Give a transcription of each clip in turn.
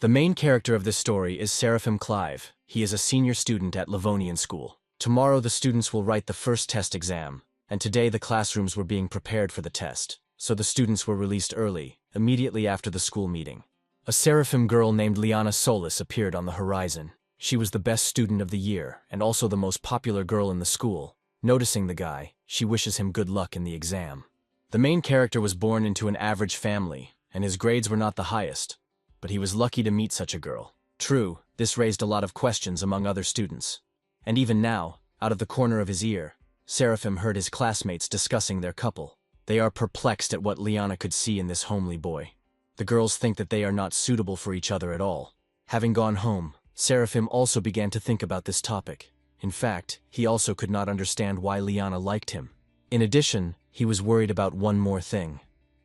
The main character of this story is Seraphim Clive. He is a senior student at Livonian School. Tomorrow the students will write the first test exam, and today the classrooms were being prepared for the test, so the students were released early, immediately after the school meeting. A Seraphim girl named Liana Solis appeared on the horizon. She was the best student of the year, and also the most popular girl in the school. Noticing the guy, she wishes him good luck in the exam. The main character was born into an average family, and his grades were not the highest, but he was lucky to meet such a girl. True, this raised a lot of questions among other students. And even now, out of the corner of his ear, Seraphim heard his classmates discussing their couple. They are perplexed at what Liana could see in this homely boy. The girls think that they are not suitable for each other at all. Having gone home, Seraphim also began to think about this topic. In fact, he also could not understand why Liana liked him. In addition, he was worried about one more thing.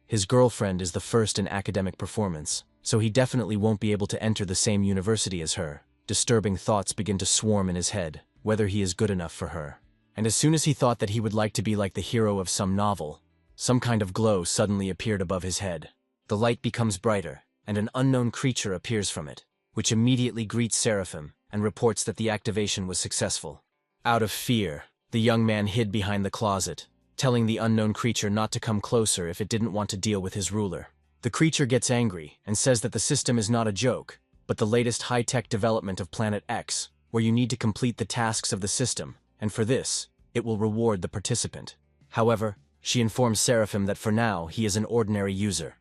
His girlfriend is the first in academic performance, so he definitely won't be able to enter the same university as her. Disturbing thoughts begin to swarm in his head, whether he is good enough for her. And as soon as he thought that he would like to be like the hero of some novel, some kind of glow suddenly appeared above his head. The light becomes brighter, and an unknown creature appears from it, which immediately greets Seraphim and reports that the activation was successful. Out of fear, the young man hid behind the closet, telling the unknown creature not to come closer if it didn't want to deal with his ruler. The creature gets angry and says that the system is not a joke, but the latest high-tech development of Planet X, where you need to complete the tasks of the system, and for this, it will reward the participant. However, she informs Seraphim that for now he is an ordinary user,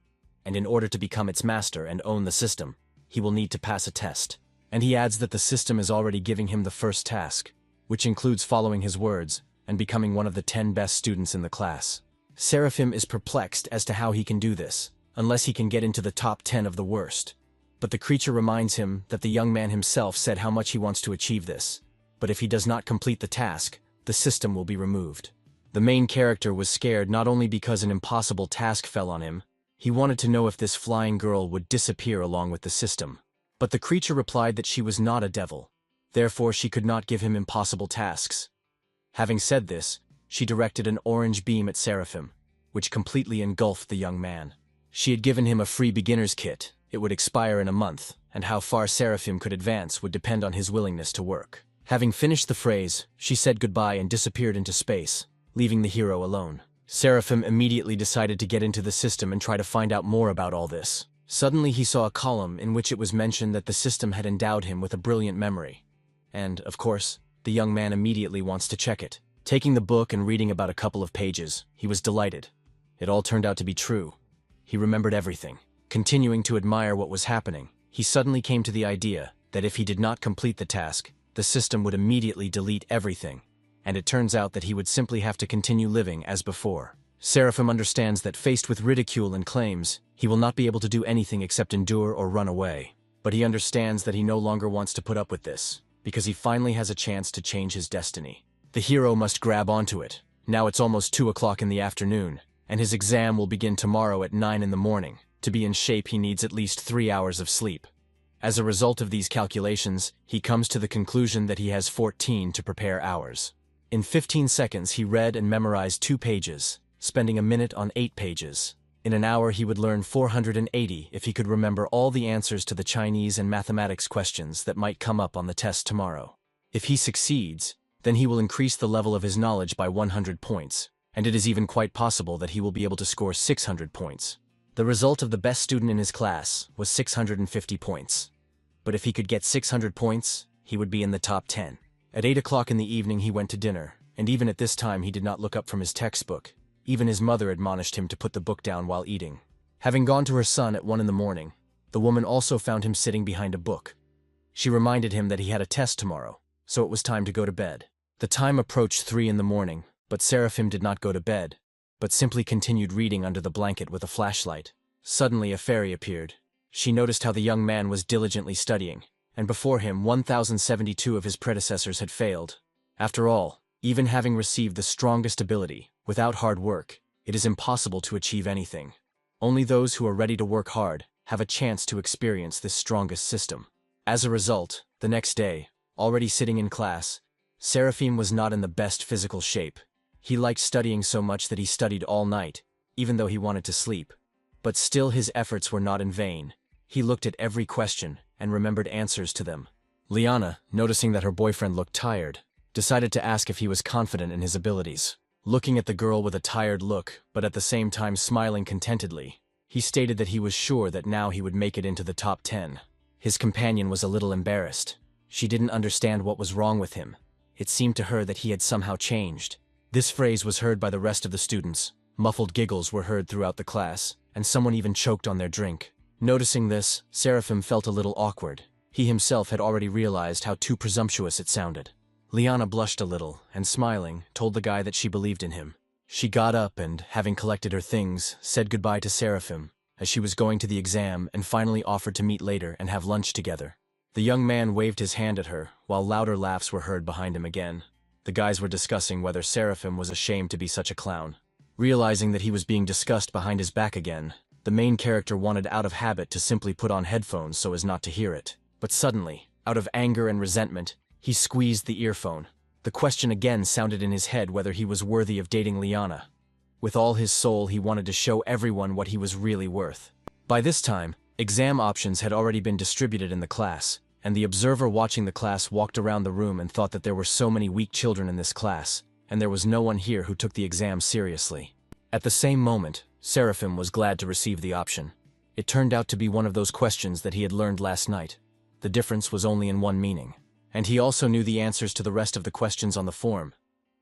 and in order to become its master and own the system, he will need to pass a test. And he adds that the system is already giving him the first task, which includes following his words and becoming one of the 10 best students in the class. Seraphim is perplexed as to how he can do this, unless he can get into the top 10 of the worst. But the creature reminds him that the young man himself said how much he wants to achieve this. But if he does not complete the task, the system will be removed. The main character was scared not only because an impossible task fell on him, he wanted to know if this flying girl would disappear along with the system. But the creature replied that she was not a devil, therefore she could not give him impossible tasks. Having said this, she directed an orange beam at Seraphim, which completely engulfed the young man. She had given him a free beginner's kit. It would expire in a month, and how far Seraphim could advance would depend on his willingness to work. Having finished the phrase, she said goodbye and disappeared into space, leaving the hero alone. Seraphim immediately decided to get into the system and try to find out more about all this. Suddenly he saw a column in which it was mentioned that the system had endowed him with a brilliant memory. And, of course, the young man immediately wants to check it. Taking the book and reading about a couple of pages, he was delighted. It all turned out to be true. He remembered everything. Continuing to admire what was happening, he suddenly came to the idea that if he did not complete the task, the system would immediately delete everything, and it turns out that he would simply have to continue living as before. Seraphim understands that faced with ridicule and claims, he will not be able to do anything except endure or run away. But he understands that he no longer wants to put up with this, because he finally has a chance to change his destiny. The hero must grab onto it. Now it's almost 2 o'clock in the afternoon, and his exam will begin tomorrow at 9 in the morning. To be in shape, he needs at least 3 hours of sleep. As a result of these calculations, he comes to the conclusion that he has 14 to prepare hours. In 15 seconds, he read and memorized 2 pages, spending a minute on 8 pages. In an hour, he would learn 480 if he could remember all the answers to the Chinese and mathematics questions that might come up on the test tomorrow. If he succeeds, then he will increase the level of his knowledge by 100 points, and it is even quite possible that he will be able to score 600 points. The result of the best student in his class was 650 points. But if he could get 600 points, he would be in the top 10. At 8 o'clock in the evening he went to dinner, and even at this time he did not look up from his textbook. Even his mother admonished him to put the book down while eating. Having gone to her son at 1 in the morning, the woman also found him sitting behind a book. She reminded him that he had a test tomorrow, so it was time to go to bed. The time approached 3 in the morning, but Seraphim did not go to bed, but simply continued reading under the blanket with a flashlight. Suddenly a fairy appeared. She noticed how the young man was diligently studying, and before him 1,072 of his predecessors had failed. After all, even having received the strongest ability, without hard work, it is impossible to achieve anything. Only those who are ready to work hard have a chance to experience this strongest system. As a result, the next day, already sitting in class, Seraphim was not in the best physical shape. He liked studying so much that he studied all night, even though he wanted to sleep. But still his efforts were not in vain. He looked at every question and remembered answers to them. Liana, noticing that her boyfriend looked tired, decided to ask if he was confident in his abilities. Looking at the girl with a tired look, but at the same time smiling contentedly, he stated that he was sure that now he would make it into the top 10. His companion was a little embarrassed. She didn't understand what was wrong with him. It seemed to her that he had somehow changed. This phrase was heard by the rest of the students. Muffled giggles were heard throughout the class, and someone even choked on their drink. Noticing this, Seraphim felt a little awkward. He himself had already realized how too presumptuous it sounded. Liana blushed a little, and smiling, told the guy that she believed in him. She got up and, having collected her things, said goodbye to Seraphim, as she was going to the exam and finally offered to meet later and have lunch together. The young man waved his hand at her, while louder laughs were heard behind him again. The guys were discussing whether Seraphim was ashamed to be such a clown. Realizing that he was being discussed behind his back again, the main character wanted out of habit to simply put on headphones so as not to hear it. But suddenly, out of anger and resentment, he squeezed the earphone. The question again sounded in his head whether he was worthy of dating Liana. With all his soul, he wanted to show everyone what he was really worth. By this time, exam options had already been distributed in the class, and the observer watching the class walked around the room and thought that there were so many weak children in this class, and there was no one here who took the exam seriously. At the same moment, Seraphim was glad to receive the option. It turned out to be one of those questions that he had learned last night. The difference was only in one meaning. And he also knew the answers to the rest of the questions on the form.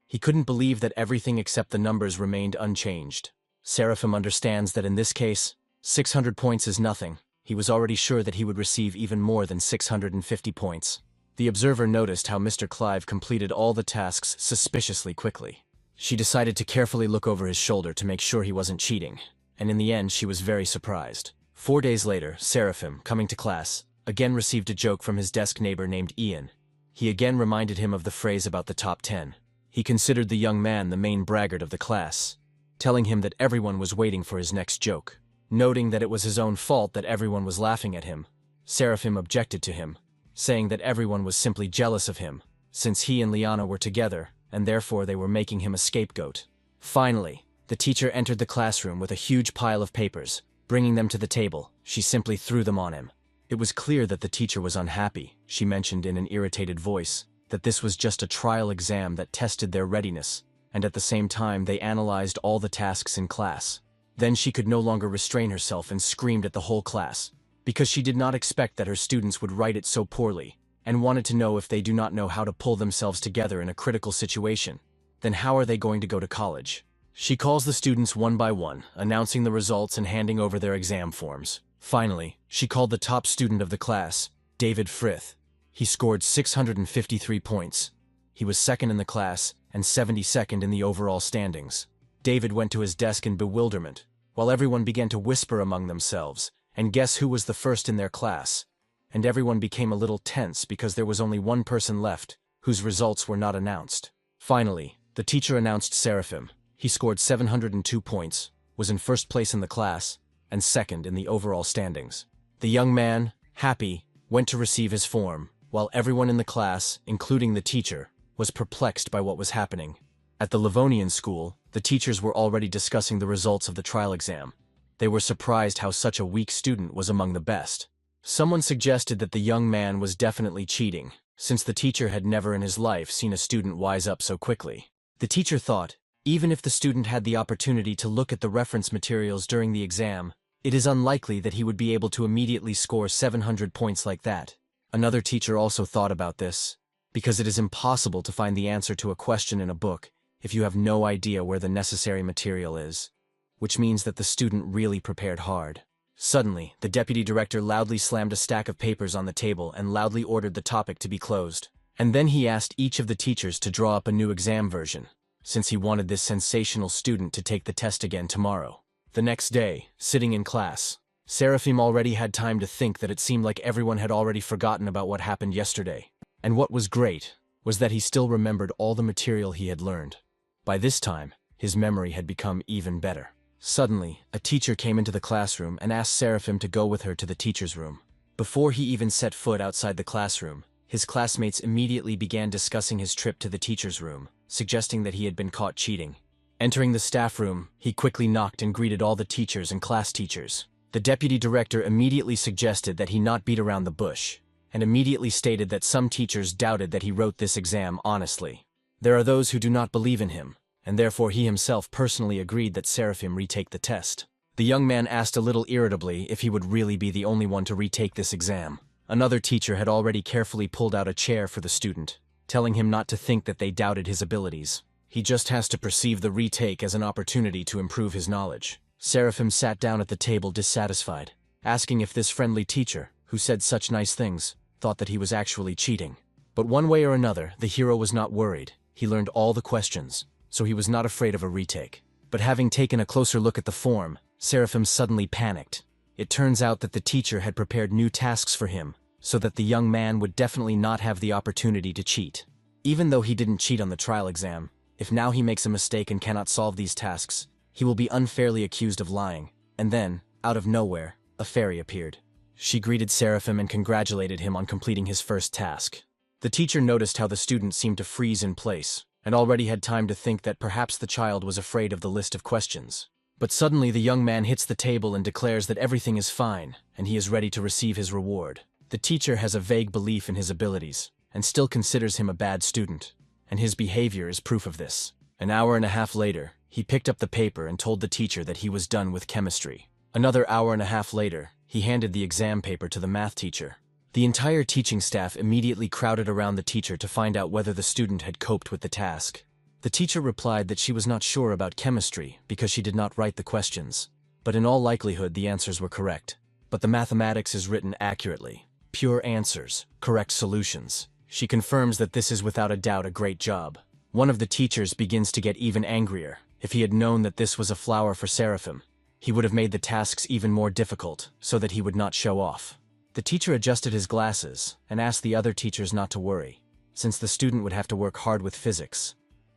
He couldn't believe that everything except the numbers remained unchanged. Seraphim understands that in this case, 600 points is nothing. He was already sure that he would receive even more than 650 points. The observer noticed how Mr. Clive completed all the tasks suspiciously quickly. She decided to carefully look over his shoulder to make sure he wasn't cheating, and in the end she was very surprised. 4 days later, Seraphim, coming to class, again received a joke from his desk neighbor named Ian. He again reminded him of the phrase about the top 10. He considered the young man the main braggart of the class, telling him that everyone was waiting for his next joke. Noting that it was his own fault that everyone was laughing at him, Seraphim objected to him, saying that everyone was simply jealous of him, since he and Liana were together, and therefore they were making him a scapegoat. Finally, the teacher entered the classroom with a huge pile of papers. Bringing them to the table, she simply threw them on him. It was clear that the teacher was unhappy. She mentioned in an irritated voice that this was just a trial exam that tested their readiness, and at the same time they analyzed all the tasks in class. Then she could no longer restrain herself and screamed at the whole class, because she did not expect that her students would write it so poorly, and wanted to know if they do not know how to pull themselves together in a critical situation, then how are they going to go to college? She calls the students one by one, announcing the results and handing over their exam forms. Finally, she called the top student of the class, David Frith. He scored 653 points. He was second in the class and 72nd in the overall standings. David went to his desk in bewilderment, while everyone began to whisper among themselves and guess who was the first in their class. And everyone became a little tense because there was only one person left, whose results were not announced. Finally, the teacher announced Seraphim. He scored 702 points, was in first place in the class, and second in the overall standings. The young man, happy, went to receive his form, while everyone in the class, including the teacher, was perplexed by what was happening. At the Livonian school, the teachers were already discussing the results of the trial exam. They were surprised how such a weak student was among the best. Someone suggested that the young man was definitely cheating, since the teacher had never in his life seen a student wise up so quickly. The teacher thought, even if the student had the opportunity to look at the reference materials during the exam, it is unlikely that he would be able to immediately score 700 points like that. Another teacher also thought about this, because it is impossible to find the answer to a question in a book if you have no idea where the necessary material is, which means that the student really prepared hard. Suddenly, the deputy director loudly slammed a stack of papers on the table and loudly ordered the topic to be closed. And then he asked each of the teachers to draw up a new exam version, since he wanted this sensational student to take the test again tomorrow. The next day, sitting in class, Seraphim already had time to think that it seemed like everyone had already forgotten about what happened yesterday. And what was great was that he still remembered all the material he had learned. By this time, his memory had become even better. Suddenly, a teacher came into the classroom and asked Seraphim to go with her to the teacher's room. Before he even set foot outside the classroom, his classmates immediately began discussing his trip to the teacher's room, suggesting that he had been caught cheating. Entering the staff room, he quickly knocked and greeted all the teachers and class teachers. The deputy director immediately suggested that he not beat around the bush, and immediately stated that some teachers doubted that he wrote this exam honestly. There are those who do not believe in him, and therefore he himself personally agreed that Seraphim retake the test. The young man asked a little irritably if he would really be the only one to retake this exam. Another teacher had already carefully pulled out a chair for the student, telling him not to think that they doubted his abilities. He just has to perceive the retake as an opportunity to improve his knowledge. Seraphim sat down at the table dissatisfied, asking if this friendly teacher, who said such nice things, thought that he was actually cheating. But one way or another, the hero was not worried. He learned all the questions, so he was not afraid of a retake. But having taken a closer look at the form, Seraphim suddenly panicked. It turns out that the teacher had prepared new tasks for him, so that the young man would definitely not have the opportunity to cheat. Even though he didn't cheat on the trial exam, if now he makes a mistake and cannot solve these tasks, he will be unfairly accused of lying. And then, out of nowhere, a fairy appeared. She greeted Seraphim and congratulated him on completing his first task. The teacher noticed how the student seemed to freeze in place, and already had time to think that perhaps the child was afraid of the list of questions. But suddenly the young man hits the table and declares that everything is fine, and he is ready to receive his reward. The teacher has a vague belief in his abilities, and still considers him a bad student, and his behavior is proof of this. An hour and a half later, he picked up the paper and told the teacher that he was done with chemistry. Another hour and a half later, he handed the exam paper to the math teacher. The entire teaching staff immediately crowded around the teacher to find out whether the student had coped with the task. The teacher replied that she was not sure about chemistry because she did not write the questions, but in all likelihood the answers were correct. But the mathematics is written accurately. Pure answers, correct solutions. She confirms that this is without a doubt a great job. One of the teachers begins to get even angrier. If he had known that this was a flower for Seraphim, he would have made the tasks even more difficult so that he would not show off. The teacher adjusted his glasses and asked the other teachers not to worry, since the student would have to work hard with physics.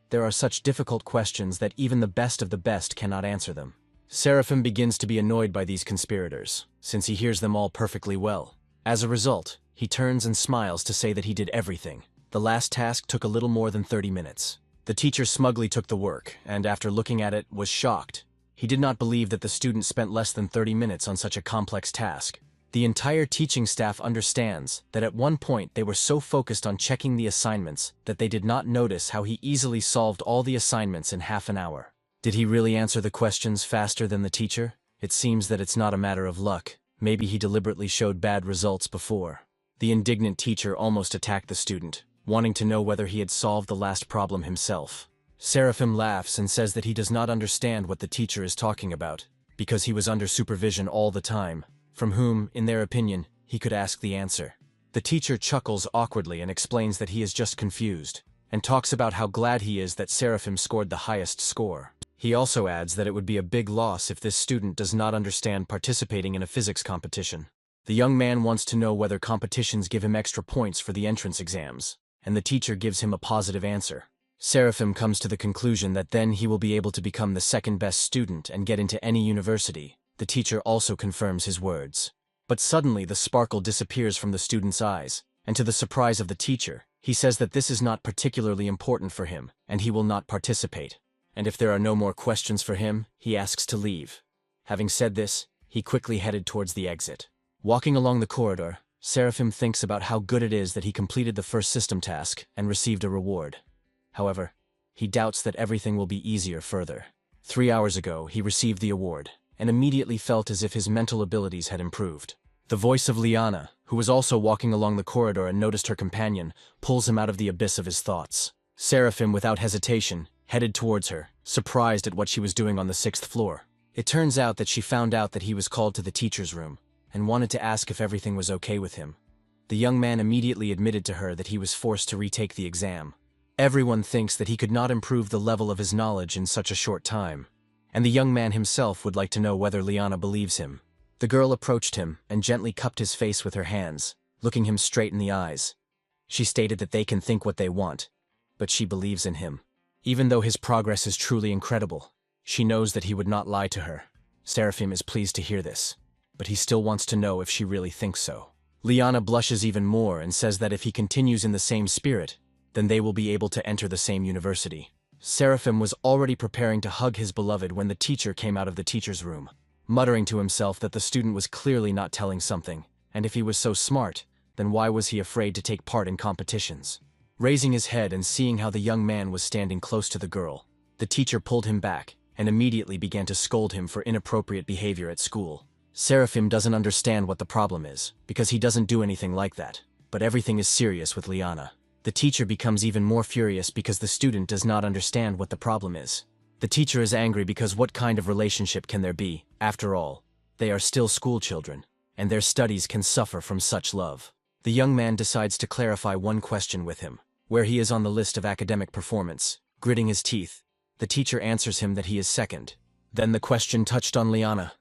There are such difficult questions that even the best of the best cannot answer them. Seraphim begins to be annoyed by these conspirators, since he hears them all perfectly well. As a result, he turns and smiles to say that he did everything. The last task took a little more than 30 minutes. The teacher smugly took the work, and after looking at it, was shocked. He did not believe that the student spent less than 30 minutes on such a complex task. The entire teaching staff understands that at one point they were so focused on checking the assignments that they did not notice how he easily solved all the assignments in half an hour. Did he really answer the questions faster than the teacher? It seems that it's not a matter of luck. Maybe he deliberately showed bad results before. The indignant teacher almost attacked the student, wanting to know whether he had solved the last problem himself. Seraphim laughs and says that he does not understand what the teacher is talking about, because he was under supervision all the time, from whom, in their opinion, he could ask the answer. The teacher chuckles awkwardly and explains that he is just confused, and talks about how glad he is that Seraphim scored the highest score. He also adds that it would be a big loss if this student does not understand participating in a physics competition. The young man wants to know whether competitions give him extra points for the entrance exams, and the teacher gives him a positive answer. Seraphim comes to the conclusion that then he will be able to become the second best student and get into any university. The teacher also confirms his words. But suddenly the sparkle disappears from the student's eyes, and to the surprise of the teacher, he says that this is not particularly important for him, and he will not participate. And if there are no more questions for him, he asks to leave. Having said this, he quickly headed towards the exit. Walking along the corridor, Seraphim thinks about how good it is that he completed the first system task and received a reward. However, he doubts that everything will be easier further. 3 hours ago, he received the award, and immediately felt as if his mental abilities had improved. The voice of Liana, who was also walking along the corridor and noticed her companion, pulls him out of the abyss of his thoughts. Seraphim, without hesitation, headed towards her, surprised at what she was doing on the 6th floor. It turns out that she found out that he was called to the teacher's room, and wanted to ask if everything was okay with him. The young man immediately admitted to her that he was forced to retake the exam. Everyone thinks that he could not improve the level of his knowledge in such a short time, and the young man himself would like to know whether Liana believes him. The girl approached him and gently cupped his face with her hands, looking him straight in the eyes. She stated that they can think what they want, but she believes in him. Even though his progress is truly incredible, she knows that he would not lie to her. Seraphim is pleased to hear this, but he still wants to know if she really thinks so. Liana blushes even more and says that if he continues in the same spirit, then they will be able to enter the same university. Seraphim was already preparing to hug his beloved when the teacher came out of the teacher's room. muttering to himself that the student was clearly not telling something, and if he was so smart, then why was he afraid to take part in competitions? Raising his head and seeing how the young man was standing close to the girl, the teacher pulled him back and immediately began to scold him for inappropriate behavior at school. Seraphim doesn't understand what the problem is, because he doesn't do anything like that, but everything is serious with Liana. The teacher becomes even more furious because the student does not understand what the problem is. The teacher is angry because what kind of relationship can there be? After all, they are still school children, and their studies can suffer from such love. The young man decides to clarify one question with him, where he is on the list of academic performance. Gritting his teeth, the teacher answers him that he is second. Then the question touched on Liana,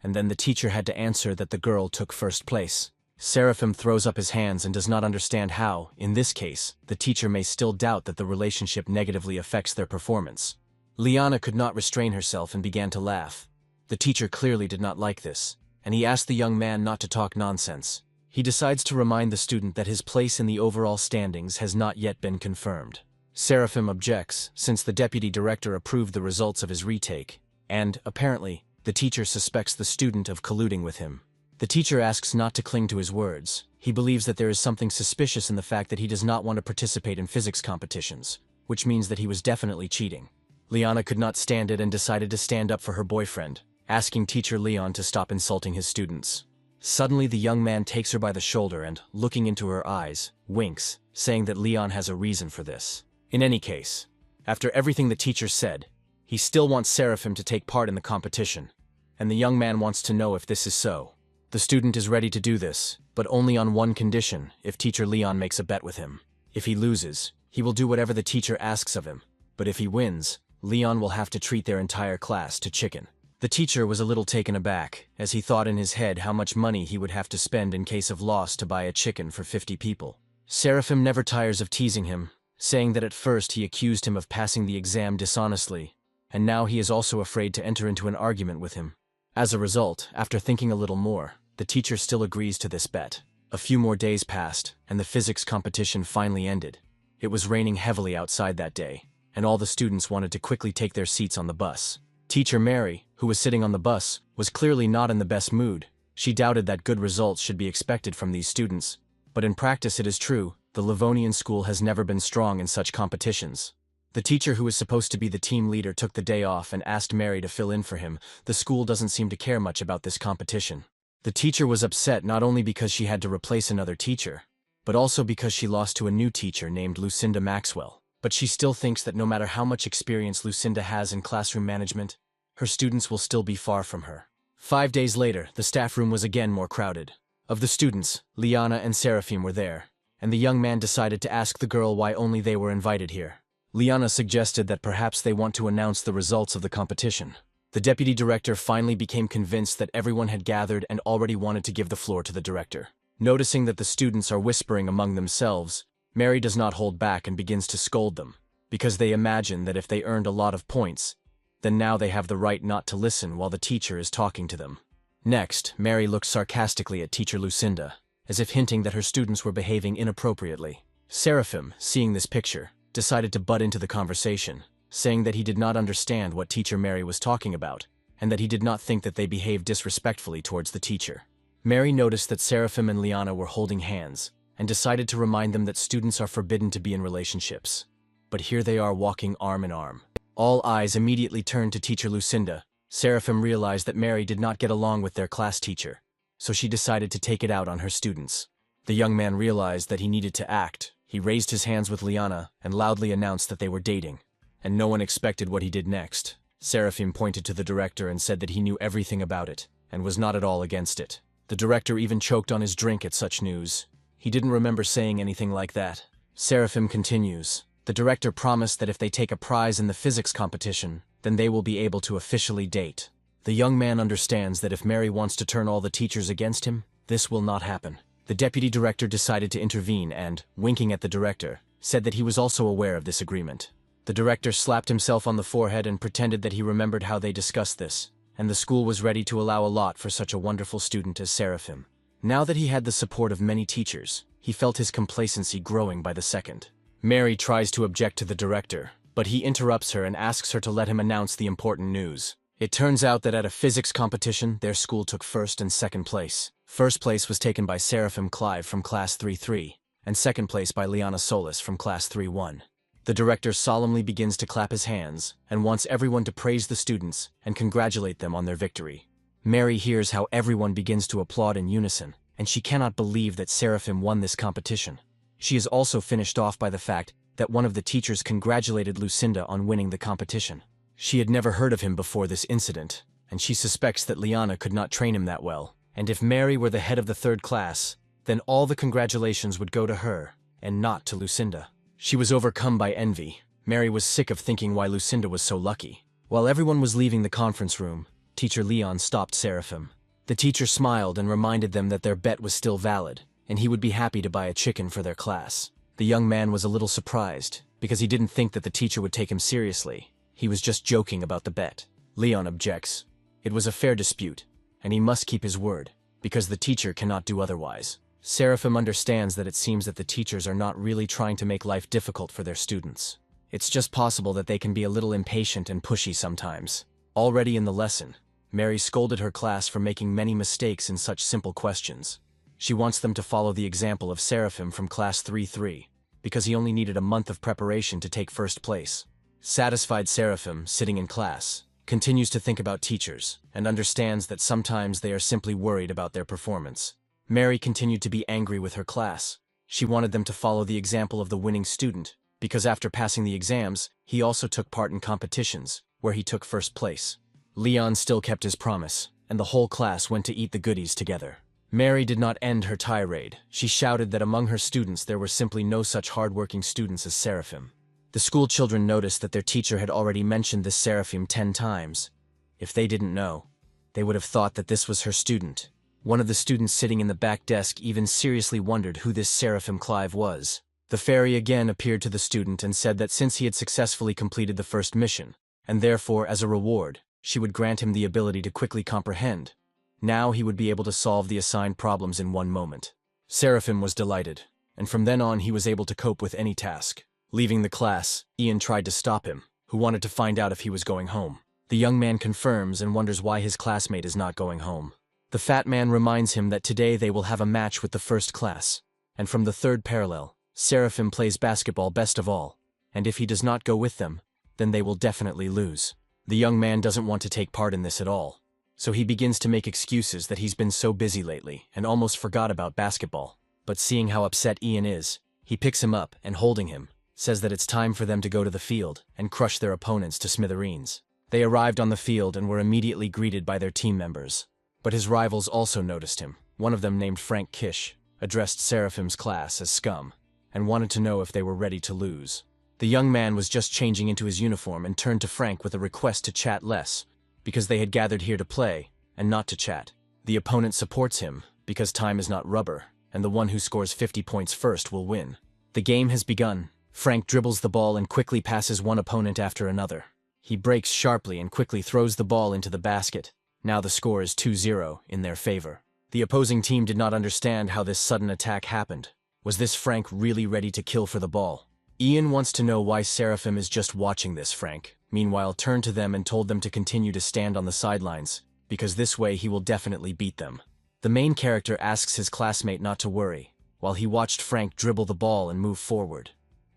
and then the teacher had to answer that the girl took first place. Seraphim throws up his hands and does not understand how, in this case, the teacher may still doubt that the relationship negatively affects their performance. Liana could not restrain herself and began to laugh. The teacher clearly did not like this, and he asked the young man not to talk nonsense. He decides to remind the student that his place in the overall standings has not yet been confirmed. Seraphim objects, since the deputy director approved the results of his retake, and, apparently, the teacher suspects the student of colluding with him. The teacher asks not to cling to his words. He believes that there is something suspicious in the fact that he does not want to participate in physics competitions, which means that he was definitely cheating. Liana could not stand it and decided to stand up for her boyfriend, asking teacher Leon to stop insulting his students. Suddenly the young man takes her by the shoulder and, looking into her eyes, winks, saying that Leon has a reason for this. In any case, after everything the teacher said, he still wants Seraphim to take part in the competition, and the young man wants to know if this is so. The student is ready to do this, but only on one condition: if teacher Leon makes a bet with him. If he loses, he will do whatever the teacher asks of him, but if he wins, Leon will have to treat their entire class to chicken. The teacher was a little taken aback, as he thought in his head how much money he would have to spend in case of loss to buy a chicken for 50 people. Seraphim never tires of teasing him, saying that at first he accused him of passing the exam dishonestly, and now he is also afraid to enter into an argument with him. As a result, after thinking a little more, the teacher still agrees to this bet. A few more days passed, and the physics competition finally ended. It was raining heavily outside that day, and all the students wanted to quickly take their seats on the bus. Teacher Mary, who was sitting on the bus, was clearly not in the best mood. She doubted that good results should be expected from these students. But in practice it is true, the Livonian school has never been strong in such competitions. The teacher who was supposed to be the team leader took the day off and asked Mary to fill in for him. The school doesn't seem to care much about this competition. The teacher was upset not only because she had to replace another teacher, but also because she lost to a new teacher named Lucinda Maxwell. But she still thinks that no matter how much experience Lucinda has in classroom management, her students will still be far from her. 5 days later, the staff room was again more crowded. Of the students, Liana and Seraphim were there, and the young man decided to ask the girl why only they were invited here. Liana suggested that perhaps they want to announce the results of the competition. The deputy director finally became convinced that everyone had gathered and already wanted to give the floor to the director. Noticing that the students are whispering among themselves, Mary does not hold back and begins to scold them, because they imagine that if they earned a lot of points, then now they have the right not to listen while the teacher is talking to them. Next, Mary looked sarcastically at teacher Lucinda, as if hinting that her students were behaving inappropriately. Seraphim, seeing this picture, decided to butt into the conversation, saying that he did not understand what teacher Mary was talking about, and that he did not think that they behaved disrespectfully towards the teacher. Mary noticed that Seraphim and Liana were holding hands, and decided to remind them that students are forbidden to be in relationships. But here they are walking arm in arm. All eyes immediately turned to teacher Lucinda. Seraphim realized that Mary did not get along with their class teacher, so she decided to take it out on her students. The young man realized that he needed to act. He raised his hands with Liana and loudly announced that they were dating, and no one expected what he did next. Seraphim pointed to the director and said that he knew everything about it, and was not at all against it. The director even choked on his drink at such news. He didn't remember saying anything like that. Seraphim continues. The director promised that if they take a prize in the physics competition, then they will be able to officially date. The young man understands that if Mary wants to turn all the teachers against him, this will not happen. The deputy director decided to intervene and, winking at the director, said that he was also aware of this agreement. The director slapped himself on the forehead and pretended that he remembered how they discussed this, and the school was ready to allow a lot for such a wonderful student as Seraphim. Now that he had the support of many teachers, he felt his complacency growing by the second. Mary tries to object to the director, but he interrupts her and asks her to let him announce the important news. It turns out that at a physics competition, their school took first and second place. First place was taken by Seraphim Clive from Class 3-3, and second place by Liana Solis from Class 3-1. The director solemnly begins to clap his hands and wants everyone to praise the students and congratulate them on their victory. Mary hears how everyone begins to applaud in unison, and she cannot believe that Seraphim won this competition. She is also finished off by the fact that one of the teachers congratulated Lucinda on winning the competition. She had never heard of him before this incident, and she suspects that Liana could not train him that well, and if Mary were the head of the third class, then all the congratulations would go to her, and not to Lucinda. She was overcome by envy. Mary was sick of thinking why Lucinda was so lucky. While everyone was leaving the conference room, Teacher Leon stopped Seraphim. The teacher smiled and reminded them that their bet was still valid, and he would be happy to buy a chicken for their class. The young man was a little surprised, because he didn't think that the teacher would take him seriously. He was just joking about the bet. Leon objects. It was a fair dispute, and he must keep his word, because the teacher cannot do otherwise. Seraphim understands that it seems that the teachers are not really trying to make life difficult for their students. It's just possible that they can be a little impatient and pushy sometimes. Already in the lesson, Mary scolded her class for making many mistakes in such simple questions. She wants them to follow the example of Seraphim from Class 3-3, because he only needed a month of preparation to take first place. Satisfied Seraphim, sitting in class, continues to think about teachers, and understands that sometimes they are simply worried about their performance. Mary continued to be angry with her class. She wanted them to follow the example of the winning student, because after passing the exams, he also took part in competitions, where he took first place. Leon still kept his promise, and the whole class went to eat the goodies together. Mary did not end her tirade. She shouted that among her students there were simply no such hard-working students as Seraphim. The school children noticed that their teacher had already mentioned this Seraphim 10 times. If they didn't know, they would have thought that this was her student. One of the students sitting in the back desk even seriously wondered who this Seraphim Clive was. The fairy again appeared to the student and said that since he had successfully completed the first mission, and therefore as a reward, she would grant him the ability to quickly comprehend. Now he would be able to solve the assigned problems in one moment. Seraphim was delighted, and from then on he was able to cope with any task. Leaving the class, Ian tried to stop him, who wanted to find out if he was going home. The young man confirms and wonders why his classmate is not going home. The fat man reminds him that today they will have a match with the first class, and from the third parallel, Seraphim plays basketball best of all, and if he does not go with them, then they will definitely lose. The young man doesn't want to take part in this at all, so he begins to make excuses that he's been so busy lately and almost forgot about basketball. But seeing how upset Ian is, he picks him up and holding him, says that it's time for them to go to the field and crush their opponents to smithereens. They arrived on the field and were immediately greeted by their team members. But his rivals also noticed him. One of them, named Frank Kish, addressed Seraphim's class as scum, and wanted to know if they were ready to lose. The young man was just changing into his uniform and turned to Frank with a request to chat less, because they had gathered here to play, and not to chat. The opponent supports him, because time is not rubber, and the one who scores 50 points first will win. The game has begun. Frank dribbles the ball and quickly passes one opponent after another. He breaks sharply and quickly throws the ball into the basket. Now the score is 2-0 in their favor. The opposing team did not understand how this sudden attack happened. Was this Frank really ready to kill for the ball? Ian wants to know why Seraphim is just watching this. Frank, meanwhile, turned to them and told them to continue to stand on the sidelines, because this way he will definitely beat them. The main character asks his classmate not to worry, while he watched Frank dribble the ball and move forward.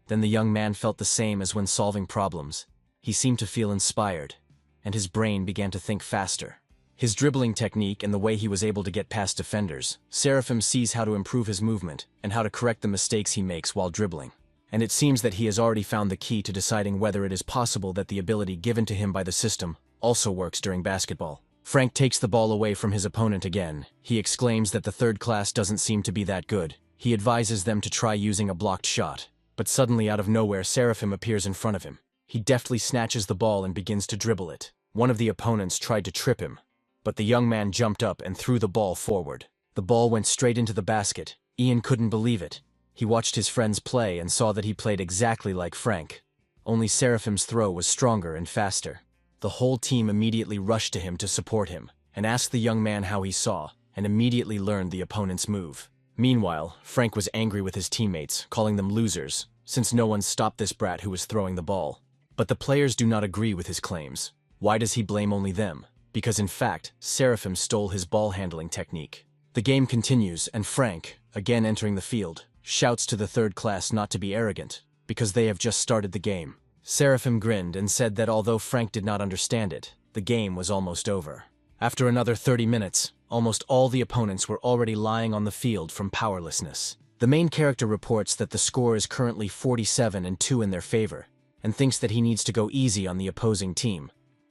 Then the young man felt the same as when solving problems. He seemed to feel inspired, and his brain began to think faster. His dribbling technique and the way he was able to get past defenders, Seraphim sees how to improve his movement and how to correct the mistakes he makes while dribbling. And it seems that he has already found the key to deciding whether it is possible that the ability given to him by the system also works during basketball. Frank takes the ball away from his opponent again. He exclaims that the third class doesn't seem to be that good. He advises them to try using a blocked shot. But suddenly, out of nowhere, Seraphim appears in front of him. He deftly snatches the ball and begins to dribble it. One of the opponents tried to trip him, but the young man jumped up and threw the ball forward. The ball went straight into the basket. Ian couldn't believe it. He watched his friends play and saw that he played exactly like Frank. Only Seraphim's throw was stronger and faster. The whole team immediately rushed to him to support him, and asked the young man how he saw, and immediately learned the opponent's move. Meanwhile, Frank was angry with his teammates, calling them losers, since no one stopped this brat who was throwing the ball. But the players do not agree with his claims. Why does he blame only them? Because in fact, Seraphim stole his ball handling technique. The game continues, and Frank, again entering the field, shouts to the third class not to be arrogant, because they have just started the game. Seraphim grinned and said that although Frank did not understand it, the game was almost over. After another 30 minutes, almost all the opponents were already lying on the field from powerlessness. The main character reports that the score is currently 47-2 in their favor, and thinks that he needs to go easy on the opposing team.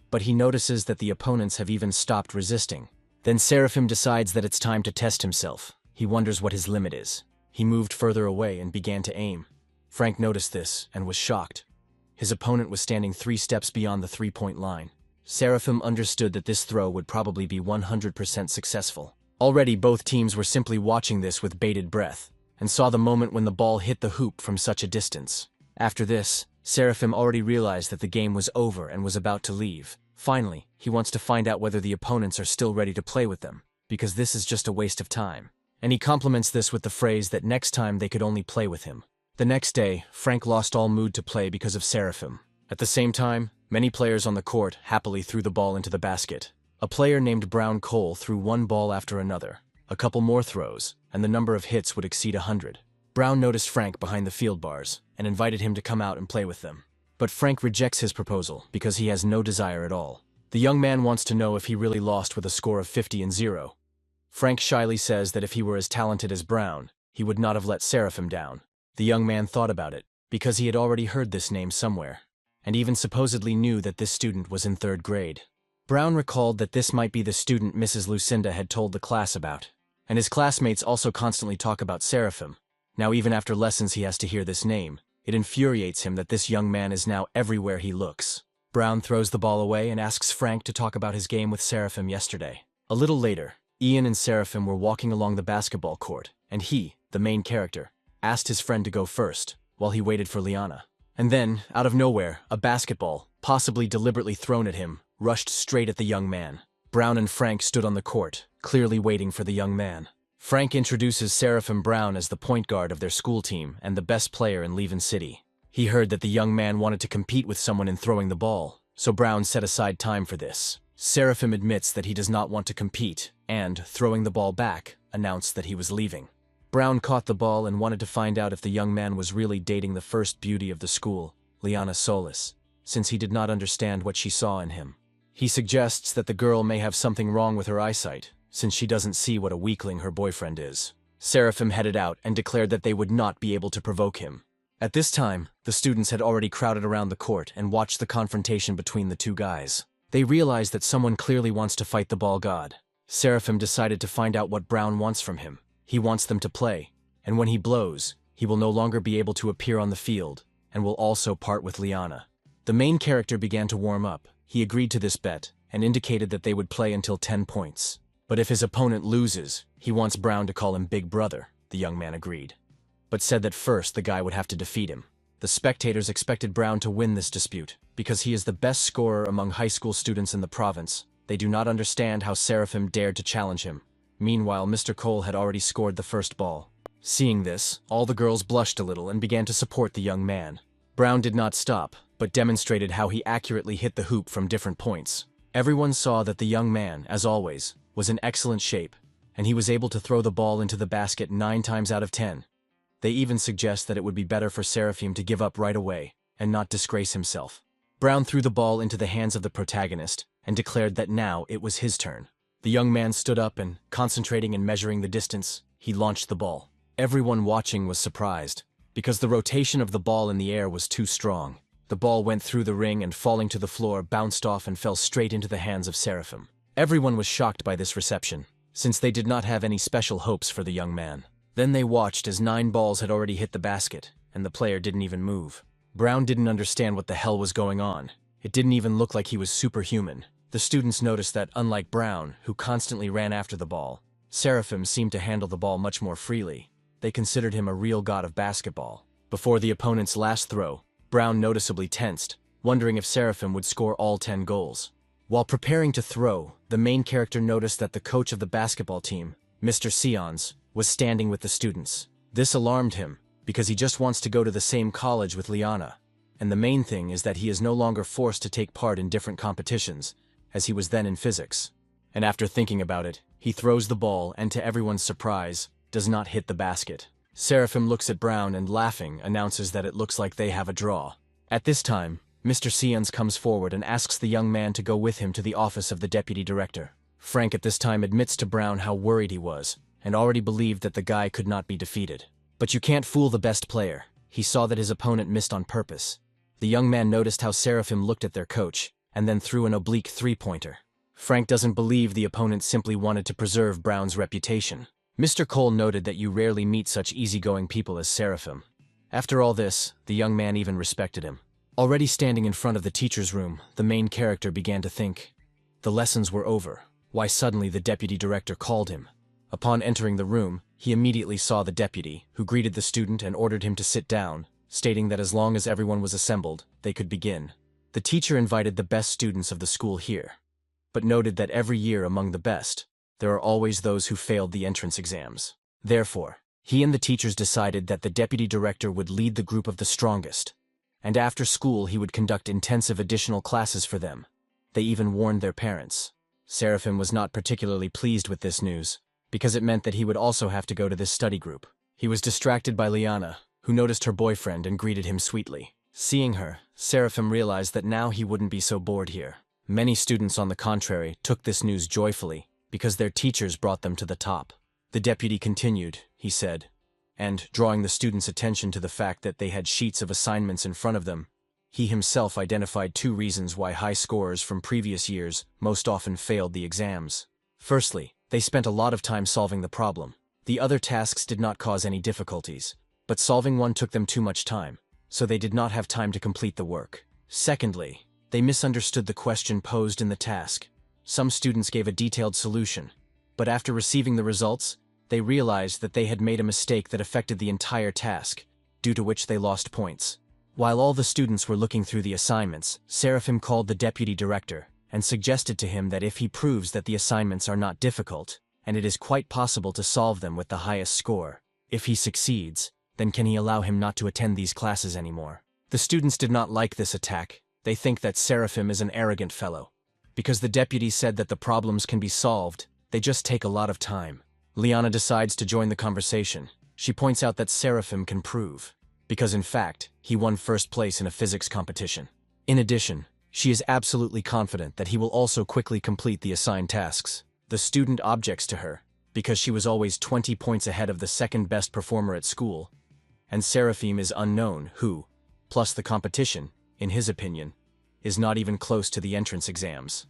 But he notices that the opponents have even stopped resisting. Then Seraphim decides that it's time to test himself. He wonders what his limit is. He moved further away and began to aim. Frank noticed this and was shocked. His opponent was standing 3 steps beyond the 3-point line. Seraphim understood that this throw would probably be 100% successful. Already both teams were simply watching this with bated breath, and saw the moment when the ball hit the hoop from such a distance. After this, Seraphim already realized that the game was over and was about to leave. Finally, he wants to find out whether the opponents are still ready to play with them, because this is just a waste of time. And he complements this with the phrase that next time they could only play with him. The next day, Frank lost all mood to play because of Seraphim. At the same time, many players on the court happily threw the ball into the basket. A player named Brown Cole threw one ball after another. A couple more throws, and the number of hits would exceed 100. Brown noticed Frank behind the field bars and invited him to come out and play with them. But Frank rejects his proposal because he has no desire at all. The young man wants to know if he really lost with a score of 50-0. Frank shyly says that if he were as talented as Brown, he would not have let Seraphim down. The young man thought about it, because he had already heard this name somewhere, and even supposedly knew that this student was in 3rd grade. Brown recalled that this might be the student Mrs. Lucinda had told the class about, and his classmates also constantly talk about Seraphim. Now even after lessons he has to hear this name. It infuriates him that this young man is now everywhere he looks. Brown throws the ball away and asks Frank to talk about his game with Seraphim yesterday. A little later, Ian and Seraphim were walking along the basketball court, and he, the main character, asked his friend to go first, while he waited for Liana. And then, out of nowhere, a basketball, possibly deliberately thrown at him, rushed straight at the young man. Brown and Frank stood on the court, clearly waiting for the young man. Frank introduces Seraphim Brown as the point guard of their school team and the best player in Leven City. He heard that the young man wanted to compete with someone in throwing the ball, so Brown set aside time for this. Seraphim admits that he does not want to compete, and, throwing the ball back, announced that he was leaving. Brown caught the ball and wanted to find out if the young man was really dating the first beauty of the school, Liana Solis, since he did not understand what she saw in him. He suggests that the girl may have something wrong with her eyesight, since she doesn't see what a weakling her boyfriend is. Seraphim headed out and declared that they would not be able to provoke him. At this time, the students had already crowded around the court and watched the confrontation between the two guys. They realized that someone clearly wants to fight the ball god. Seraphim decided to find out what Brown wants from him. He wants them to play, and when he blows, he will no longer be able to appear on the field, and will also part with Liana. The main character began to warm up. He agreed to this bet, and indicated that they would play until 10 points. But if his opponent loses, he wants Brown to call him Big Brother. The young man agreed, but said that first the guy would have to defeat him. The spectators expected Brown to win this dispute, because he is the best scorer among high school students in the province. They do not understand how Seraphim dared to challenge him. Meanwhile, Mr. Cole had already scored the first ball. Seeing this, all the girls blushed a little and began to support the young man. Brown did not stop, but demonstrated how he accurately hit the hoop from different points. Everyone saw that the young man, as always, was in excellent shape, and he was able to throw the ball into the basket 9 times out of 10. They even suggest that it would be better for Seraphim to give up right away, and not disgrace himself. Brown threw the ball into the hands of the protagonist, and declared that now it was his turn. The young man stood up and, concentrating and measuring the distance, he launched the ball. Everyone watching was surprised, because the rotation of the ball in the air was too strong. The ball went through the ring and, falling to the floor, bounced off and fell straight into the hands of Seraphim. Everyone was shocked by this reception, since they did not have any special hopes for the young man. Then they watched as 9 balls had already hit the basket, and the player didn't even move. Brown didn't understand what the hell was going on. It didn't even look like he was superhuman. The students noticed that, unlike Brown, who constantly ran after the ball, Seraphim seemed to handle the ball much more freely. They considered him a real god of basketball. Before the opponent's last throw, Brown noticeably tensed, wondering if Seraphim would score all 10 goals. While preparing to throw, the main character noticed that the coach of the basketball team, Mr. Sions, was standing with the students. This alarmed him, because he just wants to go to the same college with Liana. and the main thing is that he is no longer forced to take part in different competitions, as he was then in physics. And after thinking about it, he throws the ball and, to everyone's surprise, does not hit the basket. Seraphim looks at Brown and, laughing, announces that it looks like they have a draw. At this time, Mr. Seons comes forward and asks the young man to go with him to the office of the deputy director. Frank at this time admits to Brown how worried he was, and already believed that the guy could not be defeated. But you can't fool the best player. He saw that his opponent missed on purpose. The young man noticed how Seraphim looked at their coach, and then threw an oblique three-pointer. Frank doesn't believe the opponent simply wanted to preserve Brown's reputation. Mr. Cole noted that you rarely meet such easygoing people as Seraphim. After all this, the young man even respected him. Already standing in front of the teacher's room, the main character began to think. The lessons were over. Why suddenly the deputy director called him? Upon entering the room, he immediately saw the deputy, who greeted the student and ordered him to sit down, stating that as long as everyone was assembled, they could begin. The teacher invited the best students of the school here, but noted that every year among the best, there are always those who failed the entrance exams. Therefore, he and the teachers decided that the deputy director would lead the group of the strongest, and after school he would conduct intensive additional classes for them. They even warned their parents. Seraphim was not particularly pleased with this news, because it meant that he would also have to go to this study group. He was distracted by Liana, who noticed her boyfriend and greeted him sweetly. Seeing her, Seraphim realized that now he wouldn't be so bored here. Many students, on the contrary, took this news joyfully, because their teachers brought them to the top. The deputy continued, he said, and, drawing the students' attention to the fact that they had sheets of assignments in front of them, he himself identified 2 reasons why high scorers from previous years most often failed the exams. Firstly, they spent a lot of time solving the problem. The other tasks did not cause any difficulties, but solving one took them too much time, so they did not have time to complete the work. Secondly, they misunderstood the question posed in the task. Some students gave a detailed solution, but after receiving the results, they realized that they had made a mistake that affected the entire task, due to which they lost points. While all the students were looking through the assignments, Seraphim called the deputy director and suggested to him that if he proves that the assignments are not difficult, and it is quite possible to solve them with the highest score, if he succeeds, then can he allow him not to attend these classes anymore. The students did not like this attack. They think that Seraphim is an arrogant fellow. Because the deputy said that the problems can be solved, they just take a lot of time. Liana decides to join the conversation. She points out that Seraphim can prove, because in fact, he won first place in a physics competition. In addition, she is absolutely confident that he will also quickly complete the assigned tasks. The student objects to her, because she was always 20 points ahead of the second best performer at school, and Seraphim is unknown who, plus the competition, in his opinion, is not even close to the entrance exams.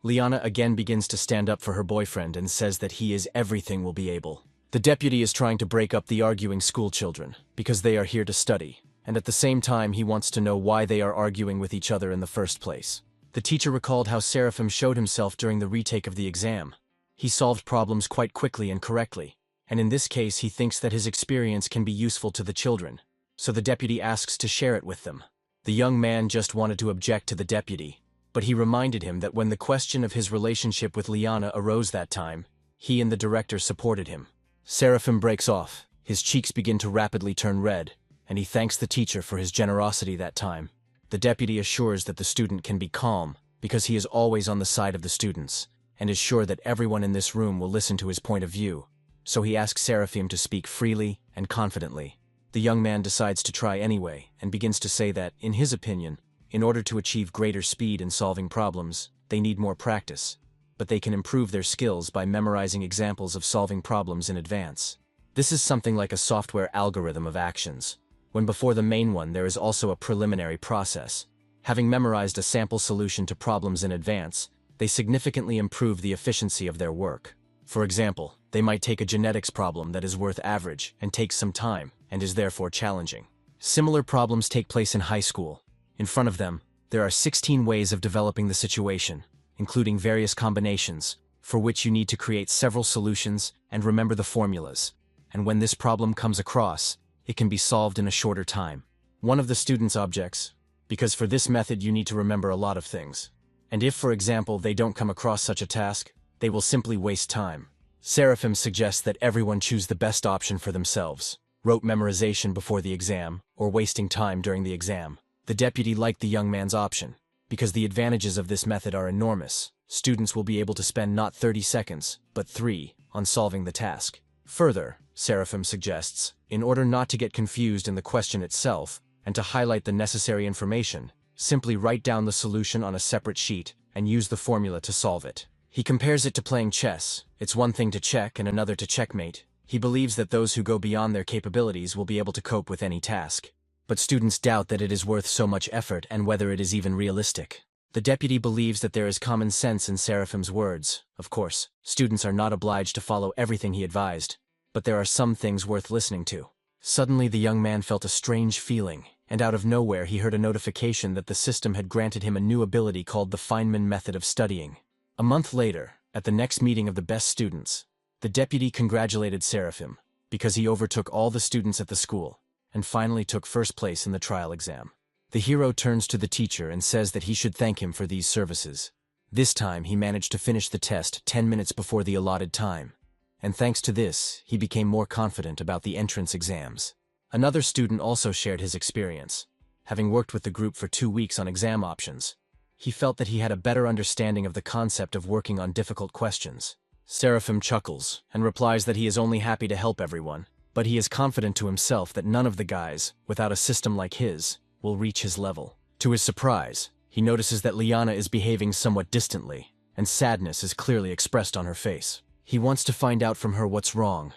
Liana again begins to stand up for her boyfriend and says that he is everything will be able. The deputy is trying to break up the arguing school children, because they are here to study, and at the same time he wants to know why they are arguing with each other in the first place. The teacher recalled how Seraphim showed himself during the retake of the exam. He solved problems quite quickly and correctly, and in this case he thinks that his experience can be useful to the children, so the deputy asks to share it with them. The young man just wanted to object to the deputy, but he reminded him that when the question of his relationship with Liana arose that time, he and the director supported him. Seraphim breaks off, his cheeks begin to rapidly turn red, and he thanks the teacher for his generosity that time. The deputy assures that the student can be calm, because he is always on the side of the students, and is sure that everyone in this room will listen to his point of view, so he asks Seraphim to speak freely and confidently. The young man decides to try anyway, and begins to say that, in his opinion, in order to achieve greater speed in solving problems, they need more practice, but they can improve their skills by memorizing examples of solving problems in advance. This is something like a software algorithm of actions, when before the main one there is also a preliminary process. Having memorized a sample solution to problems in advance, they significantly improve the efficiency of their work. For example, they might take a genetics problem that is worth average and takes some time, and is therefore challenging. Similar problems take place in high school. In front of them, there are 16 ways of developing the situation, including various combinations, for which you need to create several solutions and remember the formulas. And when this problem comes across, it can be solved in a shorter time. One of the students objects, because for this method you need to remember a lot of things. And if, for example, they don't come across such a task, they will simply waste time. Seraphim suggests that everyone choose the best option for themselves. rote memorization before the exam, or wasting time during the exam. The deputy liked the young man's option, because the advantages of this method are enormous. Students will be able to spend not 30 seconds, but 3, on solving the task. Further, Seraphim suggests, in order not to get confused in the question itself, and to highlight the necessary information, simply write down the solution on a separate sheet and use the formula to solve it. He compares it to playing chess. It's one thing to check and another to checkmate. He believes that those who go beyond their capabilities will be able to cope with any task. But students doubt that it is worth so much effort and whether it is even realistic. The deputy believes that there is common sense in Seraphim's words. Of course, students are not obliged to follow everything he advised, but there are some things worth listening to. Suddenly the young man felt a strange feeling, and out of nowhere he heard a notification that the system had granted him a new ability called the Feynman method of studying. A month later, at the next meeting of the best students, the deputy congratulated Seraphim, because he overtook all the students at the school, and finally took first place in the trial exam. The hero turns to the teacher and says that he should thank him for these services. This time he managed to finish the test 10 minutes before the allotted time, and thanks to this, he became more confident about the entrance exams. Another student also shared his experience. Having worked with the group for 2 weeks on exam options, he felt that he had a better understanding of the concept of working on difficult questions. Seraphim chuckles and replies that he is only happy to help everyone, but he is confident to himself that none of the guys, without a system like his, will reach his level. To his surprise, he notices that Liana is behaving somewhat distantly, and sadness is clearly expressed on her face. He wants to find out from her what's wrong.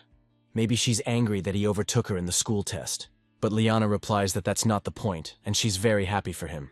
Maybe she's angry that he overtook her in the school test. But Liana replies that that's not the point, and she's very happy for him.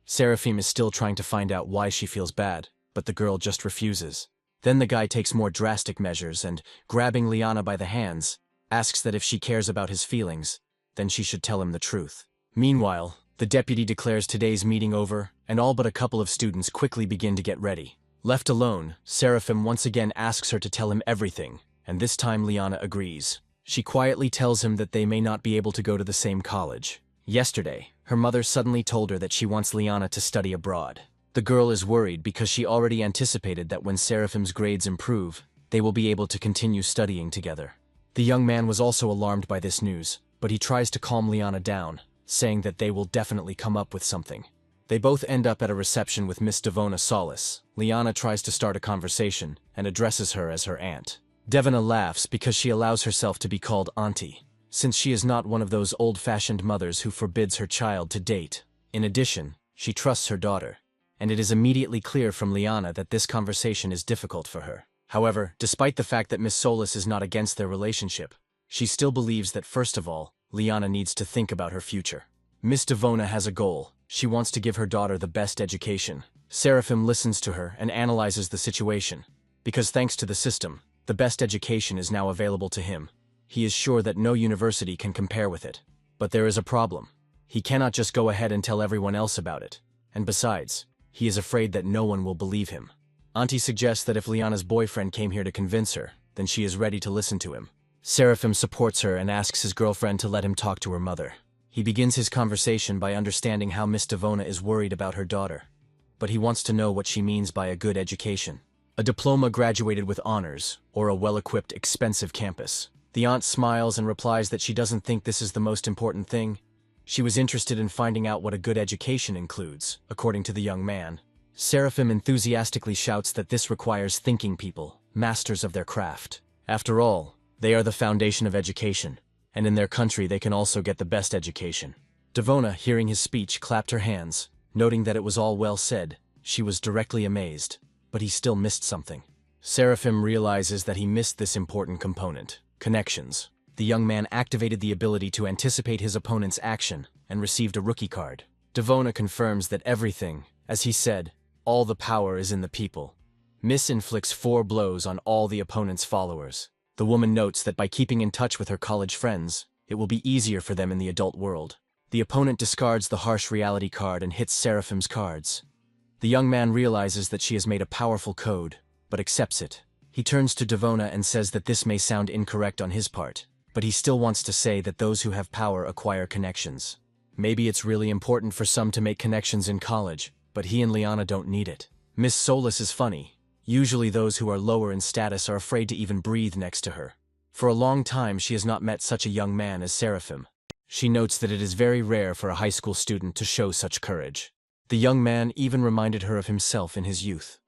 Seraphim is still trying to find out why she feels bad, but the girl just refuses. Then the guy takes more drastic measures and, grabbing Liana by the hands, asks that if she cares about his feelings, then she should tell him the truth. Meanwhile, the deputy declares today's meeting over, and all but a couple of students quickly begin to get ready. Left alone, Seraphim once again asks her to tell him everything, and this time Liana agrees. She quietly tells him that they may not be able to go to the same college. Yesterday, her mother suddenly told her that she wants Liana to study abroad. The girl is worried because she already anticipated that when Seraphim's grades improve, they will be able to continue studying together. The young man was also alarmed by this news, but he tries to calm Liana down, saying that they will definitely come up with something. They both end up at a reception with Miss Devona Solis. Liana tries to start a conversation and addresses her as her aunt. Devona laughs because she allows herself to be called auntie, since she is not one of those old-fashioned mothers who forbids her child to date. In addition, she trusts her daughter, and it is immediately clear from Liana that this conversation is difficult for her. However, despite the fact that Miss Solis is not against their relationship, she still believes that first of all, Liana needs to think about her future. Miss Devona has a goal. She wants to give her daughter the best education. Seraphim listens to her and analyzes the situation, because thanks to the system, the best education is now available to him. He is sure that no university can compare with it. But there is a problem. He cannot just go ahead and tell everyone else about it. And besides, he is afraid that no one will believe him. Auntie suggests that if Liana's boyfriend came here to convince her, then she is ready to listen to him. Seraphim supports her and asks his girlfriend to let him talk to her mother. He begins his conversation by understanding how Miss Devona is worried about her daughter, but he wants to know what she means by a good education. A diploma graduated with honors, or a well-equipped, expensive campus. The aunt smiles and replies that she doesn't think this is the most important thing. She was interested in finding out what a good education includes, according to the young man. Seraphim enthusiastically shouts that this requires thinking people, masters of their craft. After all, they are the foundation of education, and in their country they can also get the best education. Devona, hearing his speech, clapped her hands, noting that it was all well said. She was directly amazed, but he still missed something. Seraphim realizes that he missed this important component: connections. The young man activated the ability to anticipate his opponent's action and received a rookie card. Devona confirms that everything, as he said, all the power is in the people. Miss inflicts 4 blows on all the opponent's followers. The woman notes that by keeping in touch with her college friends, it will be easier for them in the adult world. The opponent discards the harsh reality card and hits Seraphim's cards. The young man realizes that she has made a powerful code, but accepts it. He turns to Devona and says that this may sound incorrect on his part, but he still wants to say that those who have power acquire connections. Maybe it's really important for some to make connections in college, but he and Liana don't need it. Miss Solis is funny. Usually those who are lower in status are afraid to even breathe next to her. For a long time she has not met such a young man as Seraphim. She notes that it is very rare for a high school student to show such courage. The young man even reminded her of himself in his youth.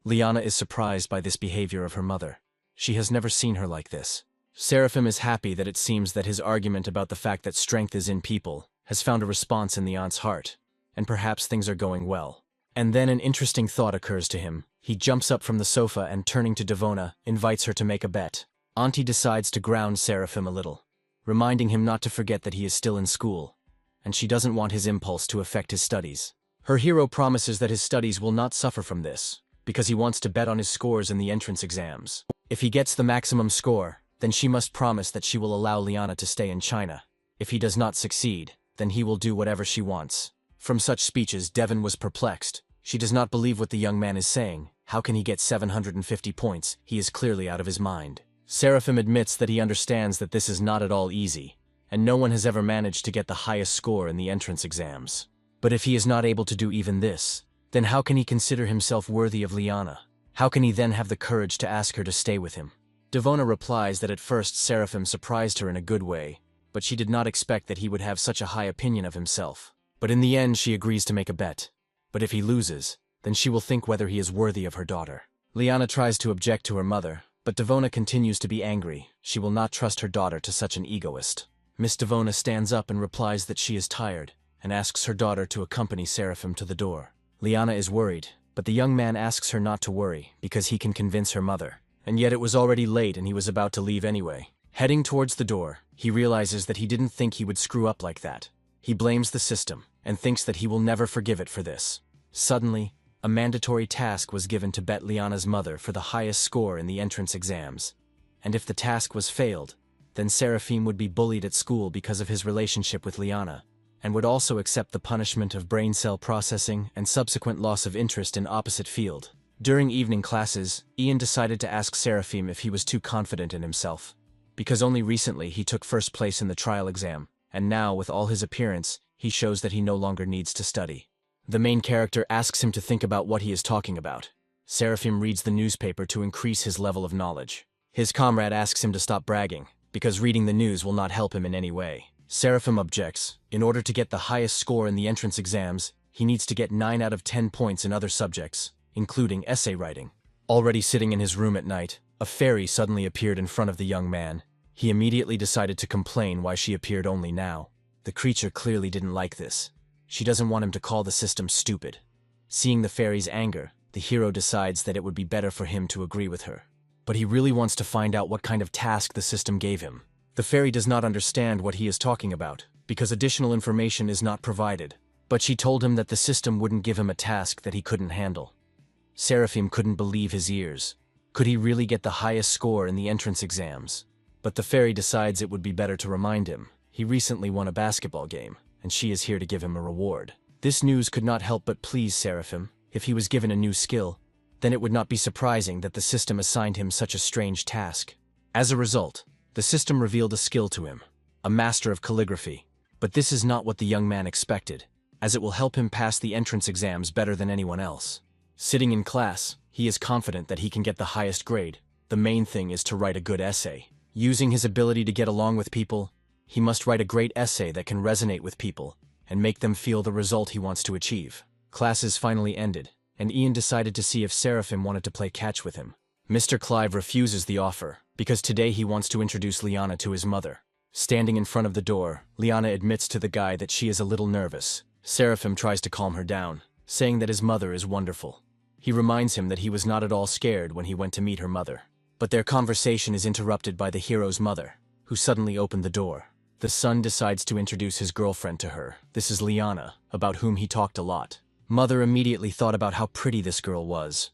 Liana is surprised by this behavior of her mother. She has never seen her like this. Seraphim is happy that it seems that his argument about the fact that strength is in people has found a response in the aunt's heart, and perhaps things are going well. And then an interesting thought occurs to him. He jumps up from the sofa and, turning to Devona, invites her to make a bet. Auntie decides to ground Seraphim a little, reminding him not to forget that he is still in school, and she doesn't want his impulse to affect his studies. Her hero promises that his studies will not suffer from this, because he wants to bet on his scores in the entrance exams. If he gets the maximum score, then she must promise that she will allow Liana to stay in China. If he does not succeed, then he will do whatever she wants. From such speeches, Devon was perplexed. She does not believe what the young man is saying. How can he get 750 points? He is clearly out of his mind. Seraphim admits that he understands that this is not at all easy, and no one has ever managed to get the highest score in the entrance exams. But if he is not able to do even this, then how can he consider himself worthy of Liana? How can he then have the courage to ask her to stay with him? Devona replies that at first Seraphim surprised her in a good way, but she did not expect that he would have such a high opinion of himself. But in the end she agrees to make a bet. But if he loses, then she will think whether he is worthy of her daughter. Liana tries to object to her mother, but Devona continues to be angry. She will not trust her daughter to such an egoist. Miss Devona stands up and replies that she is tired, and asks her daughter to accompany Seraphim to the door. Liana is worried, but the young man asks her not to worry, because he can convince her mother. And yet it was already late and he was about to leave anyway. Heading towards the door, he realizes that he didn't think he would screw up like that. He blames the system, and thinks that he will never forgive it for this. Suddenly, a mandatory task was given to bet Liana's mother for the highest score in the entrance exams. And if the task was failed, then Seraphim would be bullied at school because of his relationship with Liana, and would also accept the punishment of brain cell processing and subsequent loss of interest in opposite field. During evening classes, Ian decided to ask Seraphim if he was too confident in himself, because only recently he took first place in the trial exam, and now, with all his appearance, he shows that he no longer needs to study. The main character asks him to think about what he is talking about. Seraphim reads the newspaper to increase his level of knowledge. His comrade asks him to stop bragging, because reading the news will not help him in any way. Seraphim objects. In order to get the highest score in the entrance exams, he needs to get 9 out of 10 points in other subjects, including essay writing. Already sitting in his room at night, a fairy suddenly appeared in front of the young man. He immediately decided to complain why she appeared only now. The creature clearly didn't like this. She doesn't want him to call the system stupid. Seeing the fairy's anger, the hero decides that it would be better for him to agree with her. But he really wants to find out what kind of task the system gave him. The fairy does not understand what he is talking about, because additional information is not provided. But she told him that the system wouldn't give him a task that he couldn't handle. Seraphim couldn't believe his ears. Could he really get the highest score in the entrance exams? But the fairy decides it would be better to remind him. He recently won a basketball game, and she is here to give him a reward. This news could not help but please Seraphim. If he was given a new skill, then it would not be surprising that the system assigned him such a strange task. As a result, the system revealed a skill to him, a master of calligraphy. But this is not what the young man expected, as it will help him pass the entrance exams better than anyone else. Sitting in class, he is confident that he can get the highest grade. The main thing is to write a good essay. Using his ability to get along with people, he must write a great essay that can resonate with people and make them feel the result he wants to achieve. Classes finally ended, and Ian decided to see if Seraphim wanted to play catch with him. Mr. Clive refuses the offer, because today he wants to introduce Liana to his mother. Standing in front of the door, Liana admits to the guy that she is a little nervous. Seraphim tries to calm her down, saying that his mother is wonderful. He reminds him that he was not at all scared when he went to meet her mother. But their conversation is interrupted by the hero's mother, who suddenly opened the door. The son decides to introduce his girlfriend to her. This is Liana, about whom he talked a lot. Mother immediately thought about how pretty this girl was,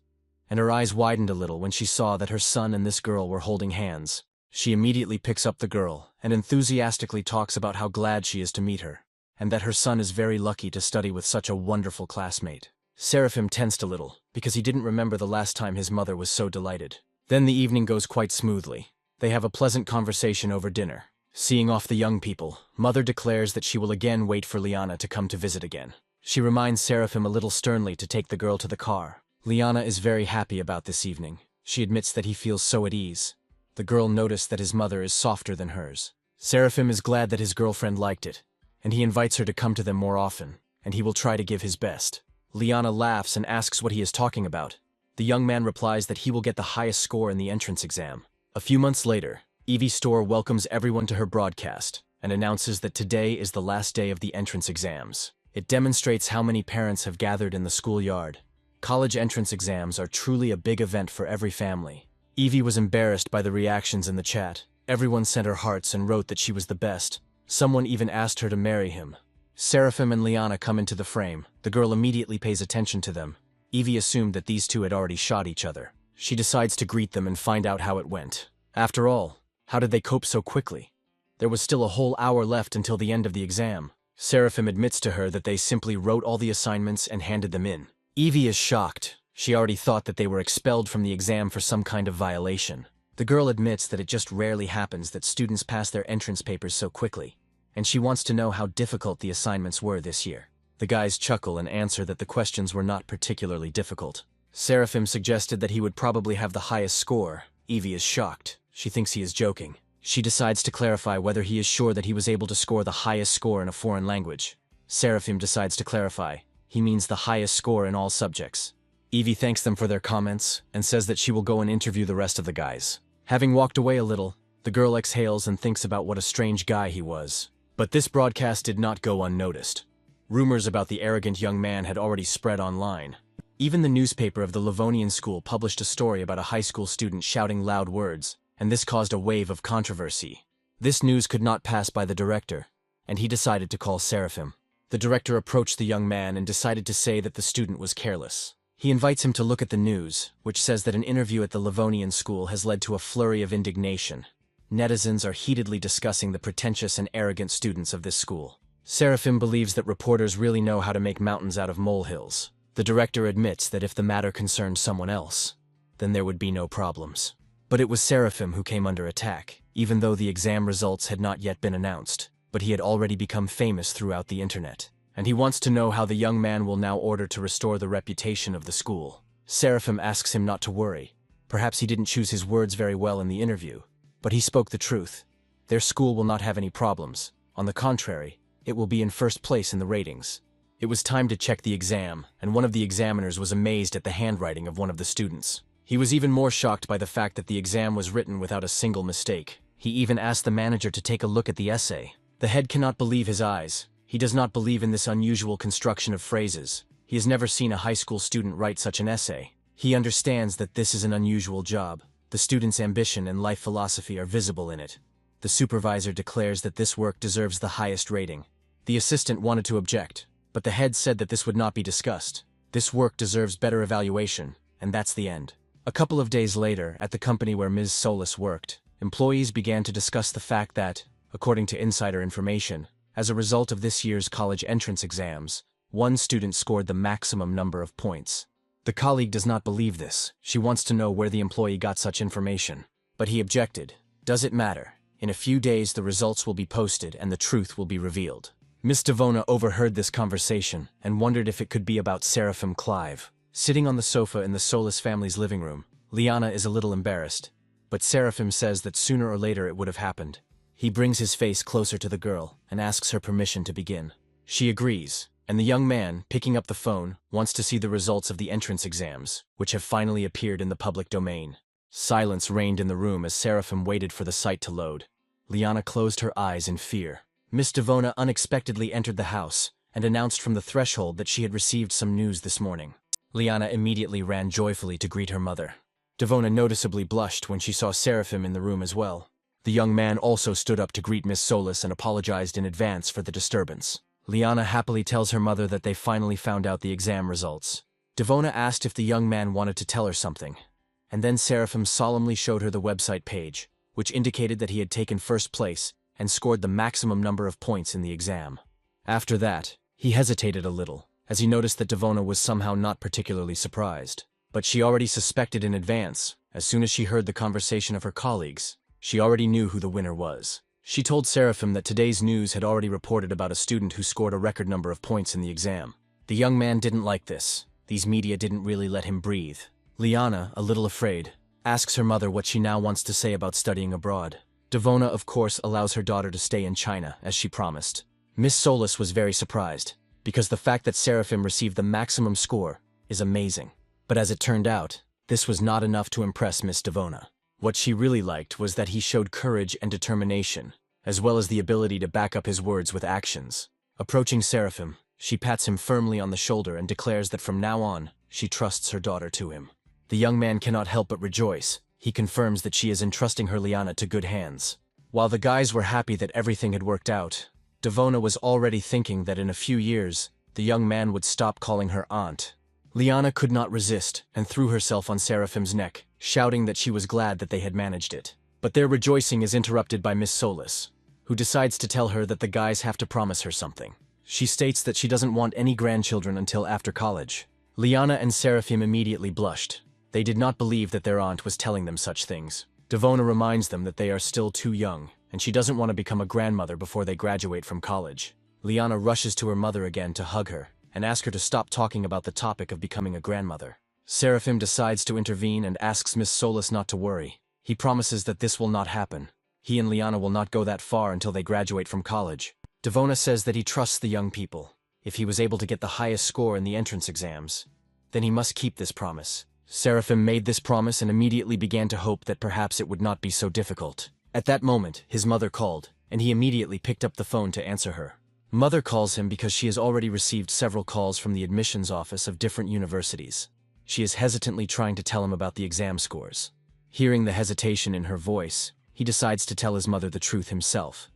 and her eyes widened a little when she saw that her son and this girl were holding hands. She immediately picks up the girl and enthusiastically talks about how glad she is to meet her, and that her son is very lucky to study with such a wonderful classmate. Seraphim tensed a little, because he didn't remember the last time his mother was so delighted. Then the evening goes quite smoothly. They have a pleasant conversation over dinner. Seeing off the young people, Mother declares that she will again wait for Liana to come to visit again. She reminds Seraphim a little sternly to take the girl to the car. Liana is very happy about this evening. She admits that he feels so at ease. The girl noticed that his mother is softer than hers. Seraphim is glad that his girlfriend liked it, and he invites her to come to them more often, and he will try to give his best. Liana laughs and asks what he is talking about. The young man replies that he will get the highest score in the entrance exam. A few months later, Evie's store welcomes everyone to her broadcast and announces that today is the last day of the entrance exams. It demonstrates how many parents have gathered in the schoolyard. College entrance exams are truly a big event for every family. Evie was embarrassed by the reactions in the chat. Everyone sent her hearts and wrote that she was the best. Someone even asked her to marry him. Seraphim and Liana come into the frame. The girl immediately pays attention to them. Evie assumed that these two had already shot each other. She decides to greet them and find out how it went. After all, how did they cope so quickly? There was still a whole hour left until the end of the exam. Seraphim admits to her that they simply wrote all the assignments and handed them in. Evie is shocked. She already thought that they were expelled from the exam for some kind of violation. The girl admits that it just rarely happens that students pass their entrance papers so quickly, and she wants to know how difficult the assignments were this year. The guys chuckle and answer that the questions were not particularly difficult. Seraphim suggested that he would probably have the highest score. Evie is shocked. She thinks he is joking. She decides to clarify whether he is sure that he was able to score the highest score in a foreign language. Seraphim decides to clarify. He means the highest score in all subjects. Evie thanks them for their comments and says that she will go and interview the rest of the guys. Having walked away a little, the girl exhales and thinks about what a strange guy he was. But this broadcast did not go unnoticed. Rumors about the arrogant young man had already spread online. Even the newspaper of the Livonian school published a story about a high school student shouting loud words, and this caused a wave of controversy. This news could not pass by the director, and he decided to call Seraphim. The director approached the young man and decided to say that the student was careless. He invites him to look at the news, which says that an interview at the Livonian school has led to a flurry of indignation. Netizens are heatedly discussing the pretentious and arrogant students of this school. Seraphim believes that reporters really know how to make mountains out of molehills. The director admits that if the matter concerned someone else, then there would be no problems. But it was Seraphim who came under attack, even though the exam results had not yet been announced. But he had already become famous throughout the internet, and he wants to know how the young man will now order to restore the reputation of the school. Seraphim asks him not to worry. Perhaps he didn't choose his words very well in the interview, but he spoke the truth. Their school will not have any problems. On the contrary, it will be in first place in the ratings. It was time to check the exam, and one of the examiners was amazed at the handwriting of one of the students. He was even more shocked by the fact that the exam was written without a single mistake. He even asked the manager to take a look at the essay. The head cannot believe his eyes. He does not believe in this unusual construction of phrases. He has never seen a high school student write such an essay. He understands that this is an unusual job. The student's ambition and life philosophy are visible in it. The supervisor declares that this work deserves the highest rating. The assistant wanted to object, but the head said that this would not be discussed. This work deserves better evaluation, and that's the end. A couple of days later, at the company where Ms. Solis worked, employees began to discuss the fact that, according to insider information, as a result of this year's college entrance exams, one student scored the maximum number of points. The colleague does not believe this. She wants to know where the employee got such information. But he objected. Does it matter? In a few days the results will be posted and the truth will be revealed. Miss Devona overheard this conversation and wondered if it could be about Seraphim Clive. Sitting on the sofa in the Solis family's living room, Liana is a little embarrassed, but Seraphim says that sooner or later it would have happened. He brings his face closer to the girl and asks her permission to begin. She agrees, and the young man, picking up the phone, wants to see the results of the entrance exams, which have finally appeared in the public domain. Silence reigned in the room as Seraphim waited for the site to load. Liana closed her eyes in fear. Miss Devona unexpectedly entered the house and announced from the threshold that she had received some news this morning. Liana immediately ran joyfully to greet her mother. Devona noticeably blushed when she saw Seraphim in the room as well. The young man also stood up to greet Miss Solis and apologized in advance for the disturbance. Liana happily tells her mother that they finally found out the exam results. Devona asked if the young man wanted to tell her something, and then Seraphim solemnly showed her the website page, which indicated that he had taken first place and scored the maximum number of points in the exam. After that, he hesitated a little, as he noticed that Devona was somehow not particularly surprised. But she already suspected in advance. As soon as she heard the conversation of her colleagues, she already knew who the winner was. She told Seraphim that today's news had already reported about a student who scored a record number of points in the exam. The young man didn't like this. These media didn't really let him breathe. Liana, a little afraid, asks her mother what she now wants to say about studying abroad. Devona, of course, allows her daughter to stay in China, as she promised. Miss Solis was very surprised, because the fact that Seraphim received the maximum score is amazing. But as it turned out, this was not enough to impress Miss Devona. What she really liked was that he showed courage and determination, as well as the ability to back up his words with actions. Approaching Seraphim, she pats him firmly on the shoulder and declares that from now on, she trusts her daughter to him. The young man cannot help but rejoice. He confirms that she is entrusting her Liana to good hands. While the guys were happy that everything had worked out, Devona was already thinking that in a few years, the young man would stop calling her aunt. Liana could not resist and threw herself on Seraphim's neck, shouting that she was glad that they had managed it. But their rejoicing is interrupted by Miss Solis, who decides to tell her that the guys have to promise her something. She states that she doesn't want any grandchildren until after college. Liana and Seraphim immediately blushed. They did not believe that their aunt was telling them such things. Devona reminds them that they are still too young, and she doesn't want to become a grandmother before they graduate from college. Liana rushes to her mother again to hug her, and ask her to stop talking about the topic of becoming a grandmother. Seraphim decides to intervene and asks Miss Solis not to worry. He promises that this will not happen. He and Liana will not go that far until they graduate from college. Devona says that he trusts the young people. If he was able to get the highest score in the entrance exams, then he must keep this promise. Seraphim made this promise and immediately began to hope that perhaps it would not be so difficult. At that moment, his mother called, and he immediately picked up the phone to answer her. Mother calls him because she has already received several calls from the admissions office of different universities. She is hesitantly trying to tell him about the exam scores. Hearing the hesitation in her voice, he decides to tell his mother the truth himself.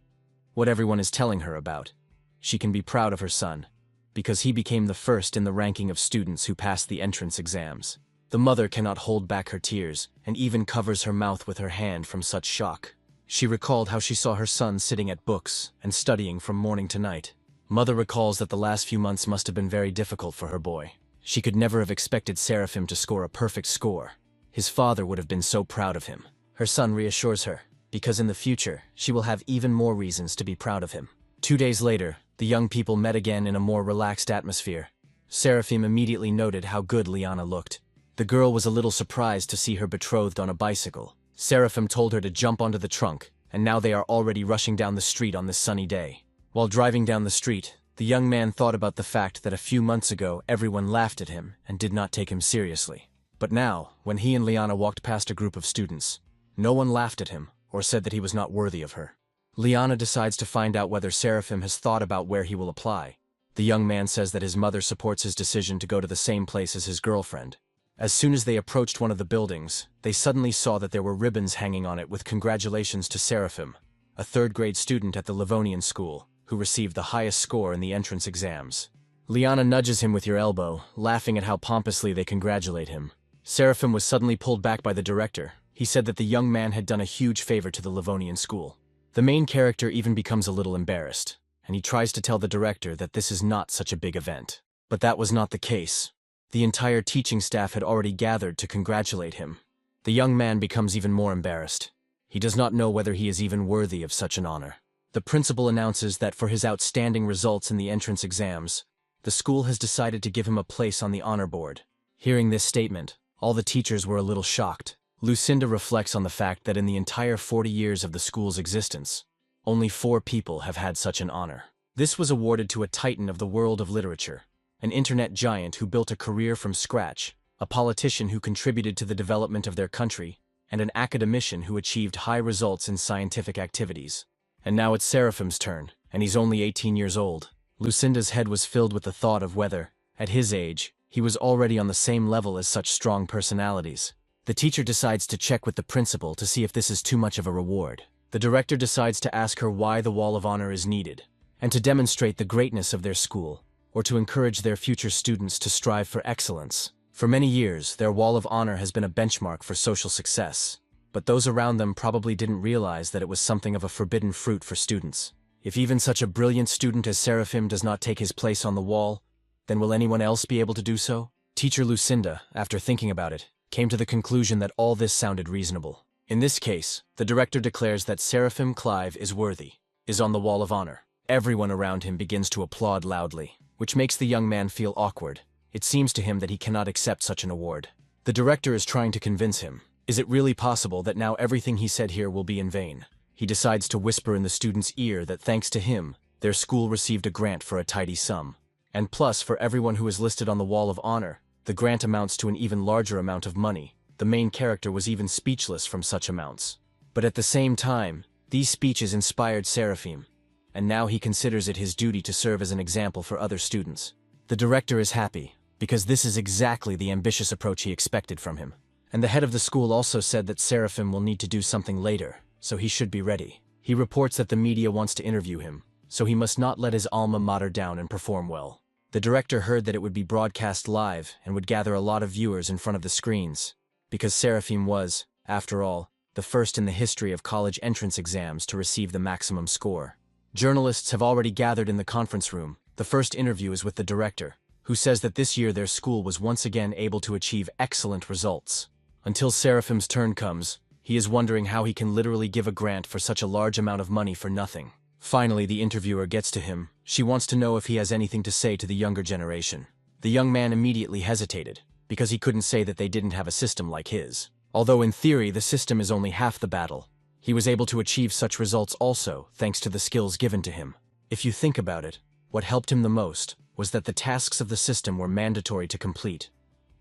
What everyone is telling her about. She can be proud of her son, because he became the first in the ranking of students who passed the entrance exams. The mother cannot hold back her tears, and even covers her mouth with her hand from such shock. She recalled how she saw her son sitting at books and studying from morning to night. Mother recalls that the last few months must have been very difficult for her boy. She could never have expected Seraphim to score a perfect score. His father would have been so proud of him. Her son reassures her, because in the future, she will have even more reasons to be proud of him. 2 days later, the young people met again in a more relaxed atmosphere. Seraphim immediately noted how good Liana looked. The girl was a little surprised to see her betrothed on a bicycle. Seraphim told her to jump onto the trunk, and now they are already rushing down the street on this sunny day. While driving down the street, the young man thought about the fact that a few months ago everyone laughed at him and did not take him seriously. But now, when he and Liana walked past a group of students, no one laughed at him or said that he was not worthy of her. Liana decides to find out whether Seraphim has thought about where he will apply. The young man says that his mother supports his decision to go to the same place as his girlfriend. As soon as they approached one of the buildings, they suddenly saw that there were ribbons hanging on it with congratulations to Seraphim, a third-grade student at the Livonian school, who received the highest score in the entrance exams. Liana nudges him with your elbow, laughing at how pompously they congratulate him. Seraphim was suddenly pulled back by the director. He said that the young man had done a huge favor to the Livonian school. The main character even becomes a little embarrassed, and he tries to tell the director that this is not such a big event. But that was not the case. The entire teaching staff had already gathered to congratulate him. The young man becomes even more embarrassed. He does not know whether he is even worthy of such an honor. The principal announces that for his outstanding results in the entrance exams, the school has decided to give him a place on the honor board. Hearing this statement, all the teachers were a little shocked. Lucinda reflects on the fact that in the entire 40 years of the school's existence, only 4 people have had such an honor. This was awarded to a titan of the world of literature, an internet giant who built a career from scratch, a politician who contributed to the development of their country, and an academician who achieved high results in scientific activities. And now it's Seraphim's turn, and he's only 18 years old. Lucinda's head was filled with the thought of whether, at his age, he was already on the same level as such strong personalities. The teacher decides to check with the principal to see if this is too much of a reward. The director decides to ask her why the Wall of Honor is needed, and to demonstrate the greatness of their school, or to encourage their future students to strive for excellence. For many years, their Wall of Honor has been a benchmark for social success, but those around them probably didn't realize that it was something of a forbidden fruit for students. If even such a brilliant student as Seraphim does not take his place on the wall, then will anyone else be able to do so? Teacher Lucinda, after thinking about it, came to the conclusion that all this sounded reasonable. In this case, the director declares that Seraphim Clive is worthy, is on the Wall of Honor. Everyone around him begins to applaud loudly, which makes the young man feel awkward. It seems to him that he cannot accept such an award. The director is trying to convince him, Is it really possible that now everything he said here will be in vain? He decides to whisper in the student's ear that thanks to him, their school received a grant for a tidy sum. And plus, for everyone who is listed on the Wall of Honor, the grant amounts to an even larger amount of money. The main character was even speechless from such amounts. But at the same time, these speeches inspired Seraphim, and now he considers it his duty to serve as an example for other students. The director is happy, because this is exactly the ambitious approach he expected from him. And the head of the school also said that Seraphim will need to do something later, so he should be ready. He reports that the media wants to interview him, so he must not let his alma mater down and perform well. The director heard that it would be broadcast live and would gather a lot of viewers in front of the screens, because Seraphim was, after all, the first in the history of college entrance exams to receive the maximum score. Journalists have already gathered in the conference room. The first interview is with the director, who says that this year their school was once again able to achieve excellent results. Until Seraphim's turn comes, he is wondering how he can literally give a grant for such a large amount of money for nothing. Finally, the interviewer gets to him. She wants to know if he has anything to say to the younger generation. The young man immediately hesitated, because he couldn't say that they didn't have a system like his. Although in theory the system is only half the battle, he was able to achieve such results also thanks to the skills given to him. If you think about it, what helped him the most was that the tasks of the system were mandatory to complete.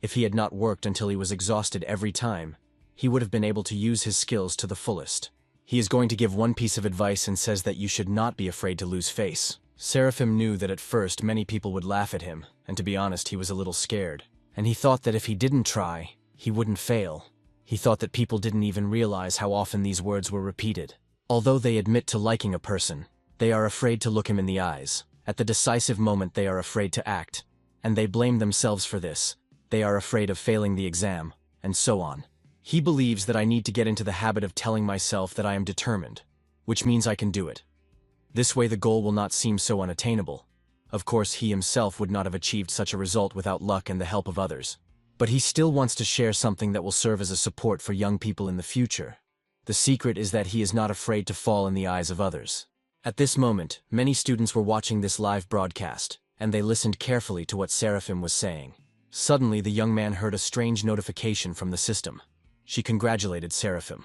If he had not worked until he was exhausted every time, he would have been able to use his skills to the fullest. He is going to give one piece of advice and says that you should not be afraid to lose face. Seraphim knew that at first many people would laugh at him, and to be honest he was a little scared. And he thought that if he didn't try, he wouldn't fail. He thought that people didn't even realize how often these words were repeated. Although they admit to liking a person, they are afraid to look him in the eyes. At the decisive moment they are afraid to act, and they blame themselves for this. They are afraid of failing the exam, and so on. He believes that I need to get into the habit of telling myself that I am determined, which means I can do it. This way the goal will not seem so unattainable. Of course, he himself would not have achieved such a result without luck and the help of others. But he still wants to share something that will serve as a support for young people in the future. The secret is that he is not afraid to fall in the eyes of others. At this moment, many students were watching this live broadcast, and they listened carefully to what Seraphim was saying. Suddenly, the young man heard a strange notification from the system. She congratulated Seraphim.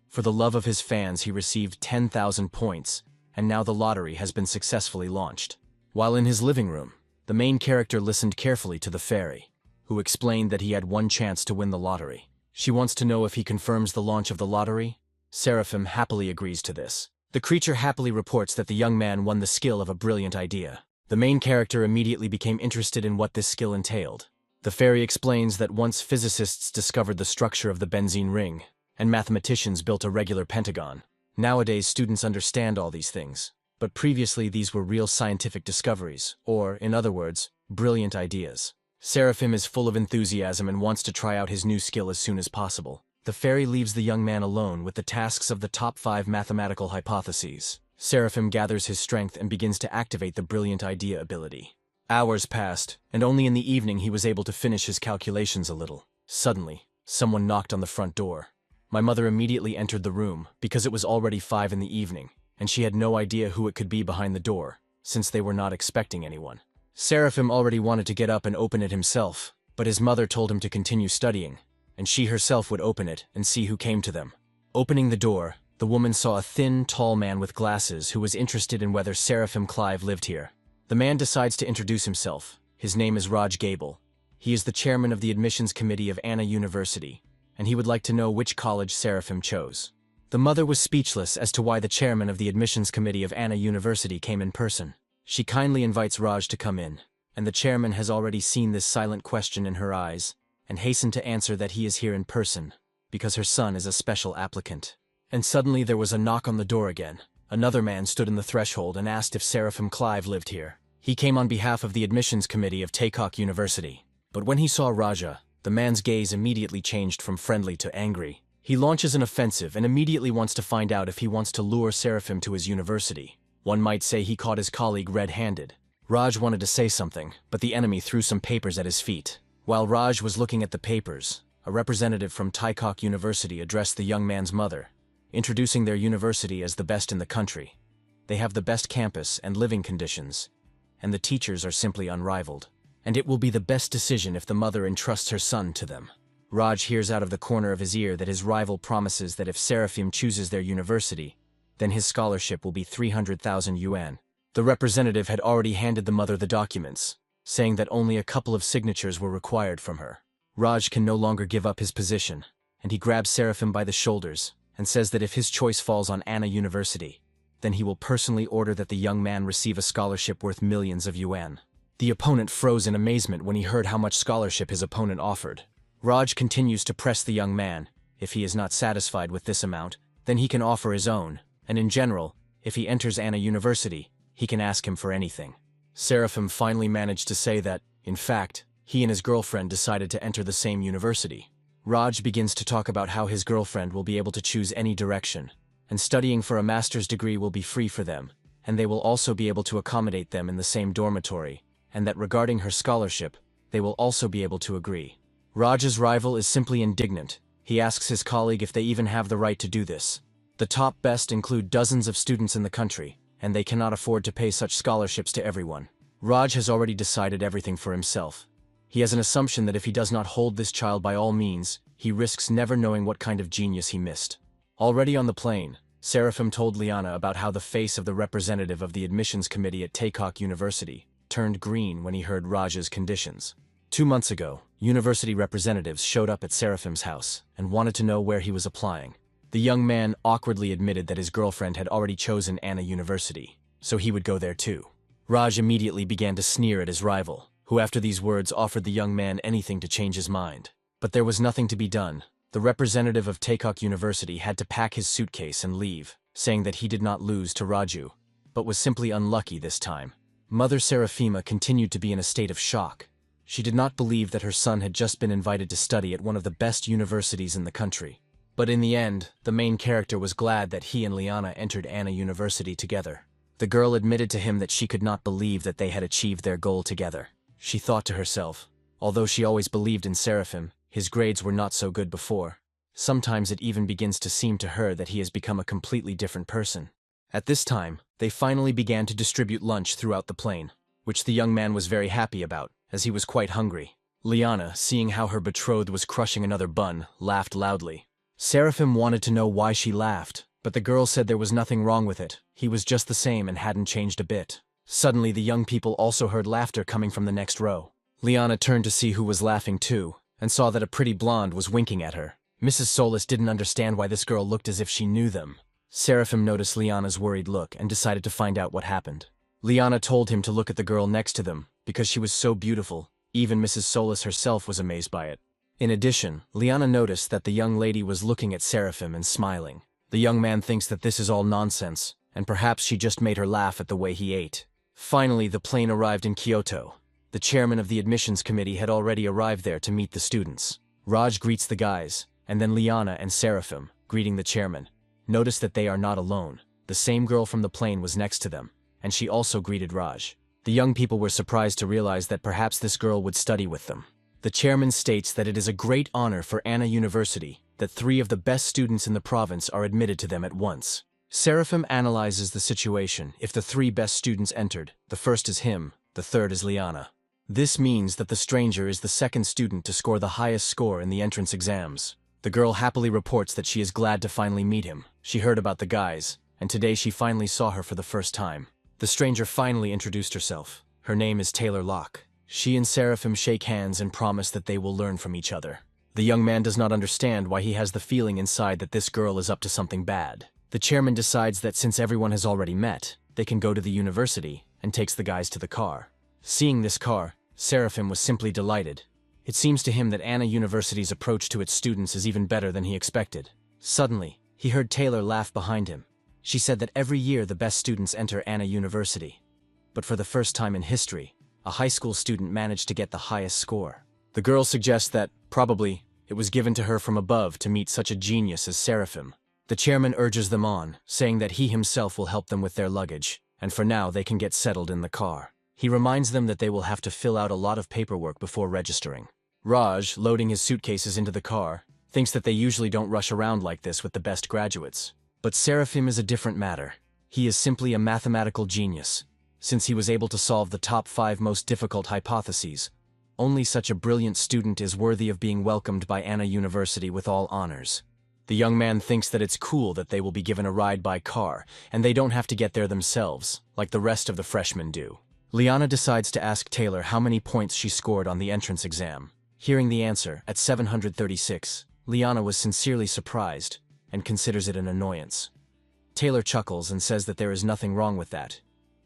For the love of his fans, he received 10,000 points, and now the lottery has been successfully launched. While in his living room, the main character listened carefully to the fairy, who explained that he had one chance to win the lottery. She wants to know if he confirms the launch of the lottery. Seraphim happily agrees to this. The creature happily reports that the young man won the skill of a brilliant idea. The main character immediately became interested in what this skill entailed. The fairy explains that once physicists discovered the structure of the benzene ring, and mathematicians built a regular pentagon. Nowadays, students understand all these things, but previously these were real scientific discoveries, or, in other words, brilliant ideas. Seraphim is full of enthusiasm and wants to try out his new skill as soon as possible. The fairy leaves the young man alone with the tasks of the top 5 mathematical hypotheses. Seraphim gathers his strength and begins to activate the brilliant idea ability. Hours passed, and only in the evening he was able to finish his calculations a little. Suddenly, someone knocked on the front door. My mother immediately entered the room, because it was already 5 in the evening, and she had no idea who it could be behind the door, since they were not expecting anyone. Seraphim already wanted to get up and open it himself, but his mother told him to continue studying, and she herself would open it and see who came to them. Opening the door, the woman saw a thin, tall man with glasses who was interested in whether Seraphim Clive lived here. The man decides to introduce himself. His name is Raj Gable. He is the chairman of the admissions committee of Anna University, and he would like to know which college Seraphim chose. The mother was speechless as to why the chairman of the admissions committee of Anna University came in person. She kindly invites Raj to come in, and the chairman has already seen this silent question in her eyes, and hastened to answer that he is here in person, because her son is a special applicant. And suddenly there was a knock on the door again. Another man stood in the threshold and asked if Seraphim Clive lived here. He came on behalf of the admissions committee of Taekock University. But when he saw Raja, the man's gaze immediately changed from friendly to angry. He launches an offensive and immediately wants to find out if he wants to lure Seraphim to his university. One might say he caught his colleague red-handed. Raj wanted to say something, but the enemy threw some papers at his feet. While Raj was looking at the papers, a representative from Taekock University addressed the young man's mother, introducing their university as the best in the country. They have the best campus and living conditions, and the teachers are simply unrivaled. And it will be the best decision if the mother entrusts her son to them. Raj hears out of the corner of his ear that his rival promises that if Seraphim chooses their university, then his scholarship will be 300,000 yuan. The representative had already handed the mother the documents, saying that only a couple of signatures were required from her. Raj can no longer give up his position, and he grabs Seraphim by the shoulders and says that if his choice falls on Anna University, then he will personally order that the young man receive a scholarship worth millions of yuan. The opponent froze in amazement when he heard how much scholarship his opponent offered. Raj continues to press the young man. If he is not satisfied with this amount, then he can offer his own, and in general, if he enters Anna University, he can ask him for anything. Seraphim finally managed to say that, in fact, he and his girlfriend decided to enter the same university. Raj begins to talk about how his girlfriend will be able to choose any direction, and studying for a master's degree will be free for them, and they will also be able to accommodate them in the same dormitory, and that regarding her scholarship, they will also be able to agree. Raj's rival is simply indignant. He asks his colleague if they even have the right to do this. The top best include dozens of students in the country, and they cannot afford to pay such scholarships to everyone. Raj has already decided everything for himself. He has an assumption that if he does not hold this child by all means, he risks never knowing what kind of genius he missed. Already on the plane, Seraphim told Liana about how the face of the representative of the admissions committee at Taekok University turned green when he heard Raj's conditions. 2 months ago, university representatives showed up at Seraphim's house and wanted to know where he was applying. The young man awkwardly admitted that his girlfriend had already chosen Anna University, so he would go there too. Raj immediately began to sneer at his rival, who after these words offered the young man anything to change his mind. But there was nothing to be done. The representative of Taekok University had to pack his suitcase and leave, saying that he did not lose to Raju, but was simply unlucky this time. Mother Seraphima continued to be in a state of shock. She did not believe that her son had just been invited to study at one of the best universities in the country. But in the end, the main character was glad that he and Liana entered Anna University together. The girl admitted to him that she could not believe that they had achieved their goal together. She thought to herself, although she always believed in Seraphim, his grades were not so good before. Sometimes it even begins to seem to her that he has become a completely different person. At this time, they finally began to distribute lunch throughout the plane, which the young man was very happy about, as he was quite hungry. Liana, seeing how her betrothed was crushing another bun, laughed loudly. Seraphim wanted to know why she laughed, but the girl said there was nothing wrong with it. He was just the same and hadn't changed a bit. Suddenly, the young people also heard laughter coming from the next row. Liana turned to see who was laughing too, and saw that a pretty blonde was winking at her. Mrs. Solis didn't understand why this girl looked as if she knew them. Seraphim noticed Liana's worried look and decided to find out what happened. Liana told him to look at the girl next to them, because she was so beautiful. Even Mrs. Solis herself was amazed by it. In addition, Liana noticed that the young lady was looking at Seraphim and smiling. The young man thinks that this is all nonsense, and perhaps she just made her laugh at the way he ate. Finally, the plane arrived in Kyoto. The chairman of the admissions committee had already arrived there to meet the students. Raj greets the guys, and then Liana and Seraphim, greeting the chairman. Notice that they are not alone. The same girl from the plane was next to them, and she also greeted Raj. The young people were surprised to realize that perhaps this girl would study with them. The chairman states that it is a great honor for Anna University that 3 of the best students in the province are admitted to them at once. Seraphim analyzes the situation. If the 3 best students entered, the first is him, the third is Liana. This means that the stranger is the second student to score the highest score in the entrance exams. The girl happily reports that she is glad to finally meet him. She heard about the guys, and today she finally saw her for the first time. The stranger finally introduced herself. Her name is Taylor Locke. She and Seraphim shake hands and promise that they will learn from each other. The young man does not understand why he has the feeling inside that this girl is up to something bad. The chairman decides that since everyone has already met, they can go to the university, and takes the guys to the car. Seeing this car, Seraphim was simply delighted. It seems to him that Anna University's approach to its students is even better than he expected. Suddenly, he heard Taylor laugh behind him. She said that every year the best students enter Anna University. But for the first time in history, a high school student managed to get the highest score. The girl suggests that, probably, it was given to her from above to meet such a genius as Seraphim. The chairman urges them on, saying that he himself will help them with their luggage, and for now they can get settled in the car. He reminds them that they will have to fill out a lot of paperwork before registering. Raj, loading his suitcases into the car, thinks that they usually don't rush around like this with the best graduates. But Seraphim is a different matter. He is simply a mathematical genius. Since he was able to solve the top 5 most difficult hypotheses, Only such a brilliant student is worthy of being welcomed by Anna University with all honors. The young man thinks that it's cool that they will be given a ride by car, and they don't have to get there themselves, like the rest of the freshmen do. Liana decides to ask Taylor how many points she scored on the entrance exam. Hearing the answer, at 736, Liana was sincerely surprised, and considers it an annoyance. Taylor chuckles and says that there is nothing wrong with that.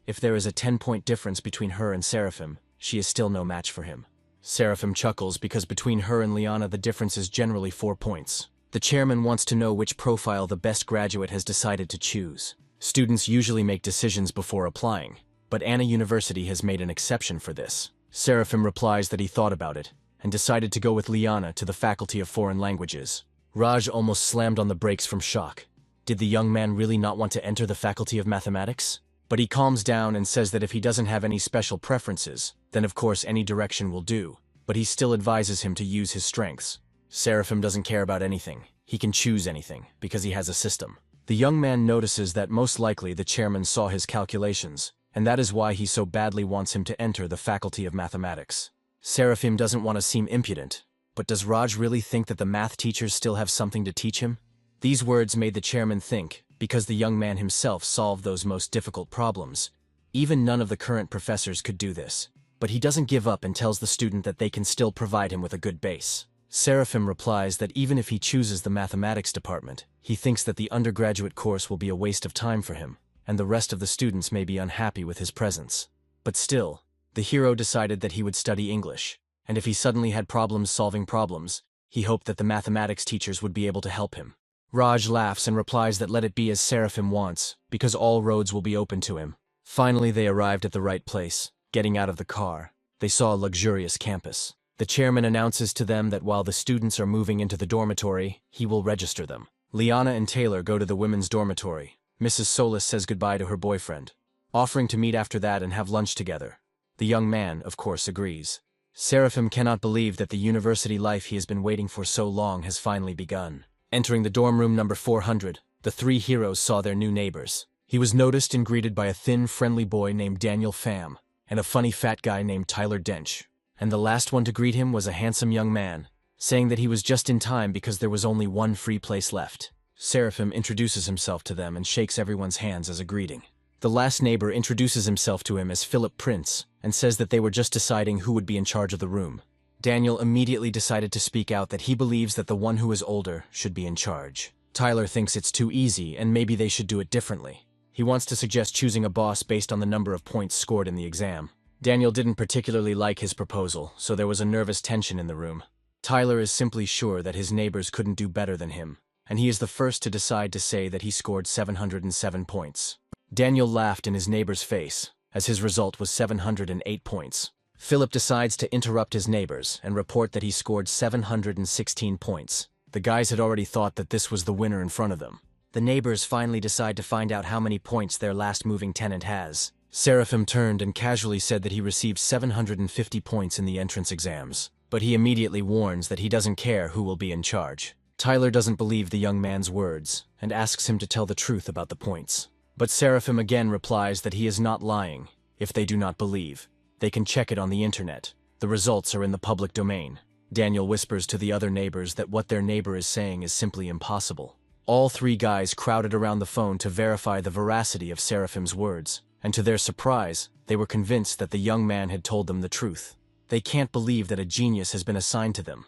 If there is a 10-point difference between her and Seraphim, she is still no match for him. Seraphim chuckles because between her and Liana the difference is generally 4 points. The chairman wants to know which profile the best graduate has decided to choose. Students usually make decisions before applying, but Anna University has made an exception for this. Seraphim replies that he thought about it, and decided to go with Liana to the Faculty of Foreign Languages. Raj almost slammed on the brakes from shock. Did the young man really not want to enter the Faculty of Mathematics? But he calms down and says that if he doesn't have any special preferences, then of course any direction will do, but he still advises him to use his strengths. Seraphim doesn't care about anything. He can choose anything, because he has a system. The young man notices that most likely the chairman saw his calculations, and that is why he so badly wants him to enter the Faculty of Mathematics. Seraphim doesn't want to seem impudent, but does Raj really think that the math teachers still have something to teach him? These words made the chairman think, because the young man himself solved those most difficult problems. Even none of the current professors could do this. But he doesn't give up and tells the student that they can still provide him with a good base. Seraphim replies that even if he chooses the mathematics department, he thinks that the undergraduate course will be a waste of time for him, and the rest of the students may be unhappy with his presence. But still, the hero decided that he would study English, and if he suddenly had problems solving problems, he hoped that the mathematics teachers would be able to help him. Raj laughs and replies that let it be as Seraphim wants, because all roads will be open to him. Finally they arrived at the right place. Getting out of the car, they saw a luxurious campus. The chairman announces to them that while the students are moving into the dormitory, he will register them. Liana and Taylor go to the women's dormitory. Mrs. Solis says goodbye to her boyfriend, offering to meet after that and have lunch together. The young man, of course, agrees. Seraphim cannot believe that the university life he has been waiting for so long has finally begun. Entering the dorm room number 400, the three heroes saw their new neighbors. He was noticed and greeted by a thin, friendly boy named Daniel Pham, and a funny fat guy named Tyler Dench. And the last one to greet him was a handsome young man, saying that he was just in time because there was only one free place left. Seraphim introduces himself to them and shakes everyone's hands as a greeting. The last neighbor introduces himself to him as Philip Prince and says that they were just deciding who would be in charge of the room. Daniel immediately decided to speak out that he believes that the one who is older should be in charge. Tyler thinks it's too easy and maybe they should do it differently. He wants to suggest choosing a boss based on the number of points scored in the exam. Daniel didn't particularly like his proposal, so there was a nervous tension in the room. Tyler is simply sure that his neighbors couldn't do better than him, and he is the first to decide to say that he scored 707 points. Daniel laughed in his neighbor's face, as his result was 708 points. Philip decides to interrupt his neighbors and report that he scored 716 points. The guys had already thought that this was the winner in front of them. The neighbors finally decide to find out how many points their last moving tenant has. Seraphim turned and casually said that he received 750 points in the entrance exams, but he immediately warns that he doesn't care who will be in charge. Tyler doesn't believe the young man's words and asks him to tell the truth about the points. But Seraphim again replies that he is not lying. If they do not believe, they can check it on the internet. The results are in the public domain. Daniel whispers to the other neighbors that what their neighbor is saying is simply impossible. All three guys crowded around the phone to verify the veracity of Seraphim's words, and to their surprise, they were convinced that the young man had told them the truth. They can't believe that a genius has been assigned to them.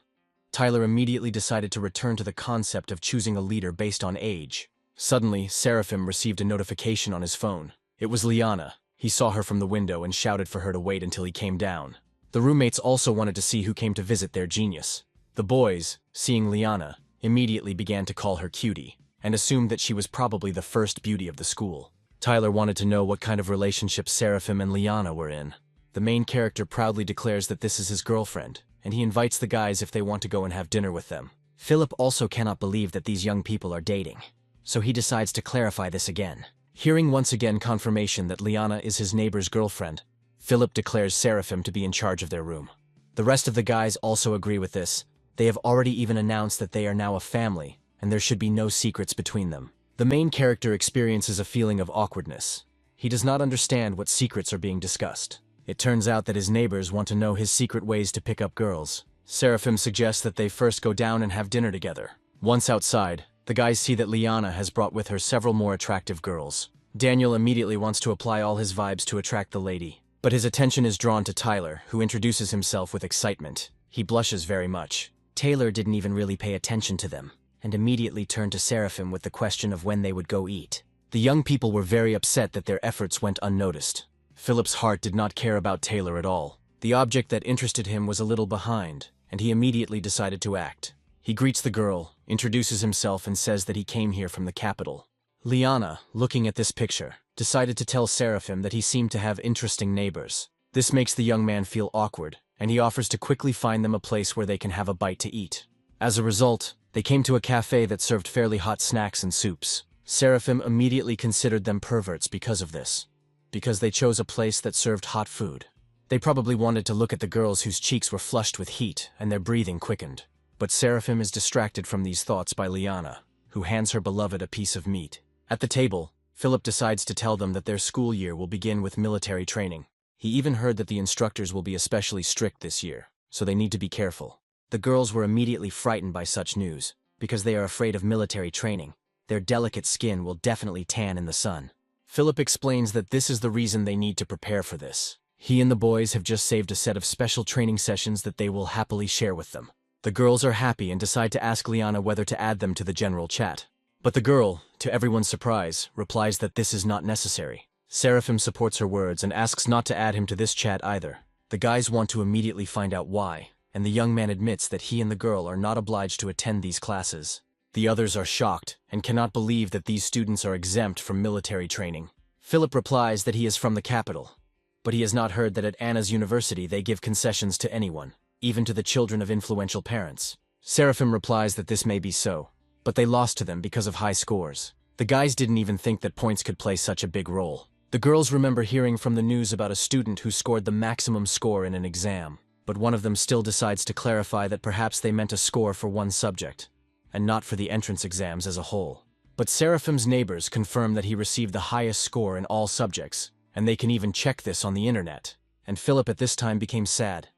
Tyler immediately decided to return to the concept of choosing a leader based on age. Suddenly, Seraphim received a notification on his phone. It was Liana. He saw her from the window and shouted for her to wait until he came down. The roommates also wanted to see who came to visit their genius. The boys, seeing Liana, immediately began to call her cutie, and assumed that she was probably the first beauty of the school. Tyler wanted to know what kind of relationship Seraphim and Liana were in. The main character proudly declares that this is his girlfriend, and he invites the guys if they want to go and have dinner with them. Philip also cannot believe that these young people are dating, so he decides to clarify this again. Hearing once again confirmation that Liana is his neighbor's girlfriend, Philip declares Seraphim to be in charge of their room. The rest of the guys also agree with this. They have already even announced that they are now a family, and there should be no secrets between them. The main character experiences a feeling of awkwardness. He does not understand what secrets are being discussed. It turns out that his neighbors want to know his secret ways to pick up girls. Seraphim suggests that they first go down and have dinner together. Once outside, the guys see that Liana has brought with her several more attractive girls. Daniel immediately wants to apply all his vibes to attract the lady. But his attention is drawn to Tyler, who introduces himself with excitement. He blushes very much. Taylor didn't even really pay attention to them, and immediately turned to Seraphim with the question of when they would go eat. The young people were very upset that their efforts went unnoticed. Philip's heart did not care about Taylor at all. The object that interested him was a little behind, and he immediately decided to act. He greets the girl, introduces himself, and says that he came here from the capital. Liana, looking at this picture, decided to tell Seraphim that he seemed to have interesting neighbors. This makes the young man feel awkward, and he offers to quickly find them a place where they can have a bite to eat. As a result, they came to a cafe that served fairly hot snacks and soups. Seraphim immediately considered them perverts because of this, because they chose a place that served hot food. They probably wanted to look at the girls whose cheeks were flushed with heat and their breathing quickened. But Seraphim is distracted from these thoughts by Liana, who hands her beloved a piece of meat. At the table, Philip decides to tell them that their school year will begin with military training. He even heard that the instructors will be especially strict this year, so they need to be careful. The girls were immediately frightened by such news, because they are afraid of military training. Their delicate skin will definitely tan in the sun. Philip explains that this is the reason they need to prepare for this. He and the boys have just saved a set of special training sessions that they will happily share with them. The girls are happy and decide to ask Liana whether to add them to the general chat. But the girl, to everyone's surprise, replies that this is not necessary. Seraphim supports her words and asks not to add him to this chat either. The guys want to immediately find out why, and the young man admits that he and the girl are not obliged to attend these classes. The others are shocked and cannot believe that these students are exempt from military training. Philip replies that he is from the capital, but he has not heard that at Anna's university they give concessions to anyone, even to the children of influential parents. Seraphim replies that this may be so, but they lost to them because of high scores. The guys didn't even think that points could play such a big role. The girls remember hearing from the news about a student who scored the maximum score in an exam, but one of them still decides to clarify that perhaps they meant a score for one subject, and not for the entrance exams as a whole. But Seraphim's neighbors confirm that he received the highest score in all subjects, and they can even check this on the internet. And Philip at this time became sad,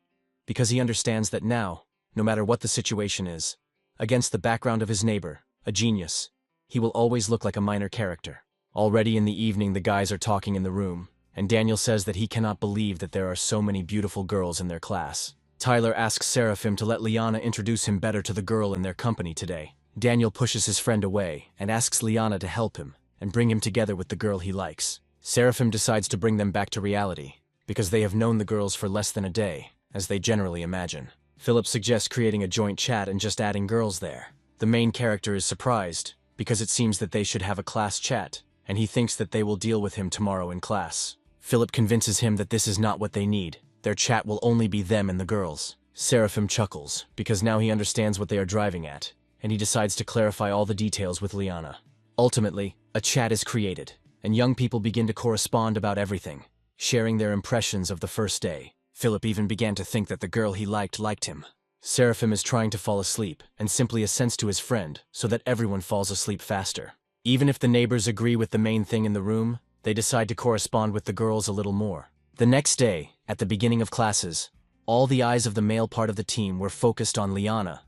because he understands that now, no matter what the situation is, against the background of his neighbor, a genius, he will always look like a minor character. Already in the evening the guys are talking in the room, and Daniel says that he cannot believe that there are so many beautiful girls in their class. Tyler asks Seraphim to let Liana introduce him better to the girl in their company today. Daniel pushes his friend away and asks Liana to help him and bring him together with the girl he likes. Seraphim decides to bring them back to reality, because they have known the girls for less than a day, as they generally imagine. Philip suggests creating a joint chat and just adding girls there. The main character is surprised, because it seems that they should have a class chat, and he thinks that they will deal with him tomorrow in class. Philip convinces him that this is not what they need. Their chat will only be them and the girls. Seraphim chuckles, because now he understands what they are driving at, and he decides to clarify all the details with Liana. Ultimately, a chat is created, and young people begin to correspond about everything, sharing their impressions of the first day. Philip even began to think that the girl he liked him. Seraphim is trying to fall asleep, and simply assents to his friend, so that everyone falls asleep faster. Even if the neighbors agree with the main thing in the room, they decide to correspond with the girls a little more. The next day, at the beginning of classes, all the eyes of the male part of the team were focused on Liana.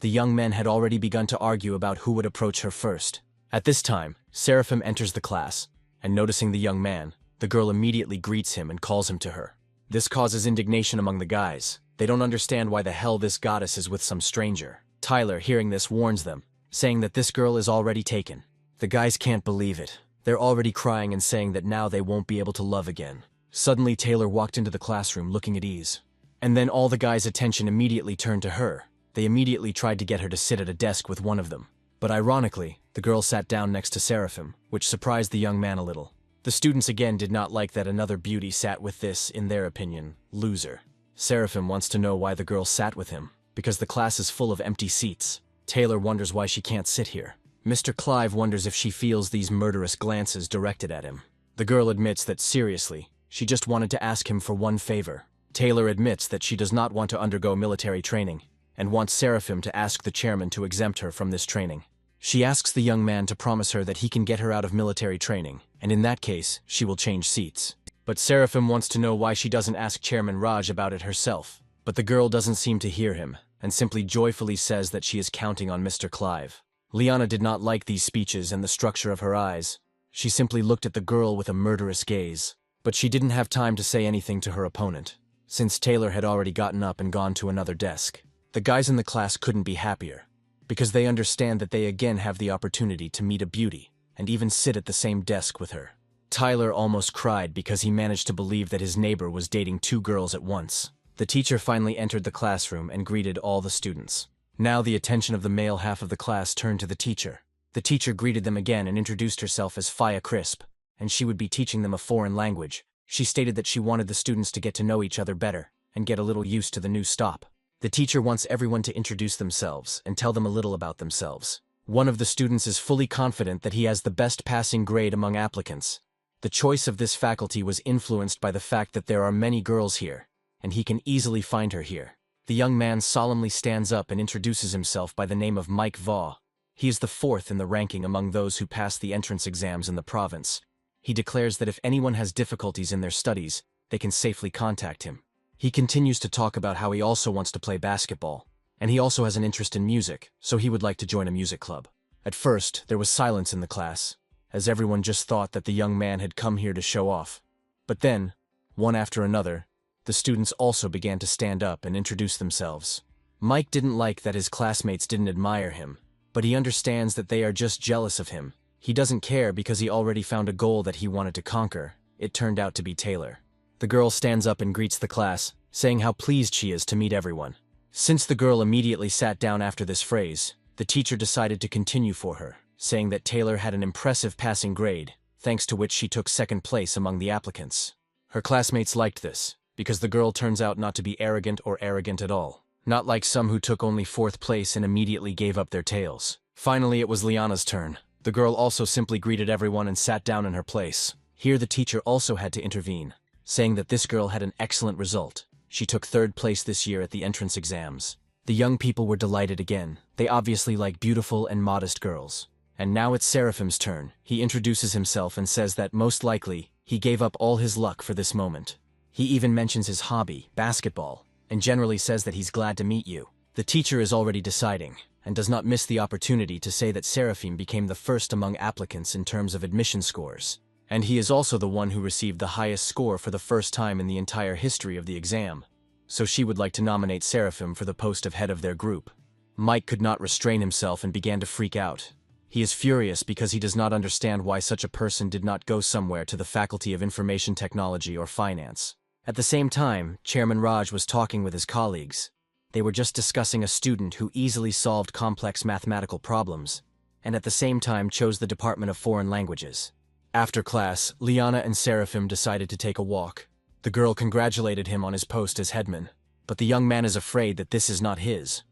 The young men had already begun to argue about who would approach her first. At this time, Seraphim enters the class, and noticing the young man, the girl immediately greets him and calls him to her. This causes indignation among the guys. They don't understand why the hell this goddess is with some stranger. Tyler, hearing this, warns them, saying that this girl is already taken. The guys can't believe it. They're already crying and saying that now they won't be able to love again. Suddenly, Taylor walked into the classroom looking at ease. And then all the guys' attention immediately turned to her. They immediately tried to get her to sit at a desk with one of them. But ironically, the girl sat down next to Seraphim, which surprised the young man a little. The students again did not like that another beauty sat with this, in their opinion, loser. Seraphim wants to know why the girl sat with him, because the class is full of empty seats. Taylor wonders why she can't sit here. Mr. Clive wonders if she feels these murderous glances directed at him. The girl admits that, seriously, she just wanted to ask him for one favor. Taylor admits that she does not want to undergo military training, and wants Seraphim to ask the chairman to exempt her from this training. She asks the young man to promise her that he can get her out of military training, and in that case, she will change seats. But Seraphim wants to know why she doesn't ask Chairman Raj about it herself. But the girl doesn't seem to hear him, and simply joyfully says that she is counting on Mr. Clive. Liana did not like these speeches and the structure of her eyes. She simply looked at the girl with a murderous gaze. But she didn't have time to say anything to her opponent, since Taylor had already gotten up and gone to another desk. The guys in the class couldn't be happier, because they understand that they again have the opportunity to meet a beauty, and even sit at the same desk with her. Tyler almost cried because he managed to believe that his neighbor was dating 2 girls at once. The teacher finally entered the classroom and greeted all the students. Now the attention of the male half of the class turned to the teacher. The teacher greeted them again and introduced herself as Faya Crisp, and she would be teaching them a foreign language. She stated that she wanted the students to get to know each other better and get a little used to the new stop. The teacher wants everyone to introduce themselves and tell them a little about themselves. One of the students is fully confident that he has the best passing grade among applicants. The choice of this faculty was influenced by the fact that there are many girls here, and he can easily find her here. The young man solemnly stands up and introduces himself by the name of Mike Vaugh. He is the 4th in the ranking among those who pass the entrance exams in the province. He declares that if anyone has difficulties in their studies, they can safely contact him. He continues to talk about how he also wants to play basketball, and he also has an interest in music, so he would like to join a music club. At first, there was silence in the class, as everyone just thought that the young man had come here to show off. But then, one after another, the students also began to stand up and introduce themselves. Mike didn't like that his classmates didn't admire him, but he understands that they are just jealous of him. He doesn't care because he already found a goal that he wanted to conquer. It turned out to be Taylor. The girl stands up and greets the class, saying how pleased she is to meet everyone. Since the girl immediately sat down after this phrase, the teacher decided to continue for her, saying that Taylor had an impressive passing grade, thanks to which she took 2nd place among the applicants. Her classmates liked this, because the girl turns out not to be arrogant or arrogant at all. Not like some who took only 4th place and immediately gave up their tails. Finally, it was Liana's turn. The girl also simply greeted everyone and sat down in her place. Here the teacher also had to intervene, saying that this girl had an excellent result. She took 3rd place this year at the entrance exams. The young people were delighted again. They obviously like beautiful and modest girls. And now it's Seraphim's turn. He introduces himself and says that most likely, he gave up all his luck for this moment. He even mentions his hobby, basketball, and generally says that he's glad to meet you. The teacher is already deciding, and does not miss the opportunity to say that Seraphim became the first among applicants in terms of admission scores. And he is also the one who received the highest score for the first time in the entire history of the exam. So she would like to nominate Seraphim for the post of head of their group. Mike could not restrain himself and began to freak out. He is furious because he does not understand why such a person did not go somewhere to the Faculty of Information Technology or Finance. At the same time, Chairman Raj was talking with his colleagues. They were just discussing a student who easily solved complex mathematical problems, and at the same time chose the Department of Foreign Languages. After class, Liana and Seraphim decided to take a walk. The girl congratulated him on his post as headman, but the young man is afraid that this is not his,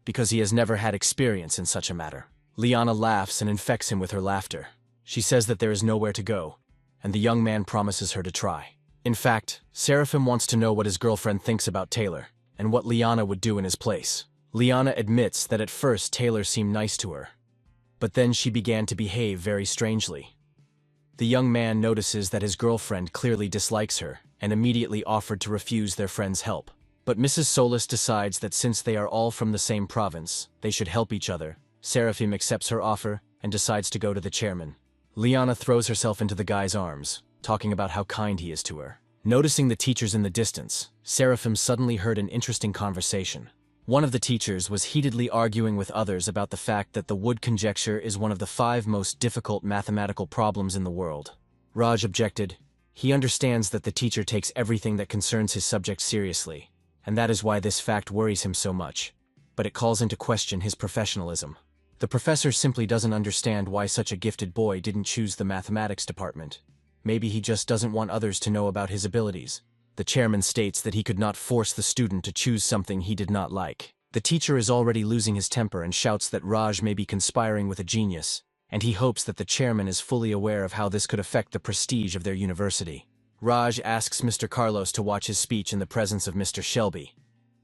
because he has never had experience in such a matter. Liana laughs and infects him with her laughter. She says that there is nowhere to go, and the young man promises her to try. In fact, Seraphim wants to know what his girlfriend thinks about Taylor, and what Liana would do in his place. Liana admits that at first Taylor seemed nice to her, but then she began to behave very strangely. The young man notices that his girlfriend clearly dislikes her, and immediately offered to refuse their friend's help. But Mrs. Solis decides that since they are all from the same province, they should help each other. Seraphim accepts her offer and decides to go to the chairman. Liana throws herself into the guy's arms, talking about how kind he is to her. Noticing the teachers in the distance, Seraphim suddenly heard an interesting conversation. One of the teachers was heatedly arguing with others about the fact that the Wood conjecture is one of the 5 most difficult mathematical problems in the world. Raj objected. He understands that the teacher takes everything that concerns his subject seriously, and that is why this fact worries him so much, but it calls into question his professionalism. The professor simply doesn't understand why such a gifted boy didn't choose the mathematics department. Maybe he just doesn't want others to know about his abilities. The chairman states that he could not force the student to choose something he did not like. The teacher is already losing his temper and shouts that Raj may be conspiring with a genius, and he hopes that the chairman is fully aware of how this could affect the prestige of their university. Raj asks Mr. Carlos to watch his speech in the presence of Mr. Shelby.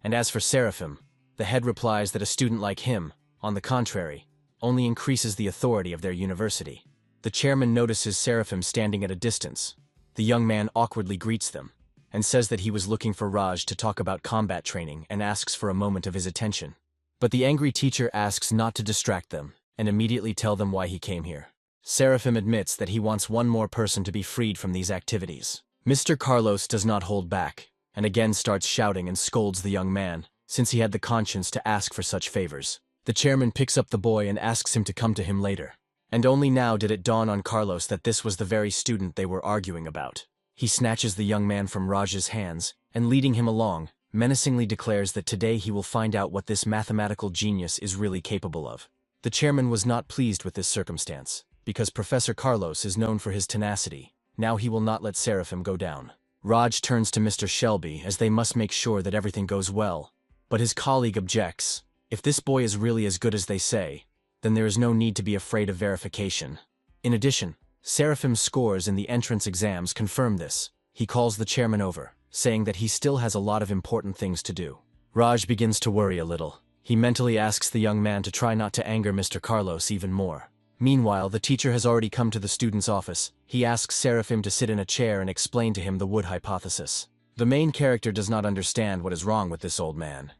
And as for Seraphim, the head replies that a student like him, on the contrary, only increases the authority of their university. The chairman notices Seraphim standing at a distance, The young man awkwardly greets them and says that he was looking for Raj to talk about combat training and asks for a moment of his attention. But the angry teacher asks not to distract them and immediately tell them why he came here. Seraphim admits that he wants one more person to be freed from these activities. Mr. Carlos does not hold back and again starts shouting and scolds the young man, since he had the conscience to ask for such favors. The chairman picks up the boy and asks him to come to him later. And only now did it dawn on Carlos that this was the very student they were arguing about. He snatches the young man from Raj's hands and, leading him along, menacingly declares that today he will find out what this mathematical genius is really capable of. The chairman was not pleased with this circumstance, because Professor Carlos is known for his tenacity. Now he will not let Seraphim go down. Raj turns to Mr. Shelby as they must make sure that everything goes well, but his colleague objects. If this boy is really as good as they say, then there is no need to be afraid of verification. In addition, Seraphim's scores in the entrance exams confirm this. He calls the chairman over, saying that he still has a lot of important things to do. Raj begins to worry a little. He mentally asks the young man to try not to anger Mr. Carlos even more. Meanwhile, the teacher has already come to the student's office. He asks Seraphim to sit in a chair and explain to him the wood hypothesis. The main character does not understand what is wrong with this old man.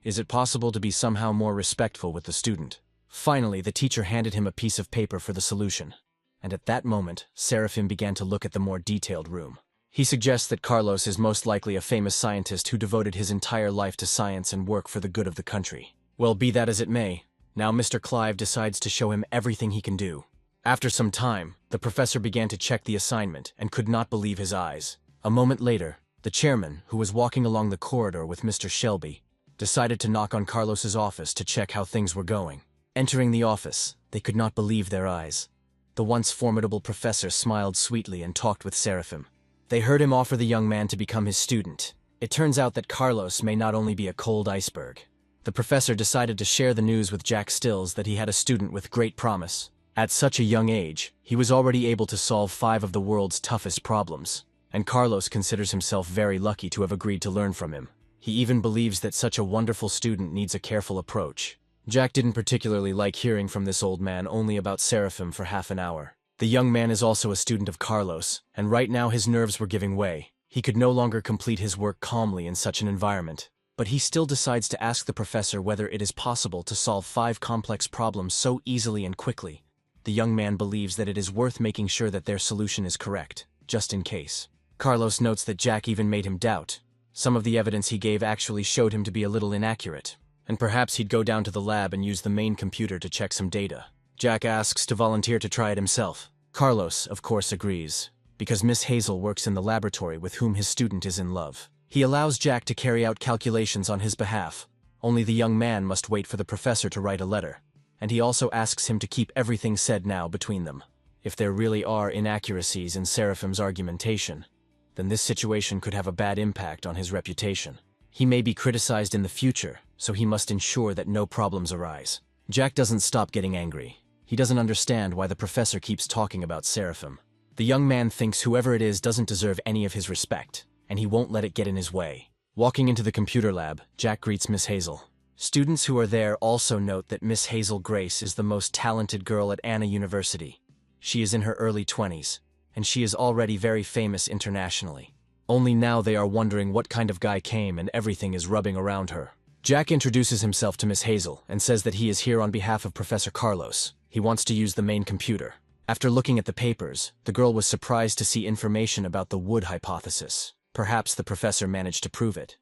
Is it possible to be somehow more respectful with the student? Finally, the teacher handed him a piece of paper for the solution. And at that moment, Seraphim began to look at the more detailed room. He suggests that Carlos is most likely a famous scientist who devoted his entire life to science and work for the good of the country. Well, be that as it may, now Mr. Clive decides to show him everything he can do. After some time, the professor began to check the assignment and could not believe his eyes. A moment later, the chairman, who was walking along the corridor with Mr. Shelby, decided to knock on Carlos's office to check how things were going. Entering the office, they could not believe their eyes. The once formidable professor smiled sweetly and talked with Seraphim. They heard him offer the young man to become his student. It turns out that Carlos may not only be a cold iceberg. The professor decided to share the news with Jack Stills that he had a student with great promise. At such a young age, he was already able to solve 5 of the world's toughest problems, and Carlos considers himself very lucky to have agreed to learn from him. He even believes that such a wonderful student needs a careful approach. Jack didn't particularly like hearing from this old man only about Seraphim for half an hour. The young man is also a student of Carlos, and right now his nerves were giving way. He could no longer complete his work calmly in such an environment. But he still decides to ask the professor whether it is possible to solve 5 complex problems so easily and quickly. The young man believes that it is worth making sure that their solution is correct, just in case. Carlos notes that Jack even made him doubt. Some of the evidence he gave actually showed him to be a little inaccurate, and perhaps he'd go down to the lab and use the main computer to check some data. Jack asks to volunteer to try it himself. Carlos, of course, agrees, because Miss Hazel works in the laboratory with whom his student is in love. He allows Jack to carry out calculations on his behalf. Only the young man must wait for the professor to write a letter, and he also asks him to keep everything said now between them. If there really are inaccuracies in Seraphim's argumentation, then this situation could have a bad impact on his reputation. He may be criticized in the future, so he must ensure that no problems arise. Jack doesn't stop getting angry. He doesn't understand why the professor keeps talking about Seraphim. The young man thinks whoever it is doesn't deserve any of his respect, and he won't let it get in his way. Walking into the computer lab, Jack greets Miss Hazel. Students who are there also note that Miss Hazel Grace is the most talented girl at Anna University. She is in her early 20s, and she is already very famous internationally. Only now they are wondering what kind of guy came and everything is rubbing around her. Jack introduces himself to Miss Hazel and says that he is here on behalf of Professor Carlos. He wants to use the main computer. After looking at the papers, the girl was surprised to see information about the wood hypothesis. Perhaps the professor managed to prove it.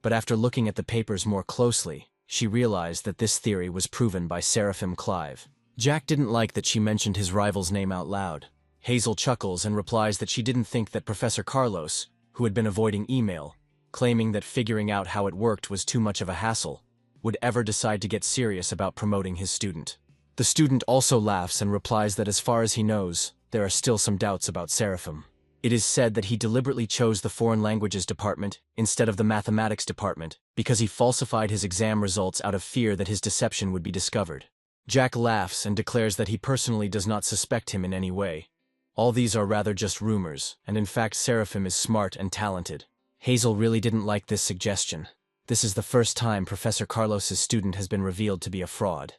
But after looking at the papers more closely, she realized that this theory was proven by Seraphim Clive. Jack didn't like that she mentioned his rival's name out loud. Hazel chuckles and replies that she didn't think that Professor Carlos, who had been avoiding email, claiming that figuring out how it worked was too much of a hassle, would ever decide to get serious about promoting his student. The student also laughs and replies that as far as he knows, there are still some doubts about Seraphim. It is said that he deliberately chose the foreign languages department instead of the mathematics department because he falsified his exam results out of fear that his deception would be discovered. Jack laughs and declares that he personally does not suspect him in any way. All these are rather just rumors, and in fact Seraphim is smart and talented. Hazel really didn't like this suggestion. This is the first time Professor Carlos's student has been revealed to be a fraud,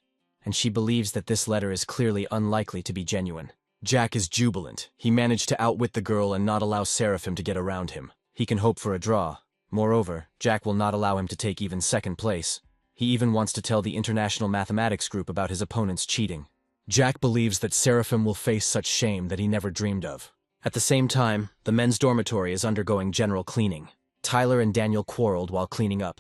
and she believes that this letter is clearly unlikely to be genuine. Jack is jubilant. He managed to outwit the girl and not allow Seraphim to get around him. He can hope for a draw. Moreover, Jack will not allow him to take even second place. He even wants to tell the International Mathematics Group about his opponent's cheating. Jack believes that Seraphim will face such shame that he never dreamed of. At the same time, the men's dormitory is undergoing general cleaning. Tyler and Daniel quarreled while cleaning up,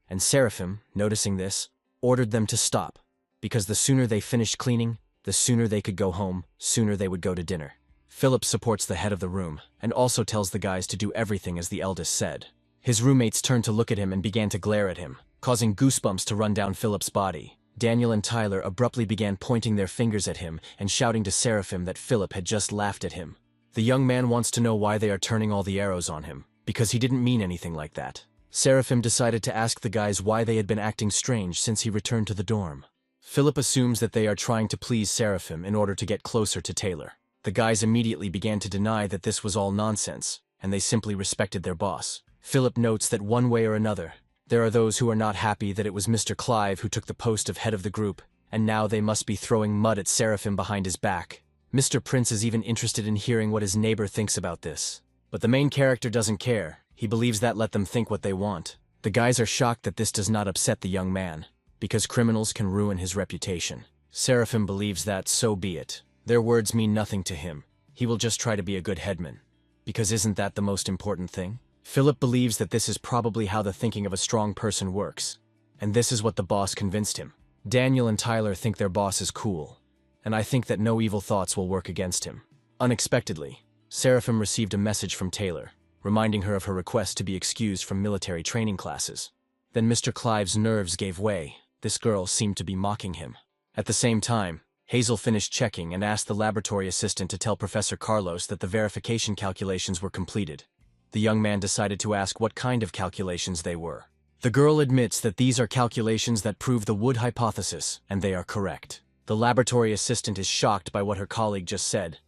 and Seraphim, noticing this, ordered them to stop, because the sooner they finished cleaning, the sooner they could go home, sooner they would go to dinner. Philip supports the head of the room, and also tells the guys to do everything as the eldest said. His roommates turned to look at him and began to glare at him, causing goosebumps to run down Philip's body. Daniel and Tyler abruptly began pointing their fingers at him and shouting to Seraphim that Philip had just laughed at him. The young man wants to know why they are turning all the arrows on him, because he didn't mean anything like that. Seraphim decided to ask the guys why they had been acting strange since he returned to the dorm. Philip assumes that they are trying to please Seraphim in order to get closer to Taylor. The guys immediately began to deny that this was all nonsense, and they simply respected their boss. Philip notes that one way or another, there are those who are not happy that it was Mr. Clive who took the post of head of the group, and now they must be throwing mud at Seraphim behind his back. Mr. Prince is even interested in hearing what his neighbor thinks about this. But the main character doesn't care. He believes that let them think what they want. The guys are shocked that this does not upset the young man, because criminals can ruin his reputation. Seraphim believes that, so be it. Their words mean nothing to him. He will just try to be a good headman. Because isn't that the most important thing? Philip believes that this is probably how the thinking of a strong person works. And this is what the boss convinced him. Daniel and Tyler think their boss is cool. And I think that no evil thoughts will work against him. Unexpectedly, Seraphim received a message from Taylor, reminding her of her request to be excused from military training classes. Then Mr. Clive's nerves gave way. This girl seemed to be mocking him. At the same time, Hazel finished checking and asked the laboratory assistant to tell Professor Carlos that the verification calculations were completed. The young man decided to ask what kind of calculations they were. The girl admits that these are calculations that prove the Wood hypothesis, and they are correct. The laboratory assistant is shocked by what her colleague just said.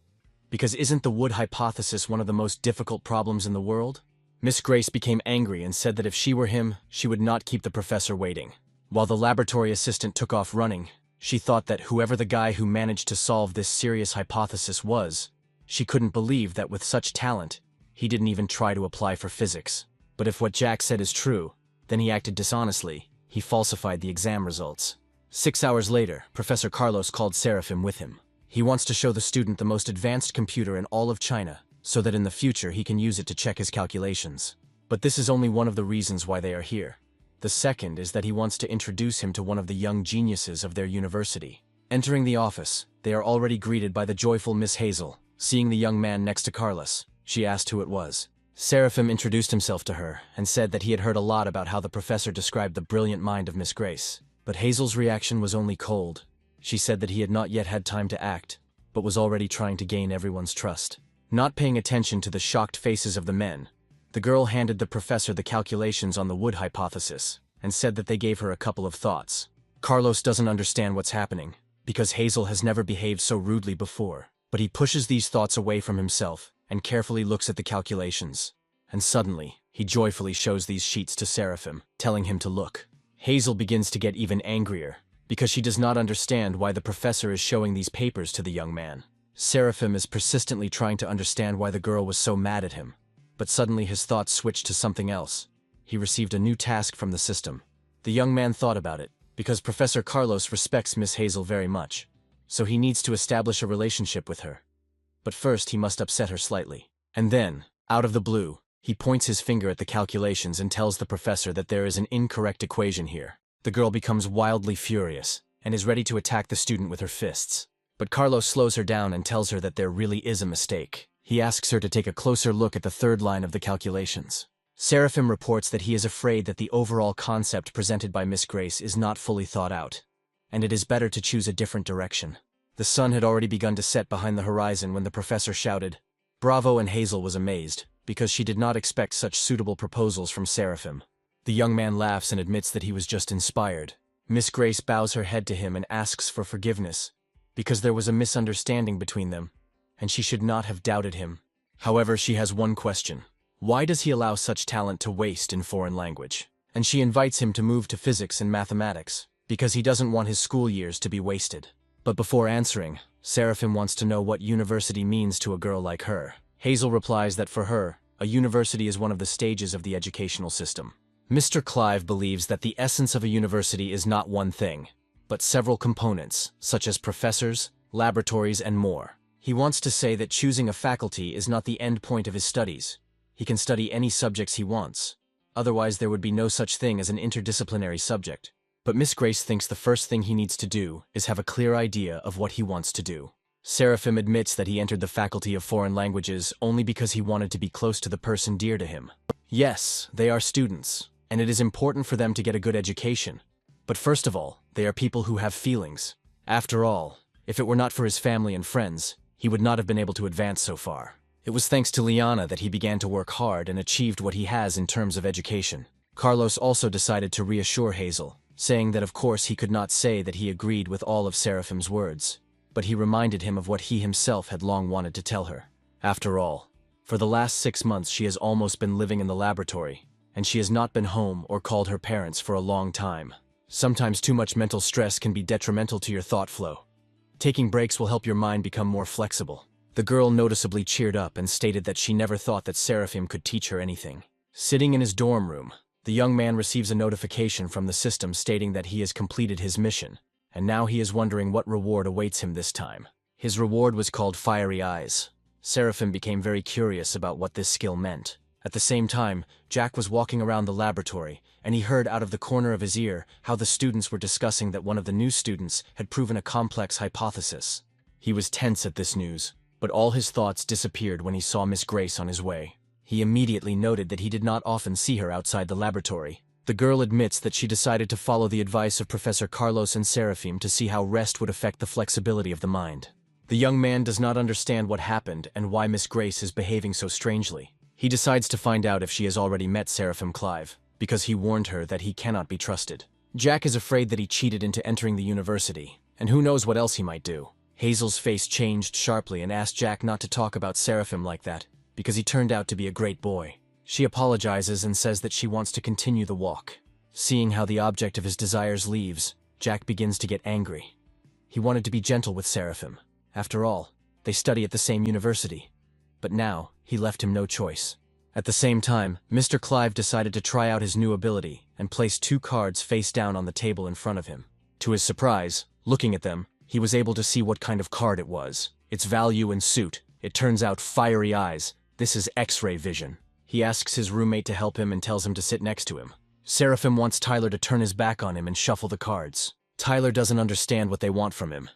Because isn't the Wood hypothesis one of the most difficult problems in the world? Miss Grace became angry and said that if she were him, she would not keep the professor waiting. While the laboratory assistant took off running, she thought that whoever the guy who managed to solve this serious hypothesis was, she couldn't believe that with such talent, he didn't even try to apply for physics. But if what Jack said is true, then he acted dishonestly. He falsified the exam results. 6 hours later, Professor Carlos called Seraphim with him. He wants to show the student the most advanced computer in all of China, so that in the future he can use it to check his calculations. But this is only one of the reasons why they are here. The second is that he wants to introduce him to one of the young geniuses of their university. Entering the office, they are already greeted by the joyful Miss Hazel. Seeing the young man next to Carlos, she asked who it was. Seraphim introduced himself to her and said that he had heard a lot about how the professor described the brilliant mind of Miss Grace. But Hazel's reaction was only cold. She said that he had not yet had time to act, but was already trying to gain everyone's trust. Not paying attention to the shocked faces of the men, the girl handed the professor the calculations on the Wood hypothesis and said that they gave her a couple of thoughts. Carlos doesn't understand what's happening, because Hazel has never behaved so rudely before, but he pushes these thoughts away from himself and carefully looks at the calculations. And suddenly, he joyfully shows these sheets to Seraphim, telling him to look. Hazel begins to get even angrier, because she does not understand why the professor is showing these papers to the young man. Seraphim is persistently trying to understand why the girl was so mad at him, but suddenly his thoughts switched to something else. He received a new task from the system. The young man thought about it, because Professor Carlos respects Miss Hazel very much, so he needs to establish a relationship with her. But first he must upset her slightly. And then, out of the blue, he points his finger at the calculations and tells the professor that there is an incorrect equation here. The girl becomes wildly furious, and is ready to attack the student with her fists. But Carlos slows her down and tells her that there really is a mistake. He asks her to take a closer look at the third line of the calculations. Seraphim reports that he is afraid that the overall concept presented by Miss Grace is not fully thought out, and it is better to choose a different direction. The sun had already begun to set behind the horizon when the professor shouted, "Bravo!" and Hazel was amazed, because she did not expect such suitable proposals from Seraphim. The young man laughs and admits that he was just inspired. Miss Grace bows her head to him and asks for forgiveness, because there was a misunderstanding between them, and she should not have doubted him. However, she has one question. Why does he allow such talent to waste in foreign language? And she invites him to move to physics and mathematics, because he doesn't want his school years to be wasted. But before answering, Seraphim wants to know what university means to a girl like her. Hazel replies that for her, a university is one of the stages of the educational system. Mr. Clive believes that the essence of a university is not one thing, but several components, such as professors, laboratories, and more. He wants to say that choosing a faculty is not the end point of his studies. He can study any subjects he wants. Otherwise, there would be no such thing as an interdisciplinary subject. But Miss Grace thinks the first thing he needs to do is have a clear idea of what he wants to do. Seraphim admits that he entered the Faculty of Foreign Languages only because he wanted to be close to the person dear to him. Yes, they are students, and it is important for them to get a good education. But first of all, they are people who have feelings. After all, if it were not for his family and friends, he would not have been able to advance so far. It was thanks to Liana that he began to work hard and achieved what he has in terms of education. Carlos also decided to reassure Hazel, saying that of course he could not say that he agreed with all of Seraphim's words, but he reminded him of what he himself had long wanted to tell her. After all, for the last 6 months she has almost been living in the laboratory, and she has not been home or called her parents for a long time. Sometimes too much mental stress can be detrimental to your thought flow. Taking breaks will help your mind become more flexible. The girl noticeably cheered up and stated that she never thought that Seraphim could teach her anything. Sitting in his dorm room, the young man receives a notification from the system stating that he has completed his mission, and now he is wondering what reward awaits him this time. His reward was called Fiery Eyes. Seraphim became very curious about what this skill meant. At the same time, Jack was walking around the laboratory, and he heard out of the corner of his ear how the students were discussing that one of the new students had proven a complex hypothesis. He was tense at this news, but all his thoughts disappeared when he saw Miss Grace on his way. He immediately noted that he did not often see her outside the laboratory. The girl admits that she decided to follow the advice of Professor Carlos and Seraphim to see how rest would affect the flexibility of the mind. The young man does not understand what happened and why Miss Grace is behaving so strangely. He decides to find out if she has already met Seraphim Clive, because he warned her that he cannot be trusted. Jack is afraid that he cheated into entering the university, and who knows what else he might do. Hazel's face changed sharply and asked Jack not to talk about Seraphim like that, because he turned out to be a great boy. She apologizes and says that she wants to continue the walk. Seeing how the object of his desires leaves, Jack begins to get angry. He wanted to be gentle with Seraphim. After all, they study at the same university. But now, he left him no choice. At the same time, Mr. Clive decided to try out his new ability and placed 2 cards face down on the table in front of him. To his surprise, looking at them, he was able to see what kind of card it was, its value and suit. It turns out Fiery Eyes. This is X-ray vision. He asks his roommate to help him and tells him to sit next to him. Seraphim wants Tyler to turn his back on him and shuffle the cards. Tyler doesn't understand what they want from him,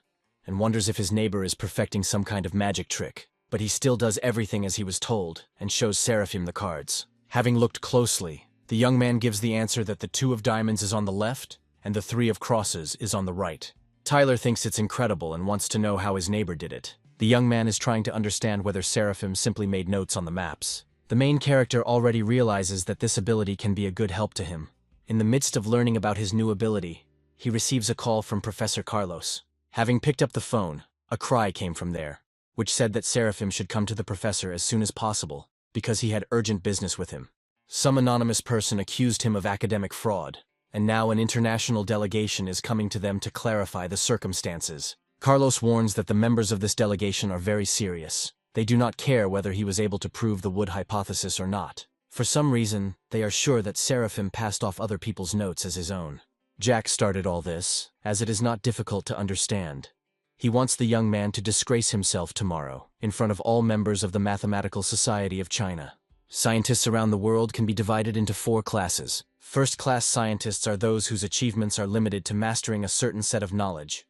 and wonders if his neighbor is perfecting some kind of magic trick. But he still does everything as he was told, and shows Seraphim the cards. Having looked closely, the young man gives the answer that the 2 of diamonds is on the left, and the 3 of crosses is on the right. Tyler thinks it's incredible and wants to know how his neighbor did it. The young man is trying to understand whether Seraphim simply made notes on the maps. The main character already realizes that this ability can be a good help to him. In the midst of learning about his new ability, he receives a call from Professor Carlos. Having picked up the phone, a cry came from there, which said that Seraphim should come to the professor as soon as possible, because he had urgent business with him. Some anonymous person accused him of academic fraud, and now an international delegation is coming to them to clarify the circumstances. Carlos warns that the members of this delegation are very serious. They do not care whether he was able to prove the wood hypothesis or not. For some reason, they are sure that Seraphim passed off other people's notes as his own. Jack started all this, as it is not difficult to understand. He wants the young man to disgrace himself tomorrow, in front of all members of the Mathematical Society of China. Scientists around the world can be divided into 4 classes. First-class scientists are those whose achievements are limited to mastering a certain set of knowledge.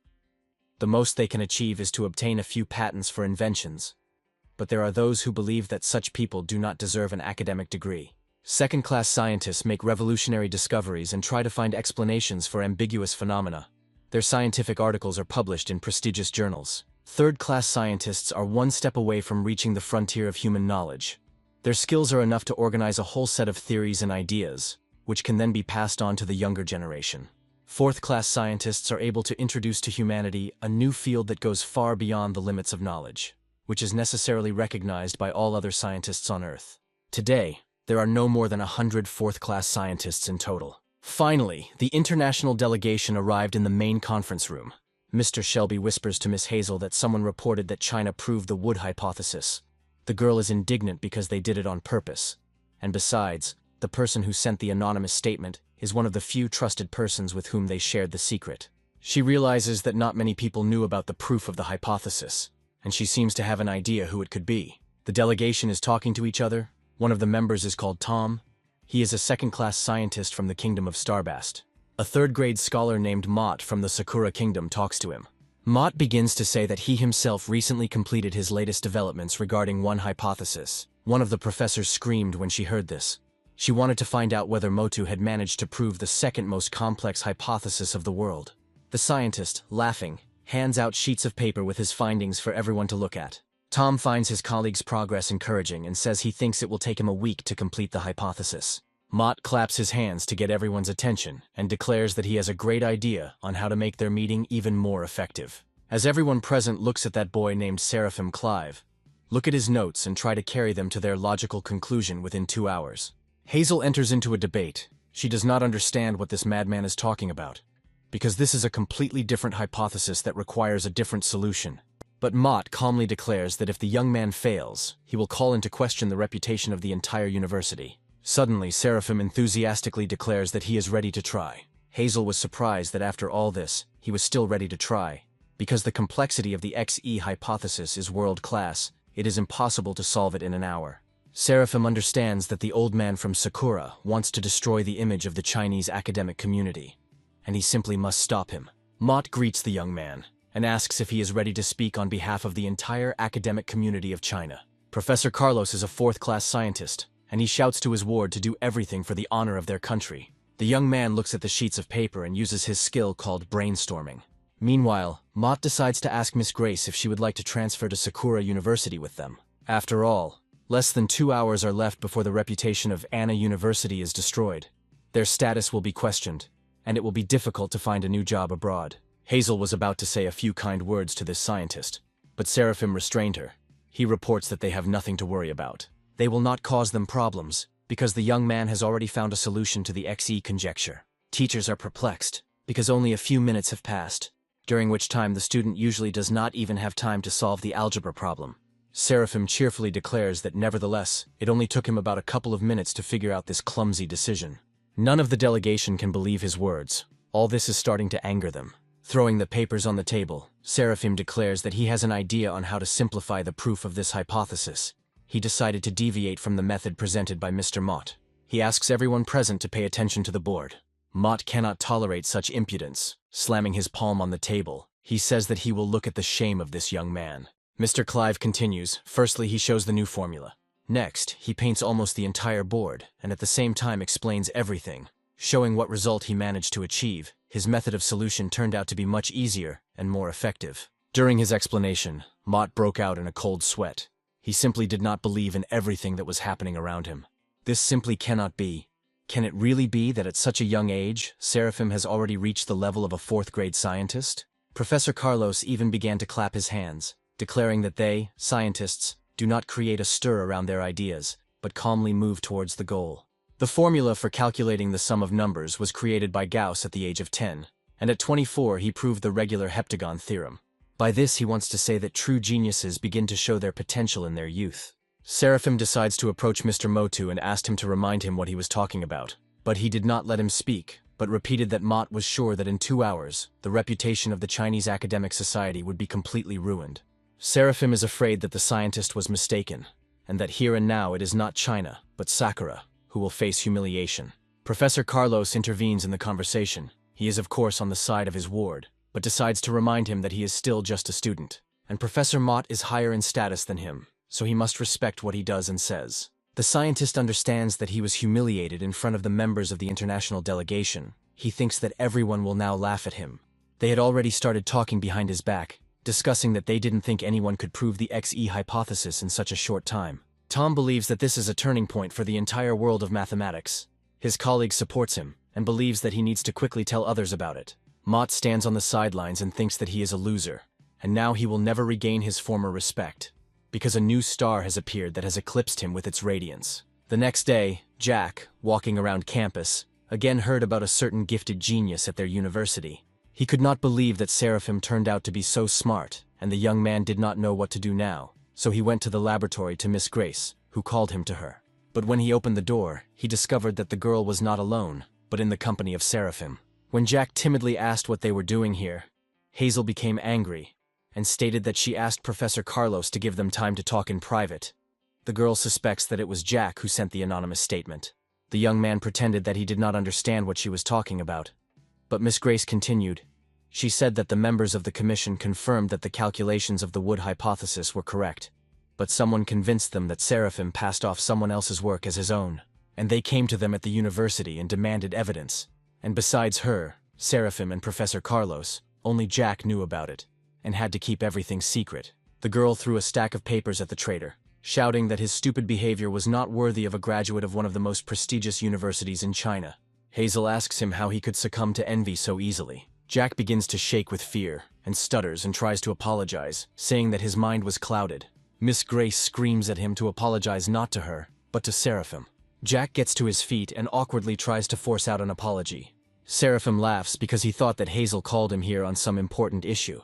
The most they can achieve is to obtain a few patents for inventions. But there are those who believe that such people do not deserve an academic degree. Second-class scientists make revolutionary discoveries and try to find explanations for ambiguous phenomena. Their scientific articles are published in prestigious journals. Third-class scientists are one step away from reaching the frontier of human knowledge. Their skills are enough to organize a whole set of theories and ideas, which can then be passed on to the younger generation. Fourth-class scientists are able to introduce to humanity a new field that goes far beyond the limits of knowledge, which is necessarily recognized by all other scientists on Earth. Today, there are no more than 100 fourth-class scientists in total. Finally, the international delegation arrived in the main conference room. Mr. Shelby whispers to Miss Hazel that someone reported that China proved the wood hypothesis. The girl is indignant because they did it on purpose. And besides, the person who sent the anonymous statement is one of the few trusted persons with whom they shared the secret. She realizes that not many people knew about the proof of the hypothesis, and she seems to have an idea who it could be. The delegation is talking to each other. One of the members is called Tom. He is a second-class scientist from the kingdom of Starbast. A third-grade scholar named Mott from the Sakura kingdom talks to him. Mott begins to say that he himself recently completed his latest developments regarding one hypothesis. One of the professors screamed when she heard this. She wanted to find out whether Motu had managed to prove the second most complex hypothesis of the world. The scientist, laughing, hands out sheets of paper with his findings for everyone to look at. Tom finds his colleague's progress encouraging and says he thinks it will take him a week to complete the hypothesis. Mott claps his hands to get everyone's attention and declares that he has a great idea on how to make their meeting even more effective. As everyone present looks at that boy named Seraphim Clive, look at his notes and try to carry them to their logical conclusion within 2 hours. Hazel enters into a debate. She does not understand what this madman is talking about, because this is a completely different hypothesis that requires a different solution. But Mott calmly declares that if the young man fails, he will call into question the reputation of the entire university. Suddenly, Seraphim enthusiastically declares that he is ready to try. Hazel was surprised that after all this, he was still ready to try. Because the complexity of the XE hypothesis is world-class, it is impossible to solve it in an hour. Seraphim understands that the old man from Sakura wants to destroy the image of the Chinese academic community, and he simply must stop him. Mott greets the young man and asks if he is ready to speak on behalf of the entire academic community of China. Professor Carlos is a fourth-class scientist, and he shouts to his ward to do everything for the honor of their country. The young man looks at the sheets of paper and uses his skill called brainstorming. Meanwhile, Mott decides to ask Miss Grace if she would like to transfer to Sakura University with them. After all, less than 2 hours are left before the reputation of Anna University is destroyed. Their status will be questioned, and it will be difficult to find a new job abroad. Hazel was about to say a few kind words to this scientist, but Seraphim restrained her. He reports that they have nothing to worry about. They will not cause them problems, because the young man has already found a solution to the XE conjecture. Teachers are perplexed, because only a few minutes have passed, during which time the student usually does not even have time to solve the algebra problem. Seraphim cheerfully declares that nevertheless, it only took him about a couple of minutes to figure out this clumsy decision. None of the delegation can believe his words. All this is starting to anger them. Throwing the papers on the table, Seraphim declares that he has an idea on how to simplify the proof of this hypothesis. He decided to deviate from the method presented by Mr. Mott. He asks everyone present to pay attention to the board. Mott cannot tolerate such impudence. Slamming his palm on the table, he says that he will look at the shame of this young man. Mr. Clive continues. Firstly, he shows the new formula. Next, he paints almost the entire board, and at the same time explains everything, showing what result he managed to achieve. His method of solution turned out to be much easier and more effective. During his explanation, Mott broke out in a cold sweat. He simply did not believe in everything that was happening around him. This simply cannot be. Can it really be that at such a young age, Seraphim has already reached the level of a fourth-grade scientist? Professor Carlos even began to clap his hands, declaring that they, scientists, do not create a stir around their ideas, but calmly move towards the goal. The formula for calculating the sum of numbers was created by Gauss at the age of 10, and at 24 he proved the regular heptagon theorem. By this he wants to say that true geniuses begin to show their potential in their youth. Seraphim decides to approach Mr. Motu and asked him to remind him what he was talking about. But he did not let him speak, but repeated that Mott was sure that in 2 hours, the reputation of the Chinese academic society would be completely ruined. Seraphim is afraid that the scientist was mistaken, and that here and now it is not China, but Sakura, who will face humiliation. Professor Carlos intervenes in the conversation. He is of course on the side of his ward, but decides to remind him that he is still just a student, and Professor Mott is higher in status than him, so he must respect what he does and says. The scientist understands that he was humiliated in front of the members of the international delegation. He thinks that everyone will now laugh at him. They had already started talking behind his back, discussing that they didn't think anyone could prove the XE hypothesis in such a short time. Tom believes that this is a turning point for the entire world of mathematics. His colleague supports him, and believes that he needs to quickly tell others about it. Mott stands on the sidelines and thinks that he is a loser, and now he will never regain his former respect, because a new star has appeared that has eclipsed him with its radiance. The next day, Jack, walking around campus, again heard about a certain gifted genius at their university. He could not believe that Seraphim turned out to be so smart, and the young man did not know what to do now, so he went to the laboratory to Miss Grace, who called him to her. But when he opened the door, he discovered that the girl was not alone, but in the company of Seraphim. When Jack timidly asked what they were doing here, Hazel became angry and stated that she asked Professor Carlos to give them time to talk in private. The girl suspects that it was Jack who sent the anonymous statement. The young man pretended that he did not understand what she was talking about. But Miss Grace continued. She said that the members of the commission confirmed that the calculations of the Wood hypothesis were correct, but someone convinced them that Seraphim passed off someone else's work as his own, and they came to them at the university and demanded evidence. And besides her, Seraphim and Professor Carlos, only Jack knew about it, and had to keep everything secret. The girl threw a stack of papers at the traitor, shouting that his stupid behavior was not worthy of a graduate of one of the most prestigious universities in China. Hazel asks him how he could succumb to envy so easily. Jack begins to shake with fear, and stutters and tries to apologize, saying that his mind was clouded. Miss Grace screams at him to apologize not to her, but to Seraphim. Jack gets to his feet and awkwardly tries to force out an apology. Seraphim laughs because he thought that Hazel called him here on some important issue.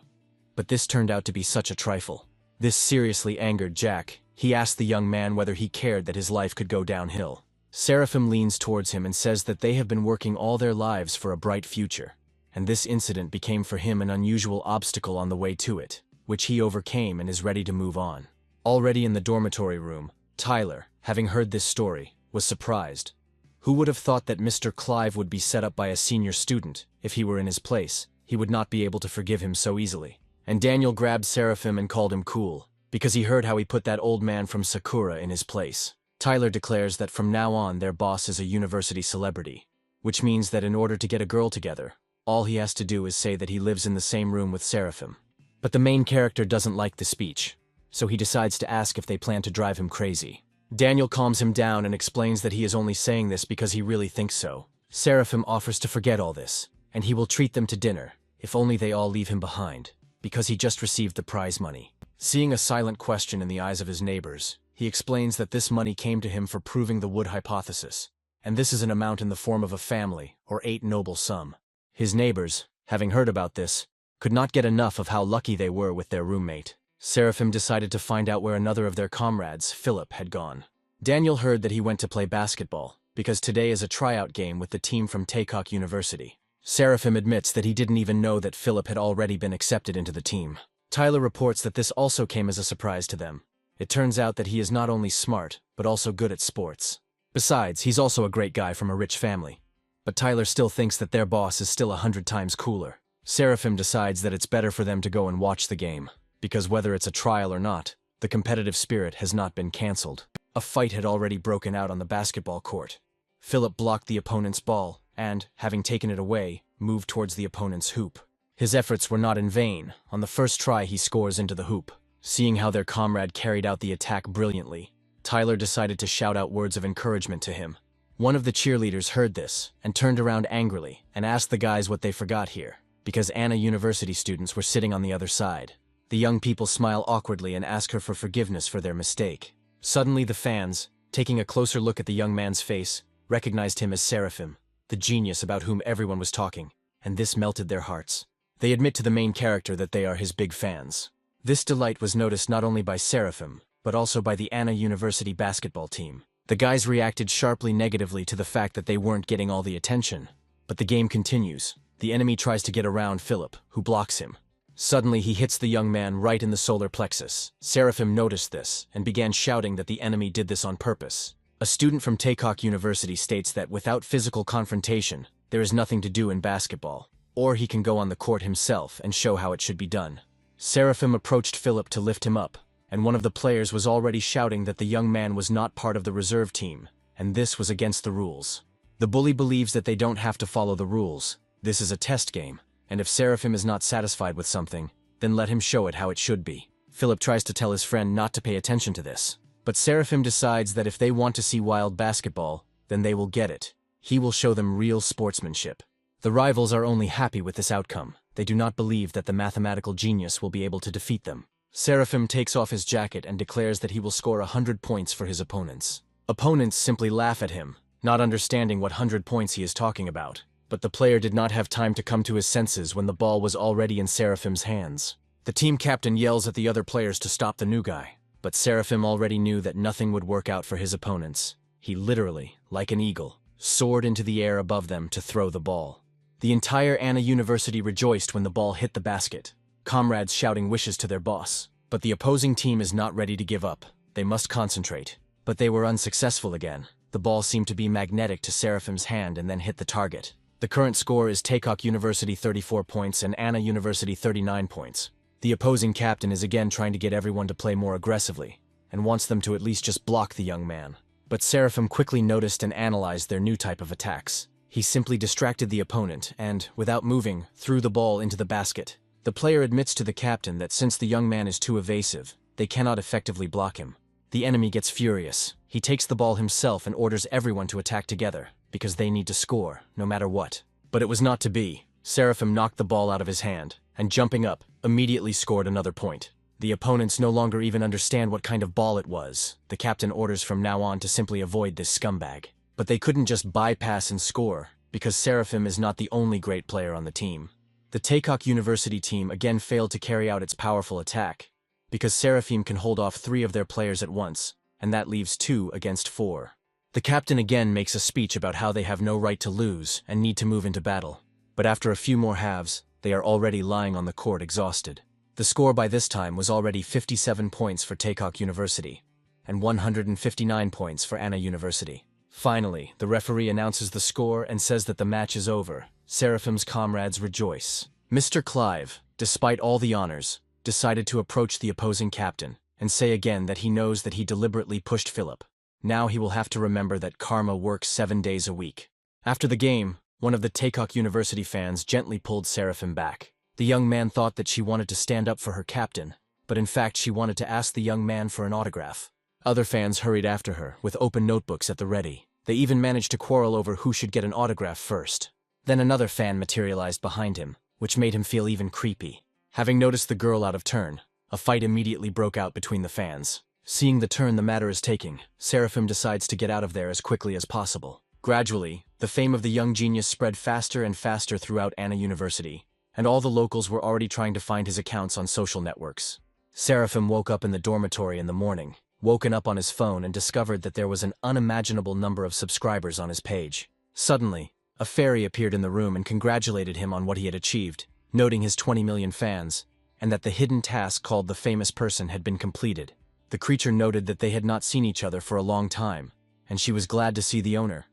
But this turned out to be such a trifle. This seriously angered Jack. He asked the young man whether he cared that his life could go downhill. Seraphim leans towards him and says that they have been working all their lives for a bright future, and this incident became for him an unusual obstacle on the way to it, which he overcame and is ready to move on. Already in the dormitory room, Tyler, having heard this story, was surprised. Who would have thought that Mr. Clive would be set up by a senior student? If he were in his place, he would not be able to forgive him so easily. And Daniel grabbed Seraphim and called him cool, because he heard how he put that old man from Sakura in his place. Tyler declares that from now on their boss is a university celebrity, which means that in order to get a girl together, all he has to do is say that he lives in the same room with Seraphim. But the main character doesn't like the speech, so he decides to ask if they plan to drive him crazy. Daniel calms him down and explains that he is only saying this because he really thinks so. Seraphim offers to forget all this, and he will treat them to dinner, if only they all leave him behind, because he just received the prize money. Seeing a silent question in the eyes of his neighbors, he explains that this money came to him for proving the Wood hypothesis, and this is an amount in the form of a family, or 8 noble sum. His neighbors, having heard about this, could not get enough of how lucky they were with their roommate. Seraphim decided to find out where another of their comrades, Philip, had gone. Daniel heard that he went to play basketball, because today is a tryout game with the team from Taekook University. Seraphim admits that he didn't even know that Philip had already been accepted into the team. Tyler reports that this also came as a surprise to them. It turns out that he is not only smart, but also good at sports. Besides, he's also a great guy from a rich family. But Tyler still thinks that their boss is still 100 times cooler. Seraphim decides that it's better for them to go and watch the game, because whether it's a trial or not, the competitive spirit has not been cancelled. A fight had already broken out on the basketball court. Philip blocked the opponent's ball and, having taken it away, moved towards the opponent's hoop. His efforts were not in vain. On the first try he scores into the hoop. Seeing how their comrade carried out the attack brilliantly, Tyler decided to shout out words of encouragement to him. One of the cheerleaders heard this and turned around angrily and asked the guys what they forgot here, because Anna University students were sitting on the other side. The young people smile awkwardly and ask her for forgiveness for their mistake. Suddenly the fans, taking a closer look at the young man's face, recognized him as Seraphim, the genius about whom everyone was talking, and this melted their hearts. They admit to the main character that they are his big fans. This delight was noticed not only by Seraphim, but also by the Anna University basketball team. The guys reacted sharply negatively to the fact that they weren't getting all the attention. But the game continues. The enemy tries to get around Philip, who blocks him. Suddenly he hits the young man right in the solar plexus. Seraphim noticed this, and began shouting that the enemy did this on purpose. A student from Taekook University states that without physical confrontation, there is nothing to do in basketball, or he can go on the court himself and show how it should be done. Seraphim approached Philip to lift him up, and one of the players was already shouting that the young man was not part of the reserve team, and this was against the rules. The bully believes that they don't have to follow the rules. This is a test game, and if Seraphim is not satisfied with something, then let him show it how it should be. Philip tries to tell his friend not to pay attention to this, but Seraphim decides that if they want to see wild basketball, then they will get it. He will show them real sportsmanship. The rivals are only happy with this outcome. They do not believe that the mathematical genius will be able to defeat them. Seraphim takes off his jacket and declares that he will score 100 points for his opponents. Opponents simply laugh at him, not understanding what 100 points he is talking about. But the player did not have time to come to his senses when the ball was already in Seraphim's hands. The team captain yells at the other players to stop the new guy, but Seraphim already knew that nothing would work out for his opponents. He literally, like an eagle, soared into the air above them to throw the ball. The entire Anna University rejoiced when the ball hit the basket, comrades shouting wishes to their boss. But the opposing team is not ready to give up. They must concentrate. But they were unsuccessful again. The ball seemed to be magnetic to Seraphim's hand and then hit the target. The current score is Taekook University 34 points and Anna University 39 points. The opposing captain is again trying to get everyone to play more aggressively, and wants them to at least just block the young man. But Seraphim quickly noticed and analyzed their new type of attacks. He simply distracted the opponent and, without moving, threw the ball into the basket. The player admits to the captain that since the young man is too evasive, they cannot effectively block him. The enemy gets furious. He takes the ball himself and orders everyone to attack together, because they need to score, no matter what. But it was not to be. Seraphim knocked the ball out of his hand, and jumping up, immediately scored another point. The opponents no longer even understand what kind of ball it was. The captain orders from now on to simply avoid this scumbag. But they couldn't just bypass and score, because Seraphim is not the only great player on the team. The Taekook University team again failed to carry out its powerful attack, because Seraphim can hold off 3 of their players at once, and that leaves 2 against 4. The captain again makes a speech about how they have no right to lose and need to move into battle. But after a few more halves, they are already lying on the court exhausted. The score by this time was already 57 points for Taekook University, and 159 points for Anna University. Finally, the referee announces the score and says that the match is over. Seraphim's comrades rejoice. Mr. Clive, despite all the honors, decided to approach the opposing captain and say again that he knows that he deliberately pushed Philip. Now he will have to remember that karma works 7 days a week. After the game, one of the Taekook University fans gently pulled Seraphim back. The young man thought that she wanted to stand up for her captain, but in fact she wanted to ask the young man for an autograph. Other fans hurried after her, with open notebooks at the ready. They even managed to quarrel over who should get an autograph first. Then another fan materialized behind him, which made him feel even creepy. Having noticed the girl out of turn, a fight immediately broke out between the fans. Seeing the turn the matter is taking, Seraphim decides to get out of there as quickly as possible. Gradually, the fame of the young genius spread faster and faster throughout Anna University, and all the locals were already trying to find his accounts on social networks. Seraphim woke up in the dormitory in the morning, woken up on his phone and discovered that there was an unimaginable number of subscribers on his page. Suddenly, a fairy appeared in the room and congratulated him on what he had achieved, noting his 20 million fans, and that the hidden task called the famous person had been completed. The creature noted that they had not seen each other for a long time, and she was glad to see the owner.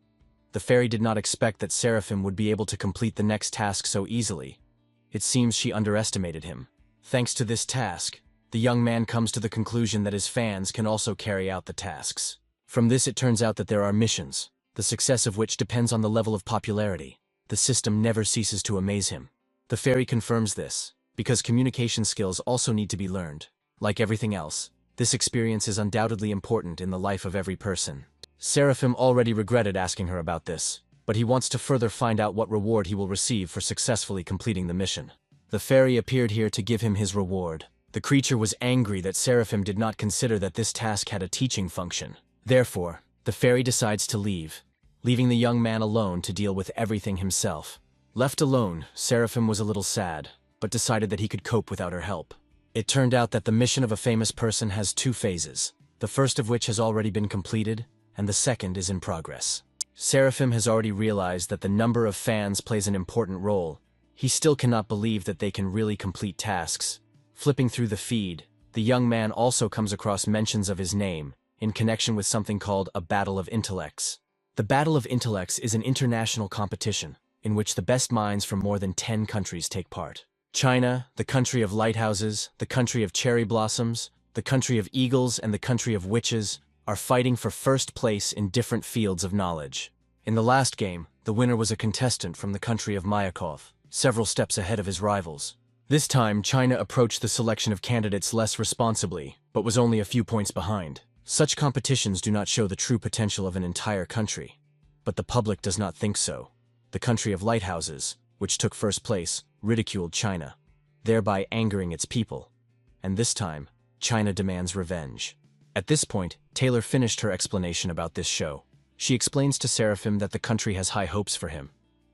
The fairy did not expect that Seraphim would be able to complete the next task so easily. It seems she underestimated him. Thanks to this task, the young man comes to the conclusion that his fans can also carry out the tasks. From this it turns out that there are missions, the success of which depends on the level of popularity. The system never ceases to amaze him. The fairy confirms this, because communication skills also need to be learned. Like everything else, this experience is undoubtedly important in the life of every person. Seraphim already regretted asking her about this, but he wants to further find out what reward he will receive for successfully completing the mission. The fairy appeared here to give him his reward. The creature was angry that Seraphim did not consider that this task had a teaching function. Therefore, the fairy decides to leave, leaving the young man alone to deal with everything himself. Left alone, Seraphim was a little sad, but decided that he could cope without her help. It turned out that the mission of a famous person has 2 phases, the first of which has already been completed, and the second is in progress. Seraphim has already realized that the number of fans plays an important role. He still cannot believe that they can really complete tasks. Flipping through the feed, the young man also comes across mentions of his name, in connection with something called a Battle of Intellects. The Battle of Intellects is an international competition, in which the best minds from more than 10 countries take part. China, the country of lighthouses, the country of cherry blossoms, the country of eagles, and the country of witches are fighting for first place in different fields of knowledge. In the last game, the winner was a contestant from the country of Mayakov, several steps ahead of his rivals. This time, China approached the selection of candidates less responsibly, but was only a few points behind. Such competitions do not show the true potential of an entire country. But the public does not think so. The country of lighthouses, which took first place, ridiculed China, thereby angering its people. And this time, China demands revenge. At this point, Taylor finished her explanation about this show. She explains to Seraphim that the country has high hopes for him,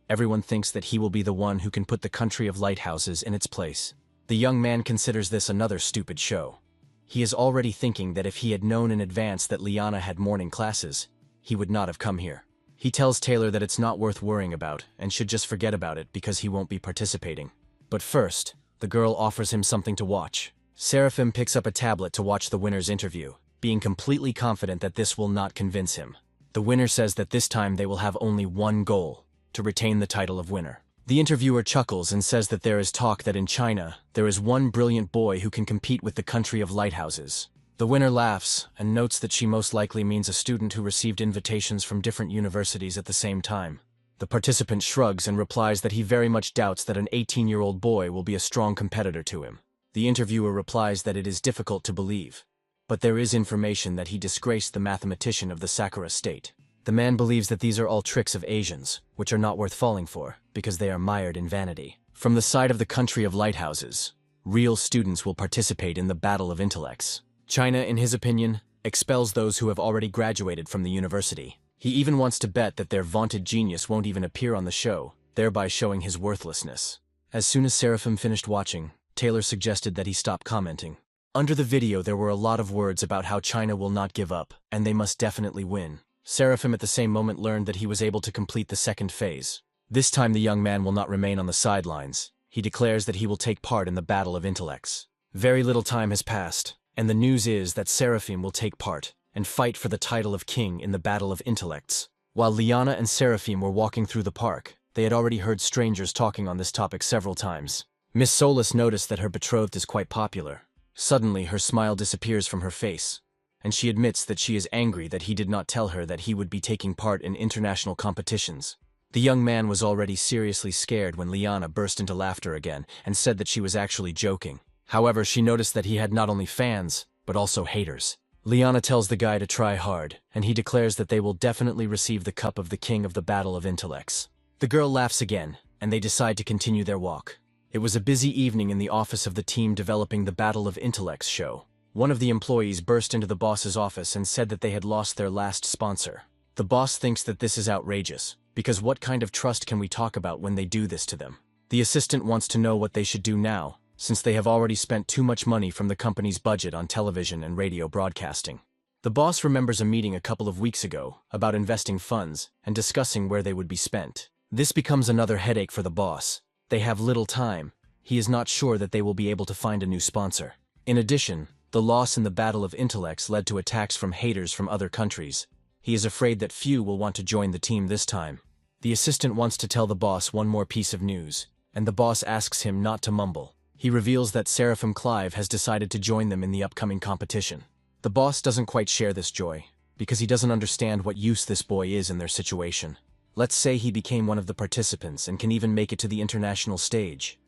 Everyone thinks that he will be the one who can put the country of lighthouses in its place. The young man considers this another stupid show. He is already thinking that if he had known in advance that Liana had morning classes, he would not have come here. He tells Taylor that it's not worth worrying about and should just forget about it because he won't be participating. But first, the girl offers him something to watch. Seraphim picks up a tablet to watch the winner's interview, being completely confident that this will not convince him. The winner says that this time they will have only one goal: to retain the title of winner. The interviewer chuckles and says that there is talk that in China, there is one brilliant boy who can compete with the country of lighthouses. The winner laughs and notes that she most likely means a student who received invitations from different universities at the same time. The participant shrugs and replies that he very much doubts that an 18-year-old boy will be a strong competitor to him. The interviewer replies that it is difficult to believe, but there is information that he disgraced the mathematician of the Sakura state. The man believes that these are all tricks of Asians, which are not worth falling for, because they are mired in vanity. From the side of the country of lighthouses, real students will participate in the battle of intellects. China, in his opinion, expels those who have already graduated from the university. He even wants to bet that their vaunted genius won't even appear on the show, thereby showing his worthlessness. As soon as Seraphim finished watching, Taylor suggested that he stop commenting. Under the video there were a lot of words about how China will not give up, and they must definitely win. Seraphim at the same moment learned that he was able to complete the second phase. This time the young man will not remain on the sidelines. He declares that he will take part in the battle of intellects. Very little time has passed, and the news is that Seraphim will take part and fight for the title of king in the battle of intellects. While Liana and Seraphim were walking through the park, they had already heard strangers talking on this topic several times. Miss Solis noticed that her betrothed is quite popular. Suddenly her smile disappears from her face, and she admits that she is angry that he did not tell her that he would be taking part in international competitions. The young man was already seriously scared when Liana burst into laughter again and said that she was actually joking. However, she noticed that he had not only fans, but also haters. Liana tells the guy to try hard, and he declares that they will definitely receive the cup of the king of the battle of intellects. The girl laughs again, and they decide to continue their walk. It was a busy evening in the office of the team developing the Battle of Intellects show. One of the employees burst into the boss's office and said that they had lost their last sponsor. The boss thinks that this is outrageous, because what kind of trust can we talk about when they do this to them? The assistant wants to know what they should do now, since they have already spent too much money from the company's budget on television and radio broadcasting. The boss remembers a meeting a couple of weeks ago about investing funds and discussing where they would be spent. This becomes another headache for the boss. They have little time. He is not sure that they will be able to find a new sponsor. In addition, the loss in the Battle of Intellects led to attacks from haters from other countries. He is afraid that few will want to join the team this time. The assistant wants to tell the boss one more piece of news, and the boss asks him not to mumble. He reveals that Seraphim Clive has decided to join them in the upcoming competition. The boss doesn't quite share this joy, because he doesn't understand what use this boy is in their situation. Let's say he became one of the participants and can even make it to the international stage.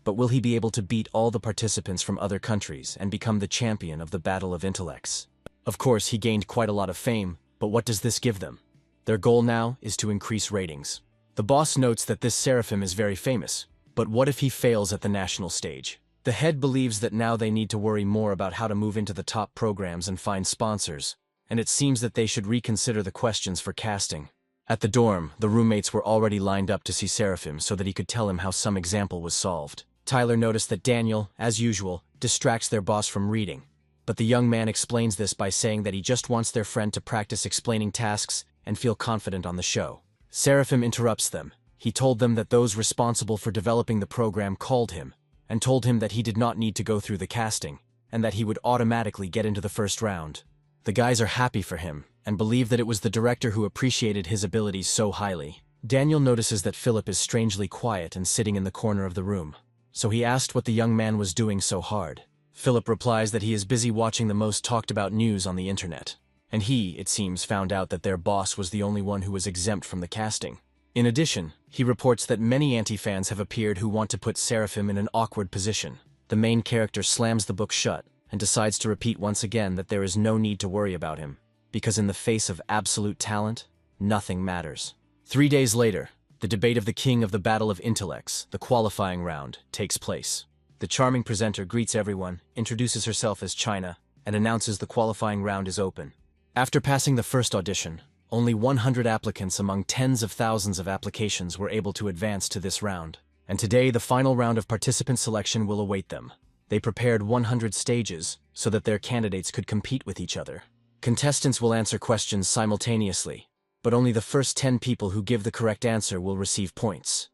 But will he be able to beat all the participants from other countries and become the champion of the Battle of Intellects? Of course, he gained quite a lot of fame, but what does this give them? Their goal now is to increase ratings. The boss notes that this Seraphim is very famous, but what if he fails at the national stage? The head believes that now they need to worry more about how to move into the top programs and find sponsors, and it seems that they should reconsider the questions for casting. At the dorm, the roommates were already lined up to see Seraphim so that he could tell him how some example was solved. Tyler noticed that Daniel, as usual, distracts their boss from reading. But the young man explains this by saying that he just wants their friend to practice explaining tasks and feel confident on the show. Seraphim interrupts them. He told them that those responsible for developing the program called him and told him that he did not need to go through the casting and that he would automatically get into the first round. The guys are happy for him and believe that it was the director who appreciated his abilities so highly. Daniel notices that Philip is strangely quiet and sitting in the corner of the room. So he asked what the young man was doing so hard. Philip replies that he is busy watching the most talked about news on the internet. And he, it seems, found out that their boss was the only one who was exempt from the casting. In addition, he reports that many anti-fans have appeared who want to put Seraphim in an awkward position. The main character slams the book shut and decides to repeat once again that there is no need to worry about him, because in the face of absolute talent, nothing matters. 3 days later, the debate of the king of the Battle of Intellects, the qualifying round, takes place. The charming presenter greets everyone, introduces herself as China, and announces the qualifying round is open. After passing the first audition, Only 100 applicants among tens of thousands of applications were able to advance to this round, and today the final round of participant selection will await them. They prepared 100 stages so that their candidates could compete with each other. Contestants will answer questions simultaneously, but only the first 10 people who give the correct answer will receive points.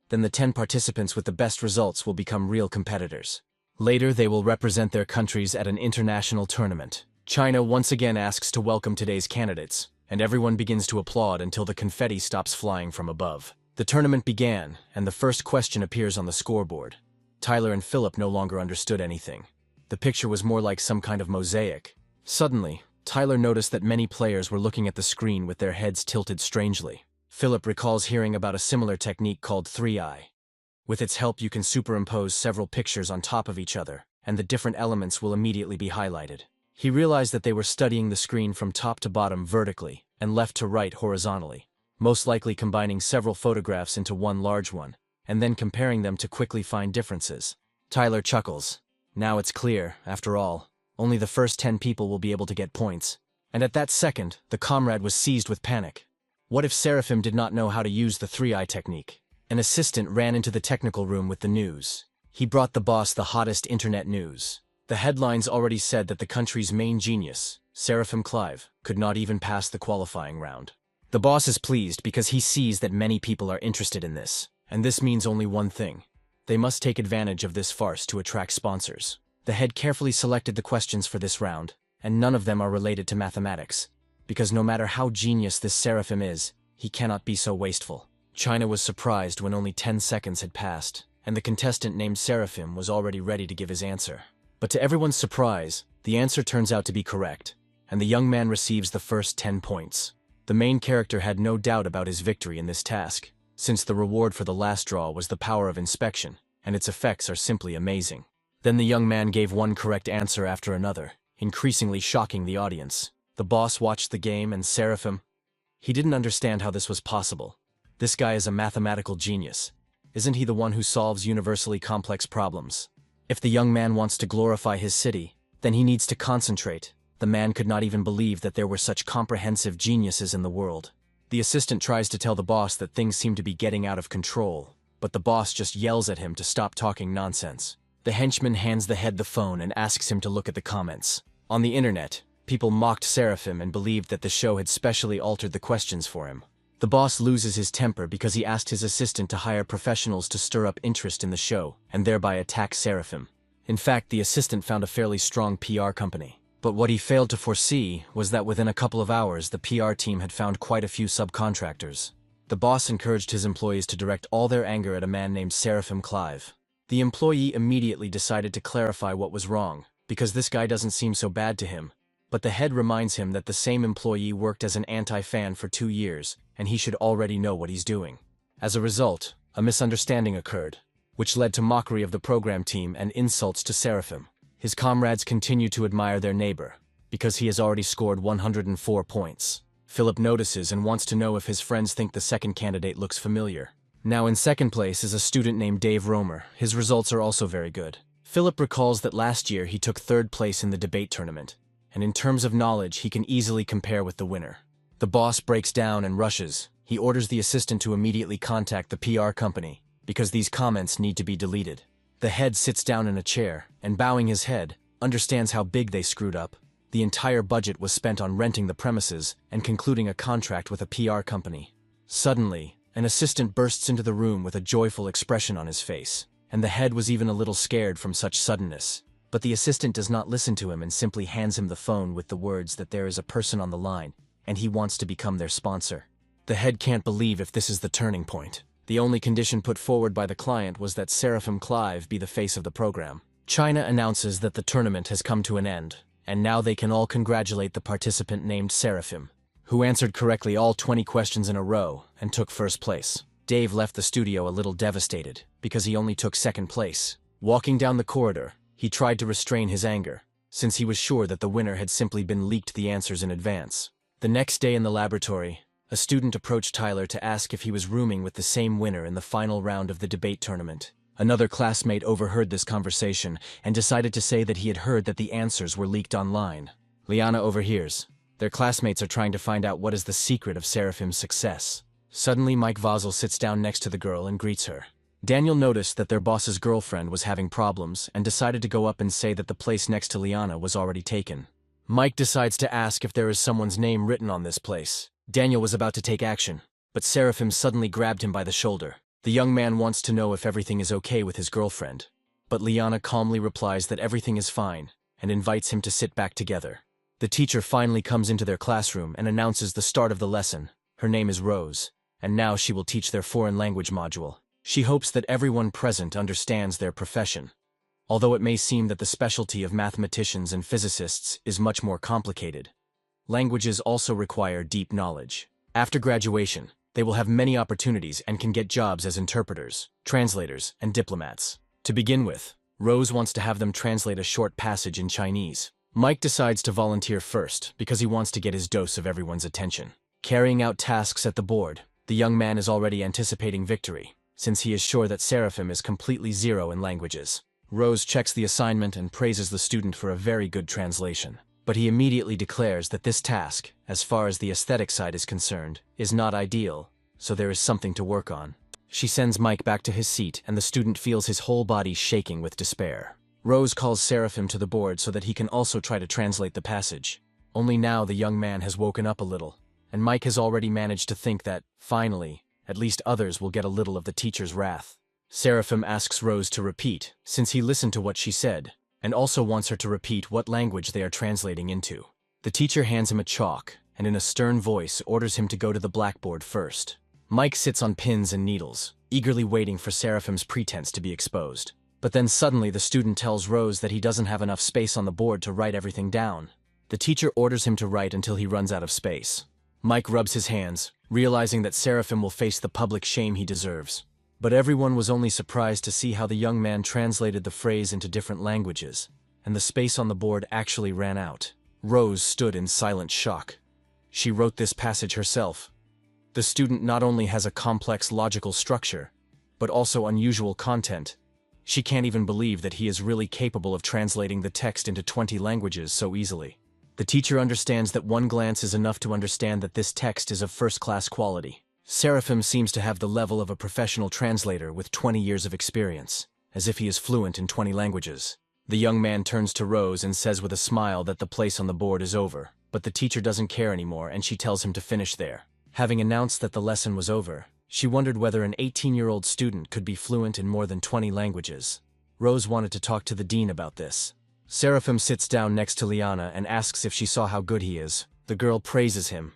Then the 10 participants with the best results will become real competitors. Later, they will represent their countries at an international tournament. China once again asks to welcome today's candidates, and everyone begins to applaud until the confetti stops flying from above. The tournament began, and the first question appears on the scoreboard. Tyler and Philip no longer understood anything. The picture was more like some kind of mosaic. Suddenly, Tyler noticed that many players were looking at the screen with their heads tilted strangely. Philip recalls hearing about a similar technique called 3-eye. With its help, you can superimpose several pictures on top of each other, and the different elements will immediately be highlighted. He realized that they were studying the screen from top to bottom vertically and left to right horizontally, most likely combining several photographs into one large one, and then comparing them to quickly find differences. Tyler chuckles. Now it's clear, after all, only the first 10 people will be able to get points. And at that second, the comrade was seized with panic. What if Seraphim did not know how to use the 3-eye technique? An assistant ran into the technical room with the news. He brought the boss the hottest internet news. The headlines already said that the country's main genius, Seraphim Clive, could not even pass the qualifying round. The boss is pleased because he sees that many people are interested in this, and this means only one thing. They must take advantage of this farce to attract sponsors. The head carefully selected the questions for this round, and none of them are related to mathematics, because no matter how genius this Seraphim is, he cannot be so wasteful. China was surprised when only 10 seconds had passed, and the contestant named Seraphim was already ready to give his answer. But to everyone's surprise, the answer turns out to be correct, and the young man receives the first 10 points. The main character had no doubt about his victory in this task, since the reward for the last draw was the power of inspection, and its effects are simply amazing. Then the young man gave one correct answer after another, increasingly shocking the audience. The boss watched the game, and Seraphim, he didn't understand how this was possible. This guy is a mathematical genius. Isn't he the one who solves universally complex problems? If the young man wants to glorify his city, then he needs to concentrate. The man could not even believe that there were such comprehensive geniuses in the world. The assistant tries to tell the boss that things seem to be getting out of control, but the boss just yells at him to stop talking nonsense. The henchman hands the head the phone and asks him to look at the comments. On the internet, people mocked Seraphim and believed that the show had specially altered the questions for him. The boss loses his temper because he asked his assistant to hire professionals to stir up interest in the show and thereby attack Seraphim. In fact, the assistant found a fairly strong PR company. But what he failed to foresee was that within a couple of hours, the PR team had found quite a few subcontractors. The boss encouraged his employees to direct all their anger at a man named Seraphim Clive. The employee immediately decided to clarify what was wrong, because this guy doesn't seem so bad to him. But the head reminds him that the same employee worked as an anti-fan for 2 years, and he should already know what he's doing. As a result, a misunderstanding occurred, which led to mockery of the program team and insults to Seraphim. His comrades continue to admire their neighbor, because he has already scored 104 points. Philip notices and wants to know if his friends think the second candidate looks familiar. Now in second place is a student named Dave Romer. His results are also very good. Philip recalls that last year he took 3rd place in the debate tournament, and in terms of knowledge he can easily compare with the winner. The boss breaks down and rushes. He orders the assistant to immediately contact the PR company, because these comments need to be deleted. The head sits down in a chair, and bowing his head, understands how big they screwed up. The entire budget was spent on renting the premises and concluding a contract with a PR company. Suddenly, an assistant bursts into the room with a joyful expression on his face, and the head was even a little scared from such suddenness. But the assistant does not listen to him and simply hands him the phone with the words that there is a person on the line, and he wants to become their sponsor. The head can't believe if this is the turning point. The only condition put forward by the client was that Seraphim Clive be the face of the program. China announces that the tournament has come to an end, and now they can all congratulate the participant named Seraphim, who answered correctly all 20 questions in a row and took 1st place. Dave left the studio a little devastated, because he only took 2nd place. Walking down the corridor, he tried to restrain his anger, since he was sure that the winner had simply been leaked the answers in advance. The next day in the laboratory, a student approached Tyler to ask if he was rooming with the same winner in the final round of the debate tournament. Another classmate overheard this conversation and decided to say that he had heard that the answers were leaked online. Liana overhears. Their classmates are trying to find out what is the secret of Seraphim's success. Suddenly, Mike Vozel sits down next to the girl and greets her. Daniel noticed that their boss's girlfriend was having problems and decided to go up and say that the place next to Liana was already taken. Mike decides to ask if there is someone's name written on this place. Daniel was about to take action, but Seraphim suddenly grabbed him by the shoulder. The young man wants to know if everything is okay with his girlfriend, but Liana calmly replies that everything is fine and invites him to sit back together. The teacher finally comes into their classroom and announces the start of the lesson. Her name is Rose, and now she will teach their foreign language module. She hopes that everyone present understands their profession. Although it may seem that the specialty of mathematicians and physicists is much more complicated, languages also require deep knowledge. After graduation, they will have many opportunities and can get jobs as interpreters, translators, and diplomats. To begin with, Rose wants to have them translate a short passage in Chinese. Mike decides to volunteer first because he wants to get his dose of everyone's attention. Carrying out tasks at the board, the young man is already anticipating victory, since he is sure that Seraphim is completely zero in languages. Rose checks the assignment and praises the student for a very good translation. But he immediately declares that this task, as far as the aesthetic side is concerned, is not ideal, so there is something to work on. She sends Mike back to his seat, and the student feels his whole body shaking with despair. Rose calls Seraphim to the board so that he can also try to translate the passage. Only now the young man has woken up a little, and Mike has already managed to think that, finally, at least others will get a little of the teacher's wrath. Seraphim asks Rose to repeat, since he listened to what she said, and also wants her to repeat what language they are translating into. The teacher hands him a chalk, and in a stern voice orders him to go to the blackboard first. Mike sits on pins and needles, eagerly waiting for Seraphim's pretense to be exposed. But then suddenly the student tells Rose that he doesn't have enough space on the board to write everything down. The teacher orders him to write until he runs out of space. Mike rubs his hands, realizing that Seraphim will face the public shame he deserves. But everyone was only surprised to see how the young man translated the phrase into different languages, and the space on the board actually ran out. Rose stood in silent shock. She wrote this passage herself. The student not only has a complex logical structure, but also unusual content. She can't even believe that he is really capable of translating the text into 20 languages so easily. The teacher understands that one glance is enough to understand that this text is of first-class quality. Seraphim seems to have the level of a professional translator with 20 years of experience, as if he is fluent in 20 languages. The young man turns to Rose and says with a smile that the place on the board is over, but the teacher doesn't care anymore and she tells him to finish there. Having announced that the lesson was over, she wondered whether an 18-year-old student could be fluent in more than 20 languages. Rose wanted to talk to the dean about this. Seraphim sits down next to Liana and asks if she saw how good he is. The girl praises him,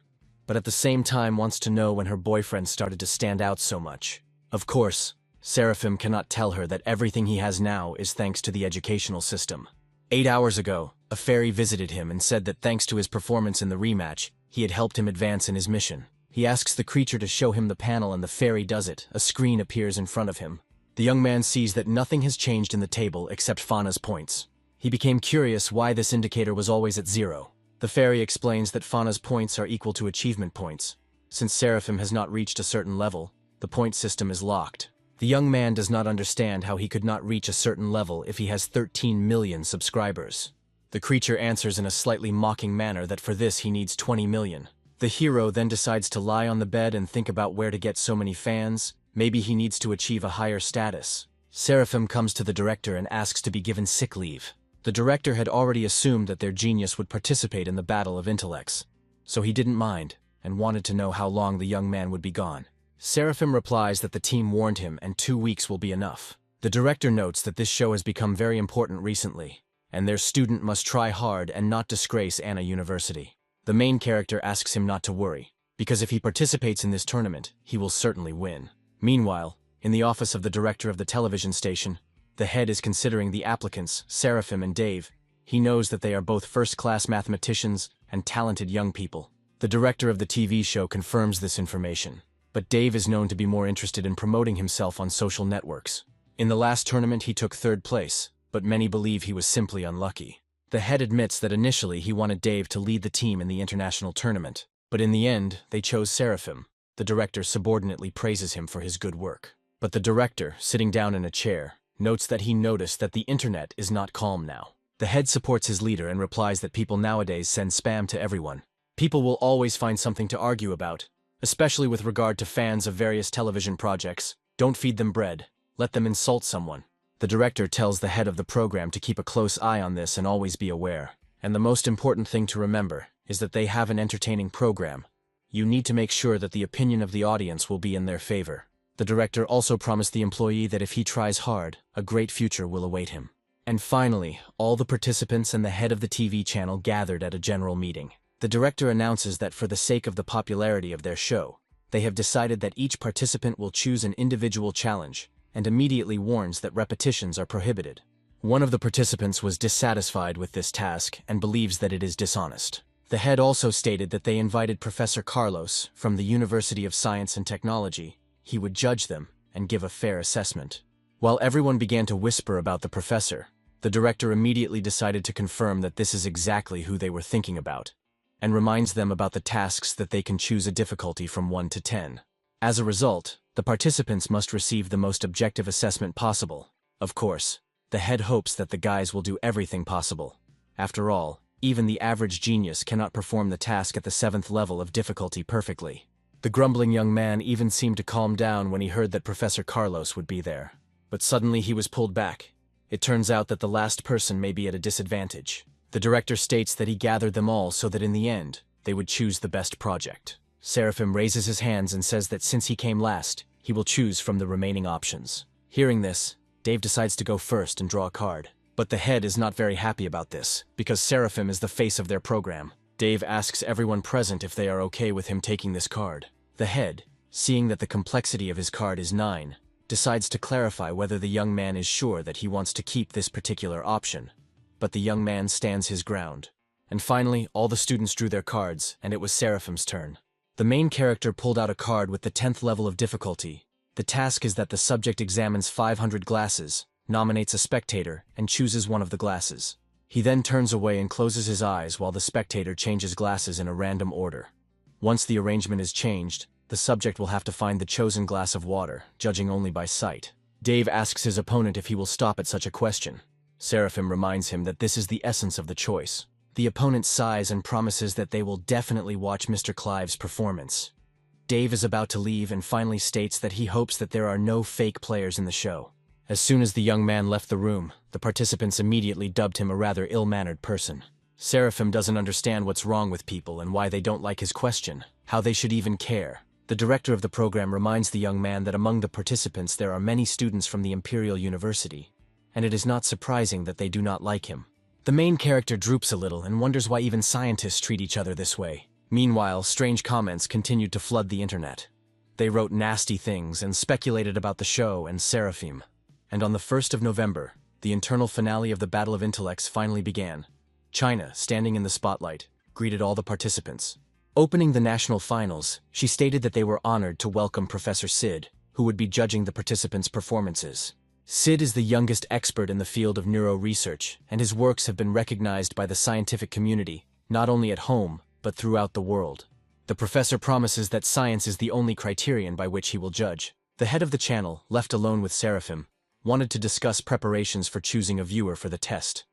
but at the same time wants to know when her boyfriend started to stand out so much. Of course, Seraphim cannot tell her that everything he has now is thanks to the educational system. 8 hours ago, a fairy visited him and said that thanks to his performance in the rematch, he had helped him advance in his mission. He asks the creature to show him the panel and the fairy does it. A screen appears in front of him. The young man sees that nothing has changed in the table except Fauna's points. He became curious why this indicator was always at 0. The fairy explains that Fauna's points are equal to achievement points. Since Seraphim has not reached a certain level, the point system is locked. The young man does not understand how he could not reach a certain level if he has 13 million subscribers. The creature answers in a slightly mocking manner that for this he needs 20 million. The hero then decides to lie on the bed and think about where to get so many fans. Maybe he needs to achieve a higher status. Seraphim comes to the director and asks to be given sick leave. The director had already assumed that their genius would participate in the battle of intellects, so he didn't mind and wanted to know how long the young man would be gone. Seraphim replies that the team warned him and 2 weeks will be enough. The director notes that this show has become very important recently, and their student must try hard and not disgrace Anna University. The main character asks him not to worry, because if he participates in this tournament, he will certainly win. Meanwhile, in the office of the director of the television station, the head is considering the applicants, Seraphim and Dave. He knows that they are both first-class mathematicians and talented young people. The director of the TV show confirms this information, but Dave is known to be more interested in promoting himself on social networks. In the last tournament he took 3rd place, but many believe he was simply unlucky. The head admits that initially he wanted Dave to lead the team in the international tournament, but in the end, they chose Seraphim. The director subordinately praises him for his good work. But the director, sitting down in a chair, notes that he noticed that the internet is not calm now. The head supports his leader and replies that people nowadays send spam to everyone. People will always find something to argue about, especially with regard to fans of various television projects. Don't feed them bread, let them insult someone. The director tells the head of the program to keep a close eye on this and always be aware. And the most important thing to remember is that they have an entertaining program. You need to make sure that the opinion of the audience will be in their favor. The director also promised the employee that if he tries hard, a great future will await him. And finally, all the participants and the head of the TV channel gathered at a general meeting. The director announces that for the sake of the popularity of their show, they have decided that each participant will choose an individual challenge, and immediately warns that repetitions are prohibited. One of the participants was dissatisfied with this task and believes that it is dishonest. The head also stated that they invited Professor Carlos from the University of Science and Technology. He would judge them and give a fair assessment. While everyone began to whisper about the professor, the director immediately decided to confirm that this is exactly who they were thinking about, and reminds them about the tasks that they can choose a difficulty from 1 to 10. As a result, the participants must receive the most objective assessment possible. Of course, the head hopes that the guys will do everything possible. After all, even the average genius cannot perform the task at the 7th level of difficulty perfectly. The grumbling young man even seemed to calm down when he heard that Professor Carlos would be there. But suddenly he was pulled back. It turns out that the last person may be at a disadvantage. The director states that he gathered them all so that in the end, they would choose the best project. Seraphim raises his hands and says that since he came last, he will choose from the remaining options. Hearing this, Dave decides to go first and draw a card. But the head is not very happy about this, because Seraphim is the face of their program. Dave asks everyone present if they are okay with him taking this card. The head, seeing that the complexity of his card is 9, decides to clarify whether the young man is sure that he wants to keep this particular option. But the young man stands his ground. And finally, all the students drew their cards, and it was Seraphim's turn. The main character pulled out a card with the 10th level of difficulty. The task is that the subject examines 500 glasses, nominates a spectator, and chooses one of the glasses. He then turns away and closes his eyes while the spectator changes glasses in a random order. Once the arrangement is changed, the subject will have to find the chosen glass of water, judging only by sight. Dave asks his opponent if he will stop at such a question. Seraphim reminds him that this is the essence of the choice. The opponent sighs and promises that they will definitely watch Mr. Clive's performance. Dave is about to leave and finally states that he hopes that there are no fake players in the show. As soon as the young man left the room, the participants immediately dubbed him a rather ill-mannered person. Seraphim doesn't understand what's wrong with people and why they don't like his question, how they should even care. The director of the program reminds the young man that among the participants there are many students from the Imperial University, and it is not surprising that they do not like him. The main character droops a little and wonders why even scientists treat each other this way. Meanwhile, strange comments continued to flood the internet. They wrote nasty things and speculated about the show and Seraphim. And on the 1st of November, the internal finale of the Battle of Intellects finally began. China, standing in the spotlight, greeted all the participants. Opening the national finals, she stated that they were honored to welcome Professor Sid, who would be judging the participants' performances. Sid is the youngest expert in the field of neuro research, and his works have been recognized by the scientific community, not only at home, but throughout the world. The professor promises that science is the only criterion by which he will judge. The head of the channel, left alone with Seraphim, wanted to discuss preparations for choosing a viewer for the test,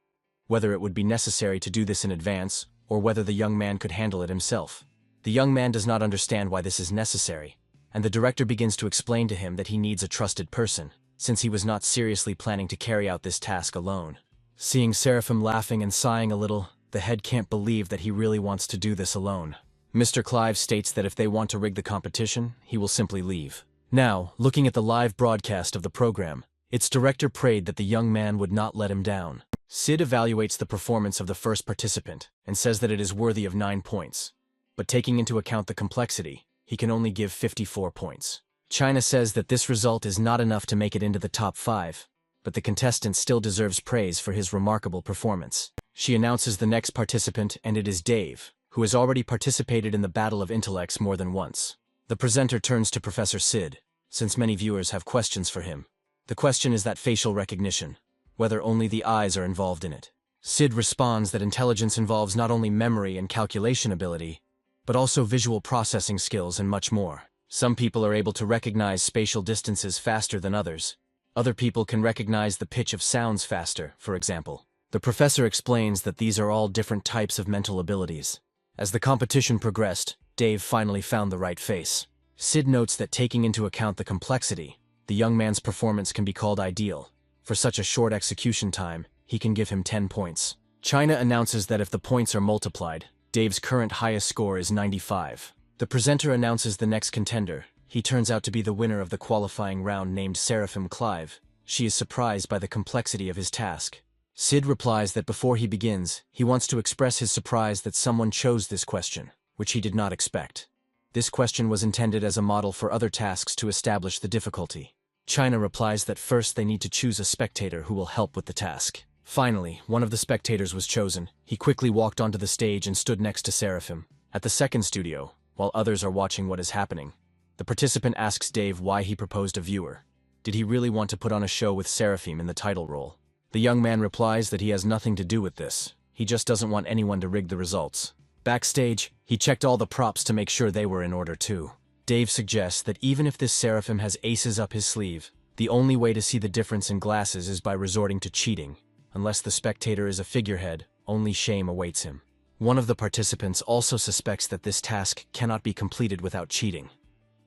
whether it would be necessary to do this in advance, or whether the young man could handle it himself. The young man does not understand why this is necessary, and the director begins to explain to him that he needs a trusted person, since he was not seriously planning to carry out this task alone. Seeing Seraphim laughing and sighing a little, the head can't believe that he really wants to do this alone. Mr. Clive states that if they want to rig the competition, he will simply leave. Now, looking at the live broadcast of the program, its director prayed that the young man would not let him down. Sid evaluates the performance of the first participant and says that it is worthy of 9 points. But taking into account the complexity, he can only give 54 points. China says that this result is not enough to make it into the top 5, but the contestant still deserves praise for his remarkable performance. She announces the next participant, and it is Dave, who has already participated in the Battle of Intellects more than once. The presenter turns to Professor Sid, since many viewers have questions for him. The question is that facial recognition, whether only the eyes are involved in it. Sid responds that intelligence involves not only memory and calculation ability, but also visual processing skills and much more. Some people are able to recognize spatial distances faster than others. Other people can recognize the pitch of sounds faster, for example. The professor explains that these are all different types of mental abilities. As the competition progressed, Dave finally found the right face. Sid notes that taking into account the complexity, the young man's performance can be called ideal. For such a short execution time, he can give him 10 points. China announces that if the points are multiplied, Dave's current highest score is 95. The presenter announces the next contender. He turns out to be the winner of the qualifying round named Seraphim Clive. She is surprised by the complexity of his task. Sid replies that before he begins, he wants to express his surprise that someone chose this question, which he did not expect. This question was intended as a model for other tasks to establish the difficulty. China replies that first they need to choose a spectator who will help with the task. Finally, one of the spectators was chosen. He quickly walked onto the stage and stood next to Seraphim. At the second studio, while others are watching what is happening, the participant asks Dave why he proposed a viewer. Did he really want to put on a show with Seraphim in the title role? The young man replies that he has nothing to do with this. He just doesn't want anyone to rig the results. Backstage, he checked all the props to make sure they were in order too. Dave suggests that even if this Seraphim has aces up his sleeve, the only way to see the difference in glasses is by resorting to cheating. Unless the spectator is a figurehead, only shame awaits him. One of the participants also suspects that this task cannot be completed without cheating.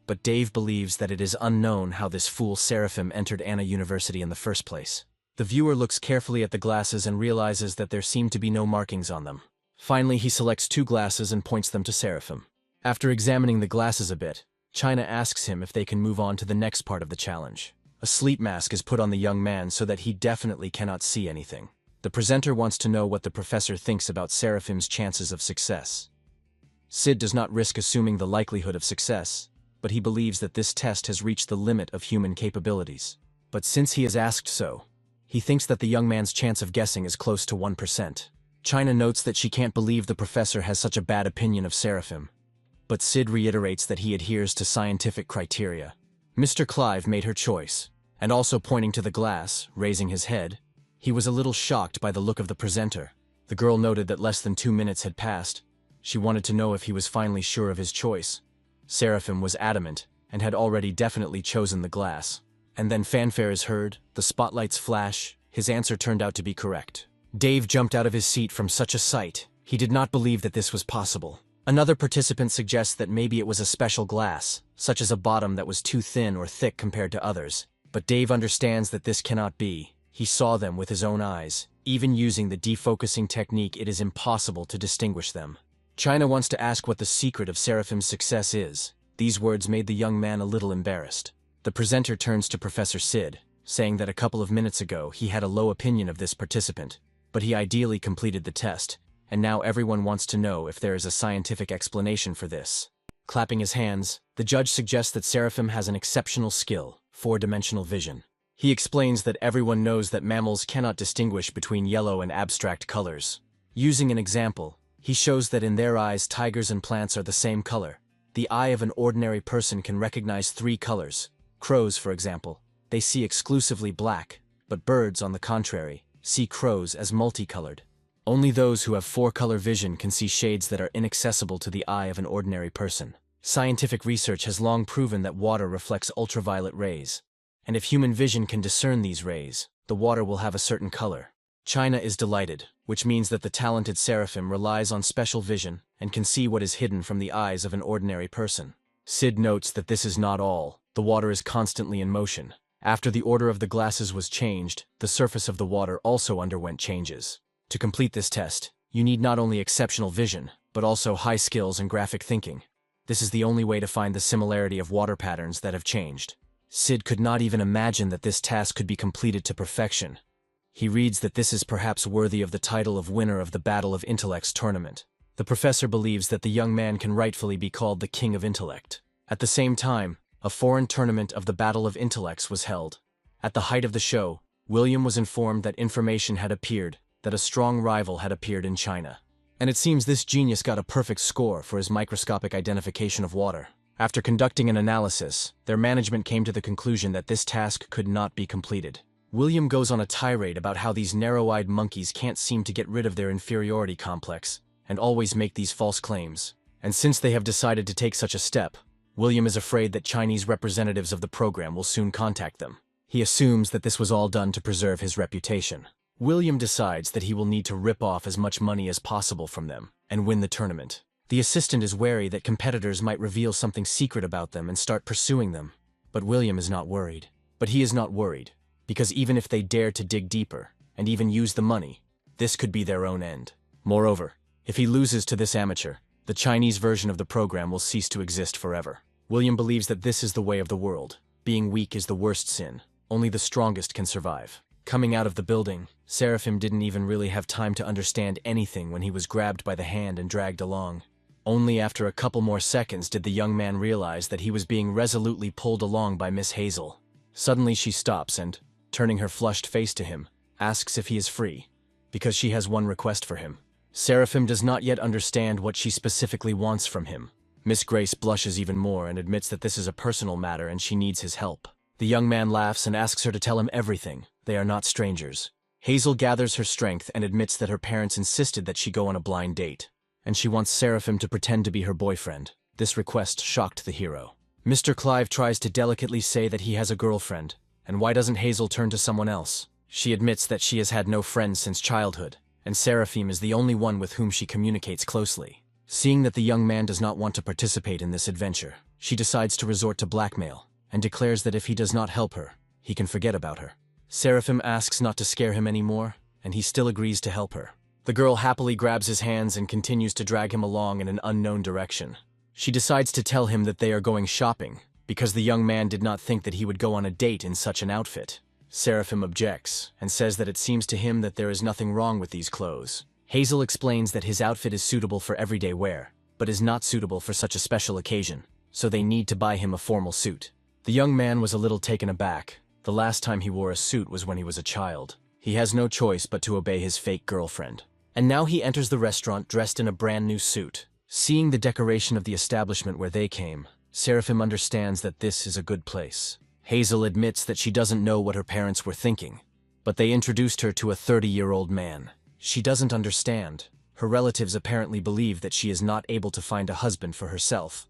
But Dave believes that it is unknown how this fool Seraphim entered Anna University in the first place. The viewer looks carefully at the glasses and realizes that there seem to be no markings on them. Finally, he selects 2 glasses and points them to Seraphim. After examining the glasses a bit, China asks him if they can move on to the next part of the challenge. A sleep mask is put on the young man so that he definitely cannot see anything. The presenter wants to know what the professor thinks about Seraphim's chances of success. Sid does not risk assuming the likelihood of success, but he believes that this test has reached the limit of human capabilities. But since he has asked so, he thinks that the young man's chance of guessing is close to 1%. China notes that she can't believe the professor has such a bad opinion of Seraphim. But Sid reiterates that he adheres to scientific criteria. Mr. Clive made her choice, and also pointing to the glass, raising his head. He was a little shocked by the look of the presenter. The girl noted that less than 2 minutes had passed. She wanted to know if he was finally sure of his choice. Seraphim was adamant, and had already definitely chosen the glass. And then fanfare is heard, the spotlights flash, his answer turned out to be correct. Dave jumped out of his seat from such a sight. He did not believe that this was possible. Another participant suggests that maybe it was a special glass, such as a bottom that was too thin or thick compared to others. But Dave understands that this cannot be. He saw them with his own eyes. Even using the defocusing technique, it is impossible to distinguish them. China wants to ask what the secret of Seraphim's success is. These words made the young man a little embarrassed. The presenter turns to Professor Sid, saying that a couple of minutes ago he had a low opinion of this participant, but he ideally completed the test, and now everyone wants to know if there is a scientific explanation for this. Clapping his hands, the judge suggests that Seraphim has an exceptional skill, 4-dimensional vision. He explains that everyone knows that mammals cannot distinguish between yellow and abstract colors. Using an example, he shows that in their eyes tigers and plants are the same color. The eye of an ordinary person can recognize 3 colors. Crows, for example, they see exclusively black, but birds, on the contrary, see crows as multicolored. Only those who have 4-color vision can see shades that are inaccessible to the eye of an ordinary person. Scientific research has long proven that water reflects ultraviolet rays, and if human vision can discern these rays, the water will have a certain color. China is delighted, which means that the talented Seraphim relies on special vision and can see what is hidden from the eyes of an ordinary person. Sid notes that this is not all. The water is constantly in motion. After the order of the glasses was changed, the surface of the water also underwent changes. To complete this test, you need not only exceptional vision, but also high skills and graphic thinking. This is the only way to find the similarity of water patterns that have changed. Sid could not even imagine that this task could be completed to perfection. He reads that this is perhaps worthy of the title of winner of the Battle of Intellects tournament. The professor believes that the young man can rightfully be called the King of Intellect. At the same time, a foreign tournament of the Battle of Intellects was held. At the height of the show, William was informed that information had appeared, that a strong rival had appeared in China. And it seems this genius got a perfect score for his microscopic identification of water. After conducting an analysis, their management came to the conclusion that this task could not be completed. William goes on a tirade about how these narrow-eyed monkeys can't seem to get rid of their inferiority complex, and always make these false claims. And since they have decided to take such a step, William is afraid that Chinese representatives of the program will soon contact them. He assumes that this was all done to preserve his reputation. William decides that he will need to rip off as much money as possible from them and win the tournament. The assistant is wary that competitors might reveal something secret about them and start pursuing them. But William is not worried. But he is not worried, because even if they dare to dig deeper, and even use the money, this could be their own end. Moreover, if he loses to this amateur, the Chinese version of the program will cease to exist forever. William believes that this is the way of the world. Being weak is the worst sin. Only the strongest can survive. Coming out of the building, Seraphim didn't even really have time to understand anything when he was grabbed by the hand and dragged along. Only after a couple more seconds did the young man realize that he was being resolutely pulled along by Miss Hazel. Suddenly she stops and, turning her flushed face to him, asks if he is free, because she has one request for him. Seraphim does not yet understand what she specifically wants from him. Miss Grace blushes even more and admits that this is a personal matter and she needs his help. The young man laughs and asks her to tell him everything. They are not strangers. Hazel gathers her strength and admits that her parents insisted that she go on a blind date, and she wants Seraphim to pretend to be her boyfriend. This request shocked the hero. Mr. Clive tries to delicately say that he has a girlfriend, and why doesn't Hazel turn to someone else? She admits that she has had no friends since childhood, and Seraphim is the only one with whom she communicates closely. Seeing that the young man does not want to participate in this adventure, she decides to resort to blackmail, and declares that if he does not help her, he can forget about her. Seraphim asks not to scare him anymore, and he still agrees to help her. The girl happily grabs his hands and continues to drag him along in an unknown direction. She decides to tell him that they are going shopping, because the young man did not think that he would go on a date in such an outfit. Seraphim objects, and says that it seems to him that there is nothing wrong with these clothes. Hazel explains that his outfit is suitable for everyday wear, but is not suitable for such a special occasion, so they need to buy him a formal suit. The young man was a little taken aback. The last time he wore a suit was when he was a child. He has no choice but to obey his fake girlfriend. And now he enters the restaurant dressed in a brand new suit. Seeing the decoration of the establishment where they came, Seraphim understands that this is a good place. Hazel admits that she doesn't know what her parents were thinking, but they introduced her to a 30-year-old man. She doesn't understand. Her relatives apparently believe that she is not able to find a husband for herself.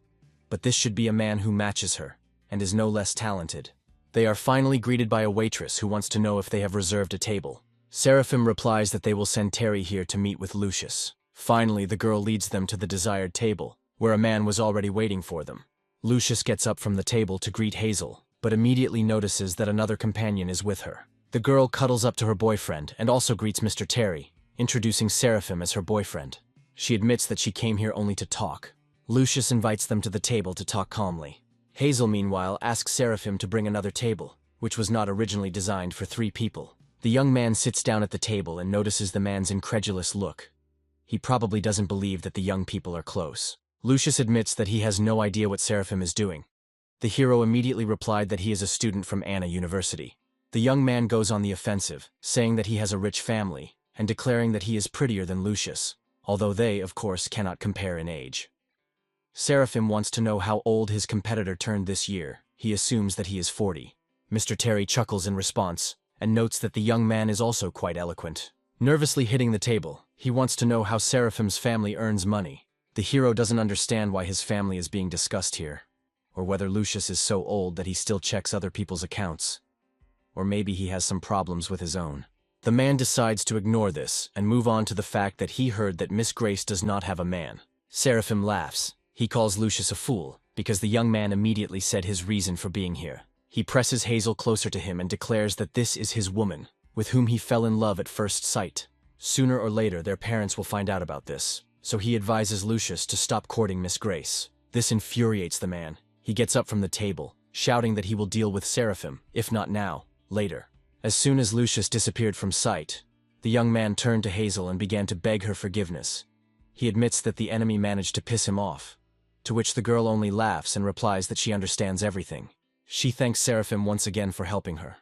But this should be a man who matches her, and is no less talented. They are finally greeted by a waitress who wants to know if they have reserved a table. Seraphim replies that they will send Terry here to meet with Lucius. Finally, the girl leads them to the desired table, where a man was already waiting for them. Lucius gets up from the table to greet Hazel, but immediately notices that another companion is with her. The girl cuddles up to her boyfriend and also greets Mr. Terry, introducing Seraphim as her boyfriend. She admits that she came here only to talk. Lucius invites them to the table to talk calmly. Hazel, meanwhile, asks Seraphim to bring another table, which was not originally designed for 3 people. The young man sits down at the table and notices the man's incredulous look. He probably doesn't believe that the young people are close. Lucius admits that he has no idea what Seraphim is doing. The hero immediately replied that he is a student from Anna University. The young man goes on the offensive, saying that he has a rich family, and declaring that he is prettier than Lucius, although they, of course, cannot compare in age. Seraphim wants to know how old his competitor turned this year. He assumes that he is 40. Mr. Terry chuckles in response, and notes that the young man is also quite eloquent. Nervously hitting the table, he wants to know how Seraphim's family earns money. The hero doesn't understand why his family is being discussed here, or whether Lucius is so old that he still checks other people's accounts. Or maybe he has some problems with his own. The man decides to ignore this and move on to the fact that he heard that Miss Grace does not have a man. Seraphim laughs. He calls Lucius a fool, because the young man immediately said his reason for being here. He presses Hazel closer to him and declares that this is his woman, with whom he fell in love at first sight. Sooner or later, their parents will find out about this, so he advises Lucius to stop courting Miss Grace. This infuriates the man. He gets up from the table, shouting that he will deal with Seraphim, if not now, later. As soon as Lucius disappeared from sight, the young man turned to Hazel and began to beg her forgiveness. He admits that the enemy managed to piss him off, to which the girl only laughs and replies that she understands everything. She thanks Seraphim once again for helping her,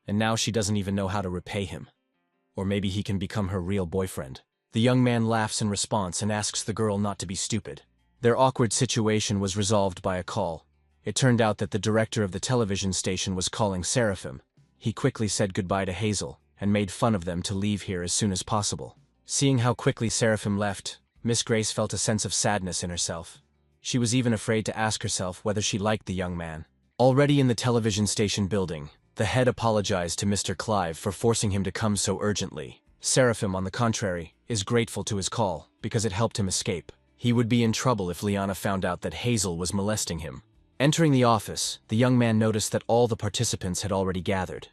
and now she doesn't even know how to repay him. Or maybe he can become her real boyfriend. The young man laughs in response and asks the girl not to be stupid. Their awkward situation was resolved by a call. It turned out that the director of the television station was calling Seraphim. He quickly said goodbye to Hazel, and made fun of them to leave here as soon as possible. Seeing how quickly Seraphim left, Miss Grace felt a sense of sadness in herself. She was even afraid to ask herself whether she liked the young man. Already in the television station building, the head apologized to Mr. Clive for forcing him to come so urgently. Seraphim, on the contrary, is grateful to his call, because it helped him escape. He would be in trouble if Liana found out that Hazel was molesting him. Entering the office, the young man noticed that all the participants had already gathered.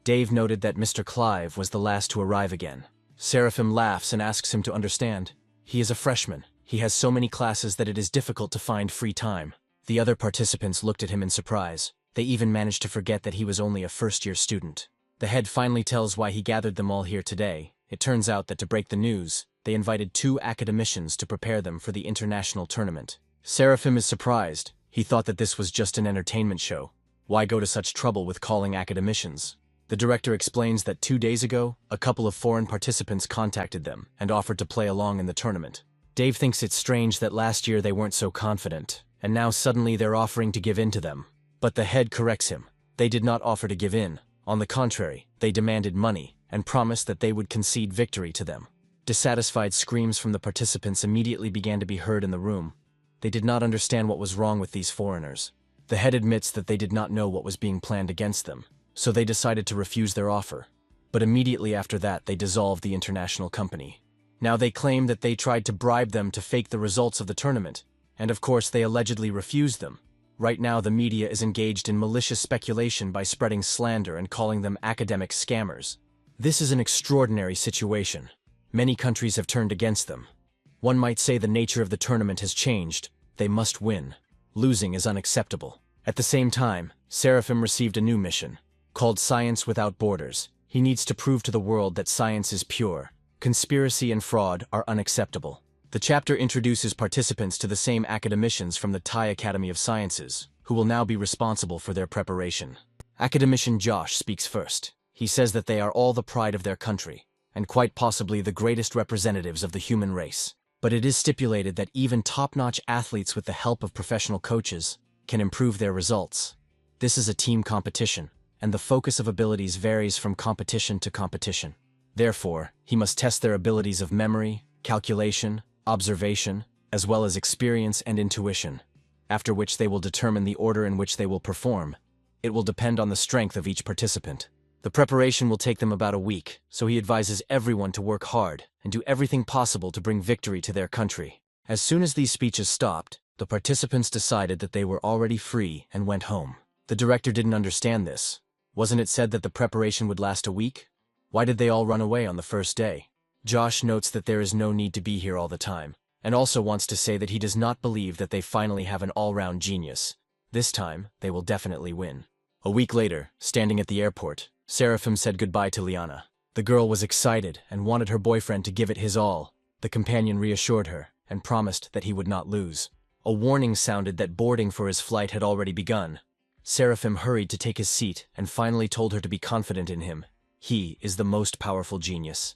Dave noted that Mr. Clive was the last to arrive again. Seraphim laughs and asks him to understand. He is a freshman. He has so many classes that it is difficult to find free time. The other participants looked at him in surprise. They even managed to forget that he was only a first-year student. The head finally tells why he gathered them all here today. It turns out that to break the news, they invited 2 academicians to prepare them for the international tournament. Seraphim is surprised. He thought that this was just an entertainment show. Why go to such trouble with calling academicians? The director explains that 2 days ago, a couple of foreign participants contacted them and offered to play along in the tournament. Dave thinks it's strange that last year they weren't so confident, and now suddenly they're offering to give in to them. But the head corrects him. They did not offer to give in. On the contrary, they demanded money and promised that they would concede victory to them. Dissatisfied screams from the participants immediately began to be heard in the room. They did not understand what was wrong with these foreigners. The head admits that they did not know what was being planned against them, so they decided to refuse their offer. But immediately after that, they dissolved the international company. Now they claim that they tried to bribe them to fake the results of the tournament, and of course they allegedly refused them. Right now the media is engaged in malicious speculation by spreading slander and calling them academic scammers. This is an extraordinary situation. Many countries have turned against them. One might say the nature of the tournament has changed. They must win. Losing is unacceptable. At the same time, Seraphim received a new mission, called Science Without Borders. He needs to prove to the world that science is pure. Conspiracy and fraud are unacceptable. The chapter introduces participants to the same academicians from the Thai Academy of Sciences, who will now be responsible for their preparation. Academician Josh speaks first. He says that they are all the pride of their country, and quite possibly the greatest representatives of the human race. But it is stipulated that even top-notch athletes with the help of professional coaches can improve their results. This is a team competition, and the focus of abilities varies from competition to competition. Therefore, he must test their abilities of memory, calculation, observation, as well as experience and intuition, after which they will determine the order in which they will perform. It will depend on the strength of each participant. The preparation will take them about a week, so he advises everyone to work hard and do everything possible to bring victory to their country. As soon as these speeches stopped, the participants decided that they were already free and went home. The director didn't understand this. Wasn't it said that the preparation would last a week? Why did they all run away on the first day? Josh notes that there is no need to be here all the time, and also wants to say that he does not believe that they finally have an all-round genius. This time, they will definitely win. A week later, standing at the airport, Seraphim said goodbye to Liana. The girl was excited and wanted her boyfriend to give it his all. The companion reassured her and promised that he would not lose. A warning sounded that boarding for his flight had already begun. Seraphim hurried to take his seat and finally told her to be confident in him. He is the most powerful genius.